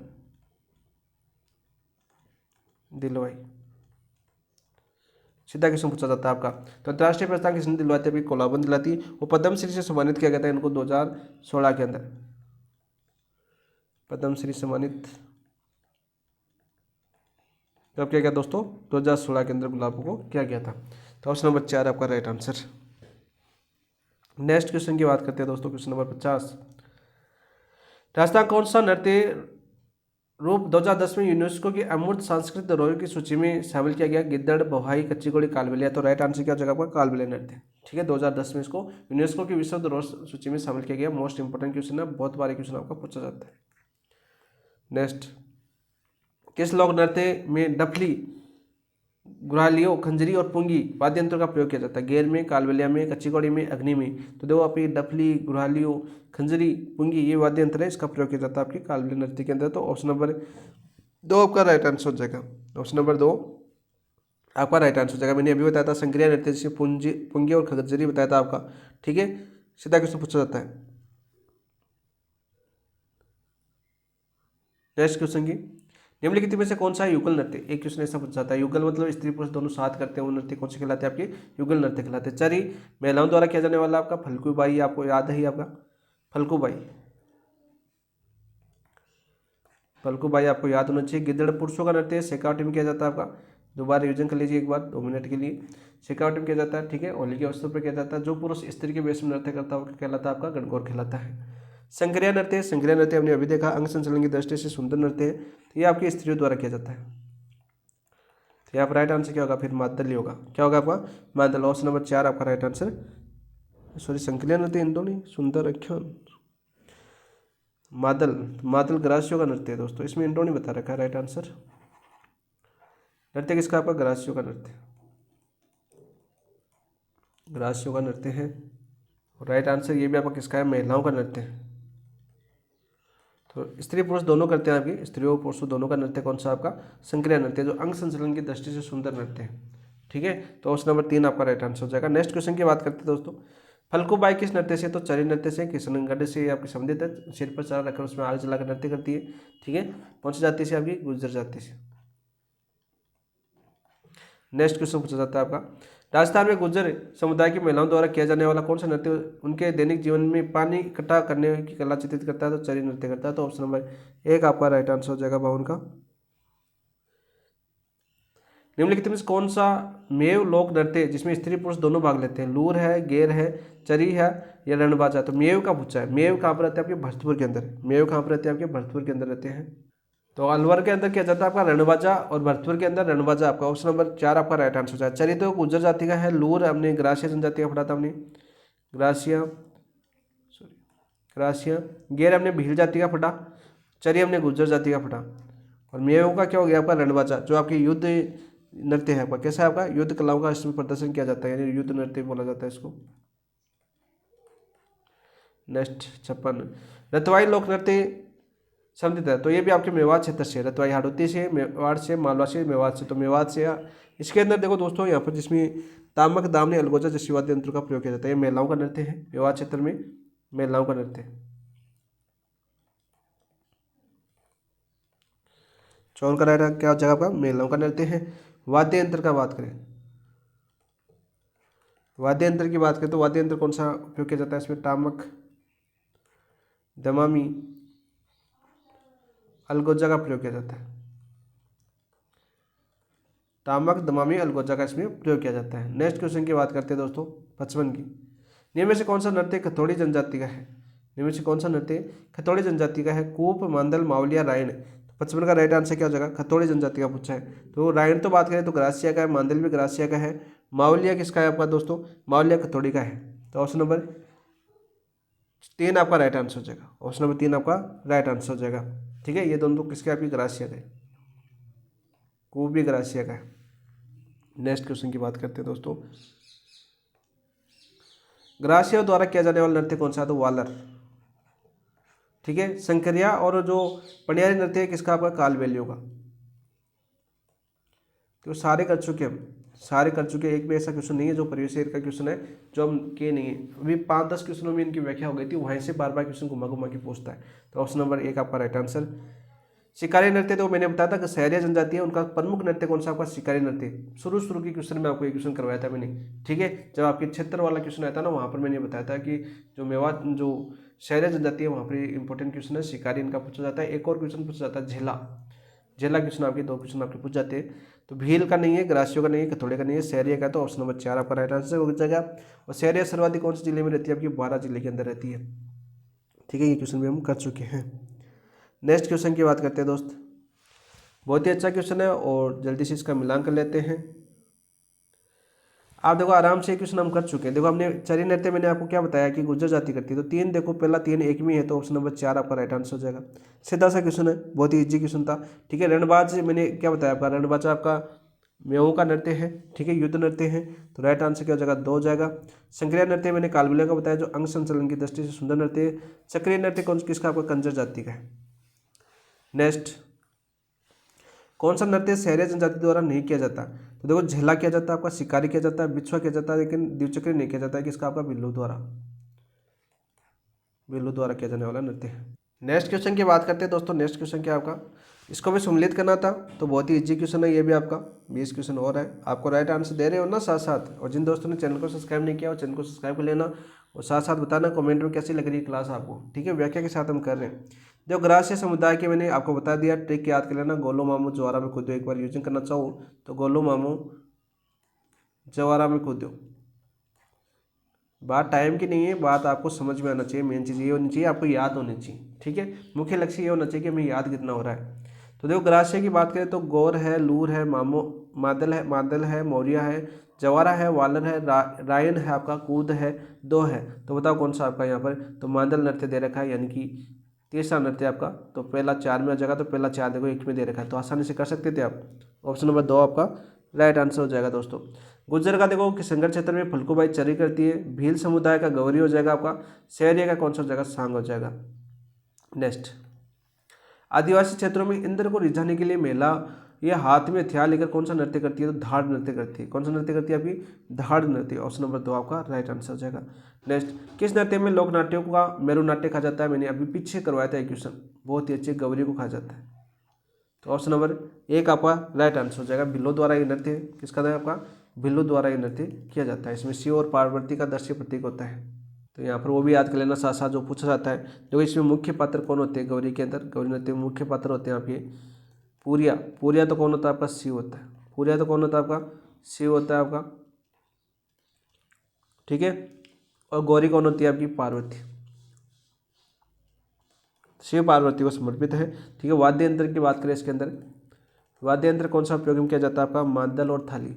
दिलवाई। सीधा क्वेश्चन पूछा जाता है आपका। तो अंतर्राष्ट्रीय पहचान किसने दिलवाती है? कोलाबन दिलाती है। वो पद्मश्री से सम्मानित किया गया था इनको 2016 के अंदर, पद्मश्री सम्मानित कब किया गया दोस्तों? 2016 के अंदर गुलाबों को किया गया था। तो ऑप्शन नंबर 4 आपका राइट आंसर। नेक्स्ट क्वेश्चन की बात करते हैं दोस्तों, क्वेश्चन नंबर 50। राजस्थान कौन सा नृत्य रूप 2010 में यूनेस्को की अमूर्त सांस्कृतिक धरोहर की सूची में शामिल किया गया? गिद्दड़, बहाई, कच्ची घोड़ी, कालबेलिया। तो राइट आंसर क्या हो जाएगा आपका? कालबेलिया नृत्य, ठीक है। 2010 में इसको यूनेस्को की विश्व धरोहर सूची में शामिल किया गया। मोस्ट इंपोर्टेंट क्वेश्चन है, बहुत बार क्वेश्चन आपका पूछा जाता है। नेक्स्ट, किस लोक नृत्य में डफली, गुरालियों, खंजरी और पुंगी वाद्य यंत्रों का प्रयोग किया जाता है? गेर में, कालबेलिया में, कच्ची घोड़ी में, अग्नि में। तो देखो आप ये डफली, गुरालियों, खंजरी, पुंगी, ये वाद्य यंत्र है, इसका प्रयोग किया जाता है आपके कालबेलिया नृत्य के अंदर। तो ऑप्शन नंबर 2 आपका राइट आंसर हो जाएगा। ऑप्शन नंबर 2 आपका राइट आंसर हो जाएगा। मैंने अभी बताया था संक्रिया नृत्य जैसे पुंगी और खंजरी बताया था आपका, ठीक है। सीधा क्वेश्चन पूछा जाता है। नेक्स्ट क्वेश्चन की, निम्नलिखित में से कौन सा है युगल नृत्य? एक क्वेश्चन ऐसा पूछा जाता है, युगल मतलब स्त्री पुरुष दोनों साथ करते हैं वो नृत्य कौन से कहलाते हैं? आपके युगल नृत्य कहलाते हैं। चरी महिलाओं द्वारा किया जाने वाला आपका फल्गुबाई, आपको याद है ही आपका फल्गुबाई, फल्गुबाई आपको याद होना चाहिए। गिद्दड़ पुरुषों का नृत्य है, शेखावटी में किया जाता है आपका। दोबारा रिविजन कर लीजिए एक बार 2 मिनट के लिए। शेखावटी में किया जाता है, ठीक है। होली के अवसर पर किया जाता है। जो पुरुष स्त्री के वेश में नृत्य करता है वो कहलाता है आपका गणगौर कहलाता है। संक्रिया नृत्य, संक्रिया नृत्य हमने अभी देखा, अंग संचलन की दृष्टि से सुंदर नृत्य है, तो ये आपकी स्त्रियों द्वारा किया जाता है। तो यहाँ पर राइट आंसर क्या होगा? फिर मादल ही होगा। क्या होगा आपका? मादल। ऑप्शन नंबर 4 आपका राइट आंसर। सॉरी, संक्रिया नृत्य इंदो नहीं, सुंदर अख्यान मादल, मादल ग्रासियों का नृत्य है दोस्तों, इसमें इंडो नहीं बता रखा है। राइट आंसर नृत्य किसका? आपका ग्रासियों का नृत्य, ग्रासियों का नृत्य है। राइट आंसर ये भी आपका किसका है? महिलाओं का नृत्य है। तो स्त्री पुरुष दोनों करते हैं आपकी, स्त्रियों और पुरुषों दोनों का नृत्य कौन सा आपका? संक्रिया नृत्य, जो अंग संचलन की दृष्टि से सुंदर नृत्य है। ठीक है, तो ऑप्शन नंबर 3 आपका राइट आंसर हो जाएगा। नेक्स्ट क्वेश्चन की बात करते हैं दोस्तों, फल्गुबाई किस नृत्य से? तो चरी नृत्य से, किशनगढ़ से आपकी संबंधित है, सिर पर चारा रखकर उसमें आग जलाकर नृत्य करती है। ठीक है, कौन सी जाति से? आपकी गुर्जर जाति से। नेक्स्ट क्वेश्चन पूछा जाता है आपका, राजस्थान में गुर्जर समुदाय की महिलाओं द्वारा किया जाने वाला कौन सा नृत्य उनके दैनिक जीवन में पानी इकट्ठा करने की कला चित्रित करता है? तो चरी नृत्य करता है। तो ऑप्शन नंबर 1 आपका राइट आंसर हो जाएगा 52 का। निम्नलिखित में से कौन सा मेव लोक नृत्य है जिसमें स्त्री पुरुष दोनों भाग लेते हैं? लूर है, गेर है, चरी है या रणबाजा? तो मेव का पूछा है। मेव कहाँ पर रहते हैं? आपके भरतपुर के अंदर। मेव कहाँ पर रहते हैं? आपके भरतपुर के अंदर रहते हैं। तो अलवर के अंदर क्या जाता है आपका? रणबाजा, और भरतपुर के अंदर रणबाजा आपका। ऑप्शन नंबर 4 आपका राइट आंसर हो जाएगा। चरी तो गुर्जर जाति का है, लूर हमने ग्रासिया जनजाति का पढ़ा था हमने, ग्रासिया, गेर हमने भील जाति का पढ़ा, चरी हमने गुर्जर जाति का पढ़ा, और मेव का क्या हो गया आपका? रणबाजा, जो आपकी युद्ध नृत्य है आपका। कैसा है आपका? युद्ध कलाओं का इसमें प्रदर्शन किया जाता है, यानी युद्ध नृत्य बोला जाता है इसको। नेक्स्ट 56, रतवाई लोक नृत्य संबंधित है, तो ये भी आपके मेवाड़ क्षेत्र से, रतवाई हाड़ौती से, मेवाड़ से, मालवा से, मेवाड़ से। तो मेवाड़ से इसके अंदर देखो दोस्तों, यहाँ पर जिसमें तामक, दामनी, अलगोजा जैसे वाद्य यंत्रों का प्रयोग किया जाता है। ये महिलाओं का नृत्य है, मेवाड़ क्षेत्र में महिलाओं का नृत्य। 54 का राइट क्या जगह का? महिलाओं का नृत्य है। वाद्य यंत्र का बात करें, वाद्य यंत्र की बात करें तो वाद्य यंत्र कौन सा उपयोग किया जाता है इसमें? तामक, दमामी, अलगोजा का प्रयोग किया जाता है। तामक, दमामी, अलगोजा का इसमें प्रयोग किया जाता है। नेक्स्ट क्वेश्चन की बात करते हैं दोस्तों 55 की, निम्न में से कौन सा नृत्य खथोड़ी जनजाति का है? निम्न में से कौन सा नृत्य खथोड़ी जनजाति का है? कूप, मांदल, मावलिया, रायण। 55 का राइट आंसर क्या हो जाएगा? खथोड़ी जनजाति का पूछा है। तो रायण तो बात करें तो ग्रासिया का है, मांदल भी ग्रासिया का है, मावलिया किसका है आपका दोस्तों? मावलिया खथोड़ी का है। तो ऑप्शन नंबर 3 आपका राइट आंसर हो जाएगा। ऑप्शन नंबर 3 आपका राइट आंसर हो जाएगा। ठीक है, ये दोनों तो किसके? आपकी ग्रासिया का है, कूप भी ग्रासिया का है। नेक्स्ट क्वेश्चन की बात करते हैं दोस्तों, ग्रासिया द्वारा किया जाने वाला नृत्य कौन सा है? तो वालर। ठीक है, संकरिया और जो पनियारी नृत्य है किसका? आपका कालबेलियों का। तो सारे कर चुके हम, सारे कर चुके। एक भी ऐसा क्वेश्चन नहीं है जो प्रीवियस ईयर का क्वेश्चन है जो हम किए नहीं है। अभी 5-10 क्वेश्चनों में इनकी व्याख्या हो गई थी, वहीं से बार बार क्वेश्चन घुमा घुमा के पूछता है। तो ऑप्शन नंबर 1 आपका राइट आंसर। शिकारी नृत्य तो मैंने बताया था कि सहरिया जनजाति है, उनका प्रमुख नृत्य कौन सा? आपका शिकारी नृत्य। शुरू के क्वेश्चन में आपको एक क्वेश्चन करवाया था मैंने। ठीक है, जब आपके क्षेत्र वाला क्वेश्चन आया था ना, वहाँ पर मैंने बताया था कि जो मेवाड़, जो सहरिया जनजाति है, वहाँ पर इंपॉर्टेंट क्वेश्चन है शिकारी, इनका पूछा जाता है। एक और क्वेश्चन पूछा जाता है झेला, झेला क्वेश्चन आपके 2 क्वेश्चन आपके पूछ जाते हैं। तो भील का नहीं है, ग्रासियों का नहीं है, खथोड़े का नहीं है, सहरिया का। तो ऑप्शन नंबर 4 आपका राइट आंसर हो जाएगा। और सहरिया सर्वाधिक कौन से जिले में रहती है? आपकी 12 जिले के अंदर रहती है। ठीक है, ये क्वेश्चन भी हम कर चुके हैं। नेक्स्ट क्वेश्चन की बात करते हैं दोस्त, बहुत ही अच्छा क्वेश्चन है और जल्दी से इसका मिलान कर लेते हैं। आप देखो आराम से क्वेश्चन हम कर चुके हैं। देखो हमने चरी नृत्य मैंने आपको क्या बताया कि गुर्जर जाति करती है। तो 3 देखो, पहला 3 एक में है, तो ऑप्शन नंबर 4 आपका राइट आंसर हो जाएगा। सीधा सा क्वेश्चन है, बहुत ही इजी क्वेश्चन था। ठीक है, रणबाज मैंने क्या बताया आपका? रणबाजा आपका मेवों का नृत्य है। ठीक है, युद्ध नृत्य है। तो राइट आंसर क्या हो जाएगा? 2 हो जाएगा। संक्रिया नृत्य मैंने कालबेलिया का बताया, जो अंग संचलन की दृष्टि से सुंदर नृत्य है। चक्रीय नृत्य कौन किसका? आपका कंजर जाति का है। नेक्स्ट, कौन सा नृत्य सहरिया जनजाति द्वारा नहीं किया जाता? तो देखो झेला किया जाता है आपका, शिकारी किया जाता है, बिछुआ किया जाता है, लेकिन द्विचक्री नहीं किया जाता है। किसका? आपका बिल्लू द्वारा, बिल्लू द्वारा किया जाने वाला नृत्य है। नेक्स्ट क्वेश्चन की बात करते हैं दोस्तों। नेक्स्ट क्वेश्चन क्या आपका? इसको भी सम्मिलित करना था, तो बहुत ही इजी क्वेश्चन है ये भी आपका। 20 क्वेश्चन और है, आपको राइट आंसर दे रहे हो ना साथ साथ। और जिन दोस्तों ने चैनल को सब्सक्राइब नहीं किया, वो चैनल को सब्सक्राइब कर लेना, और साथ साथ बताना कमेंट में कैसी लग रही है क्लास आपको। ठीक है, व्याख्या के साथ हम कर रहे हैं। जो ग्रासिया समुदाय के मैंने आपको बता दिया, ट्रिक याद कर लेना। गोलो मामू ज्वारा में कूदो, एक बार यूजिंग करना चाहूँ तो गोलो मामू ज्वारा में कूदो। बात टाइम की नहीं है, बात आपको समझ में आना चाहिए। मेन चीज़ ये होनी चाहिए, आपको याद होनी चाहिए। ठीक है, मुख्य लक्ष्य ये होना चाहिए कि हमें याद कितना हो रहा है। तो देखो ग्रासिया की बात करें तो गौर है, लूर है, मादल है, मौर्या है, जवारा है, वालर है, रायन है, आपका कूद है, 2 है। तो बताओ कौन सा आपका यहाँ पर? तो मादल नृत्य दे रखा है, यानी कि तीसरा नृत्य आपका। तो पहला 4 में आ जाएगा, तो पहला 4 देखो 1 में दे रखा है, तो आसानी से कर सकते थे आप। ऑप्शन नंबर 2 आपका राइट आंसर हो जाएगा दोस्तों। गुर्जर का देखो किशनगढ़ क्षेत्र में फल्गुबाई चरी करती है। भील समुदाय का गौरी हो जाएगा आपका। सहरिया का कौन सा हो जाएगा? सांग हो जाएगा। नेक्स्ट, आदिवासी क्षेत्रों में इंद्र को रिझाने के लिए महिला ये हाथ में हथियार लेकर कौन सा नृत्य करती है? तो धाड़ नृत्य करती है। कौन सा नृत्य करती है आपकी? धाड़ नृत्य। ऑप्शन नंबर 2 आपका राइट आंसर हो जाएगा। नेक्स्ट, किस नृत्य में लोक नाट्यों का मेरु नाट्य कहा जाता है? मैंने अभी पीछे करवाया था एक क्वेश्चन, बहुत ही अच्छे, गौरी को कहा जाता है। तो ऑप्शन नंबर 1 आपका राइट आंसर हो जाएगा। भिल्लों द्वारा ये नृत्य किसका था आपका? भिल्लों द्वारा ये नृत्य किया जाता है। इसमें शिव और पार्वती का दृश्य प्रतीक होता है, तो यहाँ पर वो भी याद कर लेना साथ साथ जो पूछा जाता है। देखो इसमें मुख्य पात्र कौन होते हैं गौरी के अंदर? गौरी नृत्य में मुख्य पात्र होते हैं आपके पूरिया। पूरिया तो कौन होता है आपका? शिव होता है। पूरिया तो कौन होता है आपका? शिव होता है आपका, ठीक है। और गौरी कौन होती है आपकी? पार्वती। शिव पार्वती को समर्पित है, ठीक है। वाद्य यंत्र की बात करें इसके अंदर, वाद्य यंत्र कौन सा उपयोग में किया जाता है आपका? मादल और थाली।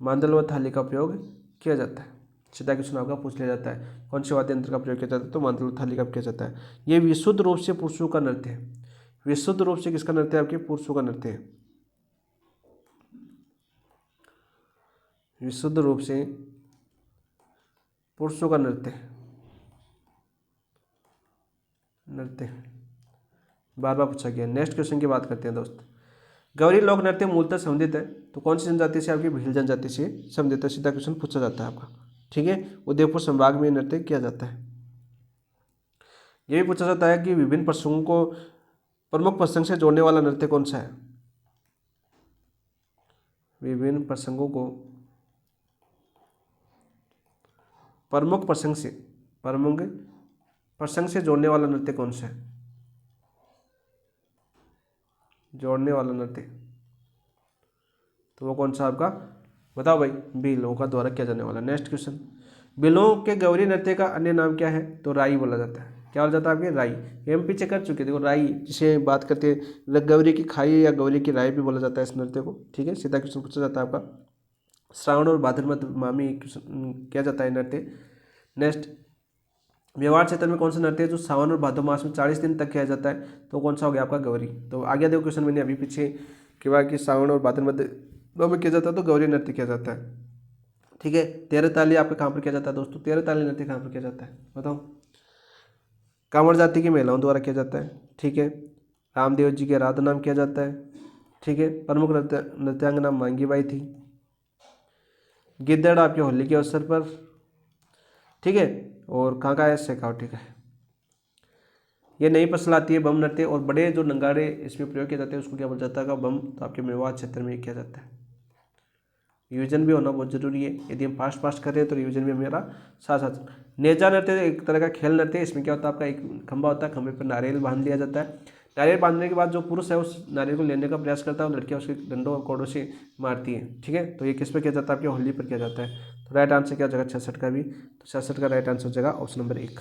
मादल और थाली का उपयोग किया जाता है। सीधा क्वेश्चन आपका पूछ लिया जाता है, कौन से वाद्य यंत्र का प्रयोग किया जाता है? तो मादल और थाली का किया जाता है। ये विशुद्ध रूप से पुरुषों का नृत्य है। विशुद्ध रूप से किसका नृत्य है आपके? पुरुषों का नृत्य है। विशुद्ध रूप से पुरुषों का नृत्य बार बार पूछा गया। नेक्स्ट क्वेश्चन की बात करते हैं दोस्त। गौरी लोक नृत्य मूलतः संबंधित है तो कौन सी जनजाति से? आपकी भील जनजाति से संबंधित है। सीधा क्वेश्चन पूछा जाता है आपका, ठीक है। उदयपुर संभाग में नृत्य किया जाता है। यह भी पूछा जाता है कि विभिन्न प्रसंगों को प्रमुख प्रसंग से जोड़ने वाला नृत्य कौन सा है? विभिन्न प्रसंगों को प्रमुख प्रसंग से जोड़ने वाला नृत्य कौन सा है? जोड़ने वाला नृत्य, तो वो कौन सा आपका? बताओ भाई। बिलों का द्वारा किया जाने वाला। नेक्स्ट क्वेश्चन, बिलों के गौरी नृत्य का अन्य नाम क्या है? तो राई बोला जाता है। क्या बोला जाता है आपके? राई। ये हम पीछे कर चुके, देखो राई जिसे बात करते हैं गौरी की खाई या गौरी की राई भी बोला जाता है इस नृत्य को, ठीक है। सीधा क्वेश्चन पूछा जाता है आपका। श्रावण और भाद्रपद माह में किया जाता है नृत्य। नेक्स्ट, मेवाड़ क्षेत्र में कौन सा नृत्य है जो सावन और भादो मास में 40 दिन तक किया जाता है? तो कौन सा हो गया आपका? गौरी। तो आगे देखो क्वेश्चन मैंने अभी पीछे के बाद कि सावन और भाद्रपद में किया जाता है तो गौरी नृत्य किया जाता है, ठीक है। 13 ताली आपका कहाँ पर किया जाता है दोस्तों? 13 ताली नृत्य कहाँ पर किया जाता है बताओ? कांवड़ जाति की महिलाओं द्वारा किया जाता है, ठीक है। रामदेव जी के राधा नाम किया जाता है, ठीक है। प्रमुख नृत्यांगना मांगी बाई थी। गिद्दड़ आपके होली के अवसर पर, ठीक है। और कहाँ का है? शेखावटी का है। ये नई फसल आती है बम नृत्य, और बड़े जो नंगाड़े इसमें प्रयोग किए जाते हैं उसको क्या बोला जाता है? बम। तो आपके मेवाड़ क्षेत्र में किया जाता है। रिविजन भी होना बहुत जरूरी है, यदि हम फास्ट कर रहे हैं तो रिविजन भी मेरा साथ साथ। नेजा नृत्य एक तरह का खेल नृत्य है। इसमें क्या होता है आपका? एक खंबा होता है, खंबे पर नारियल बांध लिया जाता है। नारियल बांधने के बाद जो पुरुष है उस नारियल को लेने का प्रयास करता है और लड़कियां उसके डंडों और कोड़ों से मारती है, ठीक है। तो ये किस पर किया जाता है? आपके होली पर किया जाता है। तो राइट आंसर क्या हो जाएगा? 66 का भी। तो 66 का राइट आंसर हो जाएगा ऑप्शन नंबर 1।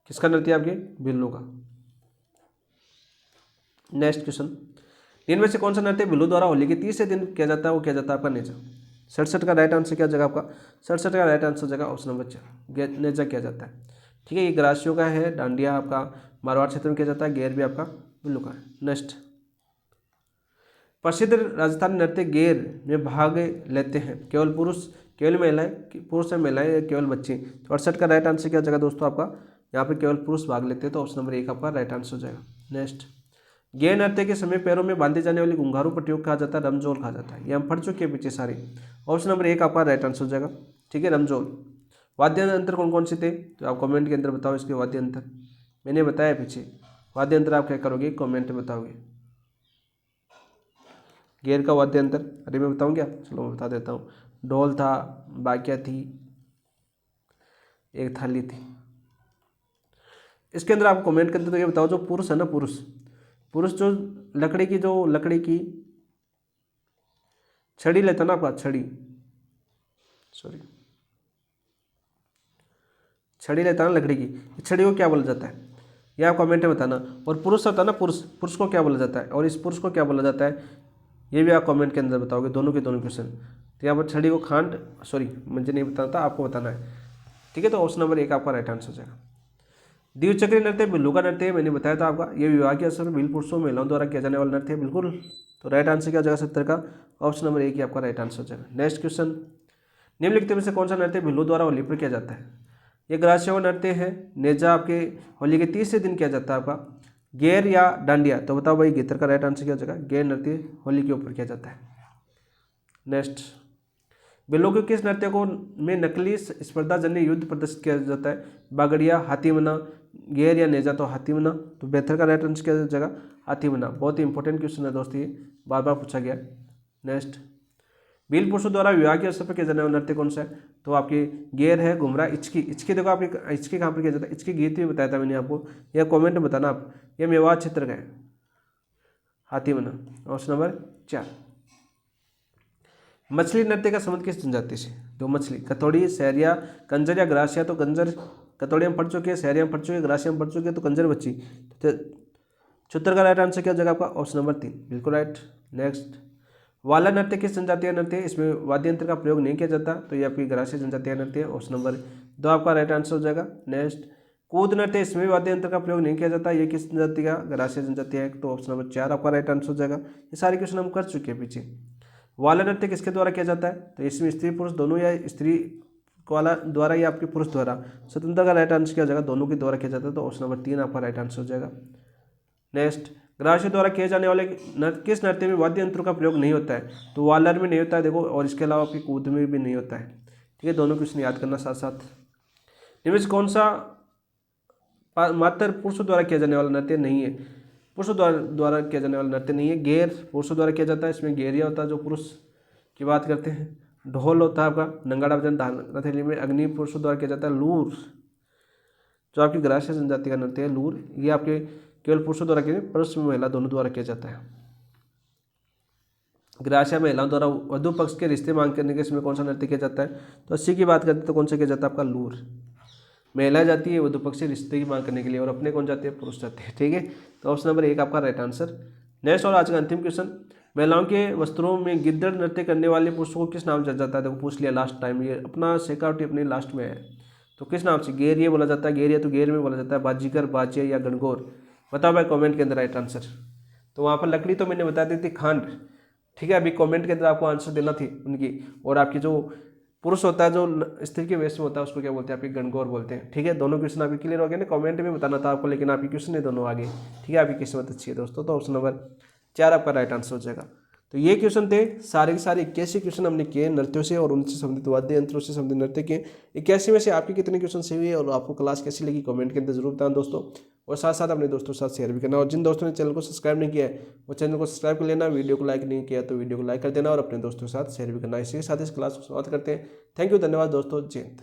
किसका नृत्य आपके? भिल्लों का। नेक्स्ट क्वेश्चन, इनमें से कौन सा नृत्य भिल्लों द्वारा होली के 30 दिन किया जाता है? वो किया जाता है आपका नेजा। 67 का राइट आंसर क्या हो जाएगा आपका? 67 का राइट आंसर हो जाएगा ऑप्शन नंबर 4, नेजा किया जाता है, ठीक है। ये ग्रासियों का है। डांडिया आपका मारवाड़ क्षेत्र में किया जाता है। गेर भी आपका भिल्लों का है। नेक्स्ट, प्रसिद्ध राजस्थानी नृत्य गेर में भाग लेते हैं केवल पुरुष, केवल महिलाएं, पुरुष या महिलाएं, केवल बच्चे? तो 68 का राइट आंसर क्या हो जाएगा दोस्तों आपका? यहाँ पे केवल पुरुष भाग लेते हैं, तो ऑप्शन नंबर 1 आपका राइट आंसर हो जाएगा। नेक्स्ट, गेर नृत्य के समय पैरों में बांधे जाने वाली घुंघरू पट्टियों को कहा जाता है? रमजोल कहा जाता है। ये हम पढ़ चुके हैं पीछे सारी। ऑप्शन नंबर 1 आपका राइट आंसर हो जाएगा, ठीक है, रमजोल। वाद्य यंत्र कौन कौन से थे? तो आप कमेंट के अंदर बताओ इसके वाद्य यंत्र। मैंने बताया पीछे, वाद्य यंत्र आप क्या करोगे? कमेंट में बताओगे। गेर का वाद्य यंत्र, अरे मैं बताऊँ क्या? चलो मैं बता देता हूँ। ढोल था, बाकिया थी, एक थाली थी। इसके अंदर आपको कमेंट करते तो ये बताओ, जो पुरुष है ना, पुरुष जो लकड़ी की छड़ी लेता ना आपका, छड़ी लेता ना लकड़ी की, छड़ी को क्या बोला जाता है? ये आप कमेंट में बताना। और पुरुष होता है ना, पुरुष को क्या बोला जाता है? और इस पुरुष को क्या बोला जाता है? ये भी आप कमेंट के अंदर बताओगे, दोनों के दोनों क्वेश्चन। तो यहाँ पर छड़ी को मुझे नहीं बताना था, आपको बताना है, ठीक है। तो ऑप्शन नंबर 1 आपका राइट आंसर हो जाएगा। द्विचक्री नृत्य भिल्लों का नृत्य, मैंने बताया था आपका। ये विवाह के अवसर पर भिल पुरुषों महिलाओं द्वारा किया जाने वाला नृत्य है, बिल्कुल। तो राइट आंसर क्या हो जाएगा 70 का? ऑप्शन नंबर 1 ही आपका राइट आंसर हो जाएगा। नेक्स्ट क्वेश्चन, निम्नलिखित में से कौन सा नृत्य भिल्लों द्वारा होली पर किया जाता है? ये ग्रासियों का नृत्य है। नेजा आपके होली के 30 दिन किया जाता है आपका। गेर या डांडिया, तो बताओ भाई गीतर का राइट आंसर क्या हो जाएगा, गेर नृत्य होली के ऊपर किया जाता है। नेक्स्ट, बिलों किस नृत्य को में नकली स्पर्धाजन्य युद्ध प्रदर्शित किया जाता है, बागड़िया, हाथीमना, गेर या नेजा, तो हाथीमना, तो बेहतर का राइट आंसर क्या हो जाएगा, हाथीमना। बहुत ही इंपॉर्टेंट क्वेश्चन है दोस्तों, ये बार बार पूछा गया। नेक्स्ट, भील पुरुषों द्वारा विवाह के अवसर पर किया जाने वाला नृत्य कौन सा है, तो आपकी गेर है, घुमरा, इचकी। इचकी देखो आपकी, इचकी कहाँ पर किया जाता है, इचकी गीत भी बताया था मैंने आपको, यह कमेंट में बताना आप, ये मेवाड़ क्षेत्र का है, हाथीमना। Option number 4। मछली नृत्य का संबंध किस जनजाति से, तो मछली, कथौड़ी, सहरिया, कंजर या ग्रासिया, तो कंजर, कथौड़ी हम पढ़ चुके हैं, सहरिया हम पढ़ चुके हैं, ग्रासिया हम पढ़ चुके हैं, तो कंजर बच्ची। तो चुत्तर का राइट आंसर क्या हो जाएगा आपका, ऑप्शन नंबर 3, बिल्कुल राइट। नेक्स्ट, वाला नृत्य किस जनजाति का नृत्य है, इसमें वाद्य यंत्र का प्रयोग नहीं किया जाता, तो ये आपकी ग्रासीय जनजाति का नृत्य है, ऑप्शन नंबर 2 आपका राइट आंसर हो जाएगा। नेक्स्ट, कूद नृत्य, इसमें वाद्य यंत्र का प्रयोग नहीं किया जाता, ये किस जनजाति का, ग्रासीय जनजाति है, तो ऑप्शन नंबर 4 आपका राइट आंसर हो जाएगा। ये सारे क्वेश्चन हम कर चुके हैं पीछे। वाला नृत्य किसके द्वारा किया जाता है, तो इसमें स्त्री पुरुष दोनों, या स्त्री वाला द्वारा या आपके पुरुष द्वारा, स्वतंत्र का राइट आंसर क्या हो जाएगा, दोनों के द्वारा किया जाता है, तो ऑप्शन नंबर 3 आपका राइट आंसर हो जाएगा। नेक्स्ट, ग्रासीय द्वारा किए जाने वाले किस नृत्य में वाद्य यंत्रों का प्रयोग नहीं होता है, तो वालर में नहीं होता है देखो, और इसके अलावा आपकी कूद में भी नहीं होता है। ठीक है, दोनों क्वेश्चन याद करना साथ साथ। निम्न कौन सा मात्र पुरुषों द्वारा किया जाने वाला नृत्य नहीं है, पुरुषों द्वारा किया जाने वाला नृत्य नहीं है। गेर पुरुषों द्वारा किया जाता है, इसमें गेरिया होता है जो पुरुष की बात करते हैं, ढोल होता है आपका, नंगाड़ा भजन, हथेली में, अग्नि पुरुषों द्वारा किया जाता है, लूर जो आपकी ग्रासीय जनजाति का नृत्य है, लूर, ये आपके केवल पुरुषों द्वारा किया, पुरुष में महिला दोनों द्वारा किया जाता है। ग्रासीय महिलाओं द्वारा वधु पक्ष के रिश्ते मांग करने के इसमें कौन सा नृत्य किया जाता है, तो अस्सी की बात करते हैं तो कौन सा किया जाता है आपका, लूर। महिला जाती है वधु पक्ष से रिश्ते की मांग करने के लिए, और अपने कौन जाते हैं, पुरुष जाते हैं। ठीक है, तो ऑप्शन नंबर 1 आपका राइट आंसर। नेक्स्ट और आज का अंतिम क्वेश्चन, महिलाओं के वस्त्रों में गिद्दड़ नृत्य करने वाले पुरुषों को किस नाम से जाता है, देखो पूछ लिया लास्ट टाइम, ये अपना सेकावटी अपने लास्ट में है, तो किस नाम से, गेर ये बोला जाता है, गेर या तो गेर में बोला जाता है, बाजीगर, बाजिया या गणगौर, बताओ भाई कमेंट के अंदर राइट आंसर। तो वहाँ पर लकड़ी तो मैंने बता दी थी, खांड। ठीक है, अभी कमेंट के अंदर आपको आंसर देना थी उनकी, और आपकी जो पुरुष होता है जो स्त्री के वेश में होता है उसको क्या बोलते हैं, आपकी गणगौर बोलते हैं। ठीक है, दोनों क्वेश्चन आपके क्लियर हो गए ना, कमेंट में बताना था आपको, लेकिन आपकी क्वेश्चन नहीं दोनों आगे। ठीक है, आपकी किस्मत अच्छी है दोस्तों, तो ऑप्शन नंबर 4 आपका राइट आंसर हो जाएगा। तो ये क्वेश्चन थे, सारे के सारे 81 क्वेश्चन हमने किए नृत्यों से और उनसे संबंधित वाद्य यंत्रों से संबंधित नृत्य के। 81 में से आपके कितने क्वेश्चन सही हुए और आपको क्लास कैसी लगी कमेंट के अंदर जरूर बताना दोस्तों, और साथ साथ अपने दोस्तों के साथ शेयर भी करना, और जिन दोस्तों ने चैनल को सब्सक्राइब नहीं किया है वो चैनल को सब्सक्राइब कर लेना, वीडियो को लाइक नहीं किया तो वीडियो को लाइक कर देना, और अपने दोस्तों के साथ शेयर भी करना। इसी के साथ इस क्लास को समाप्त करते हैं। थैंक यू, धन्यवाद दोस्तों, जय हिंद।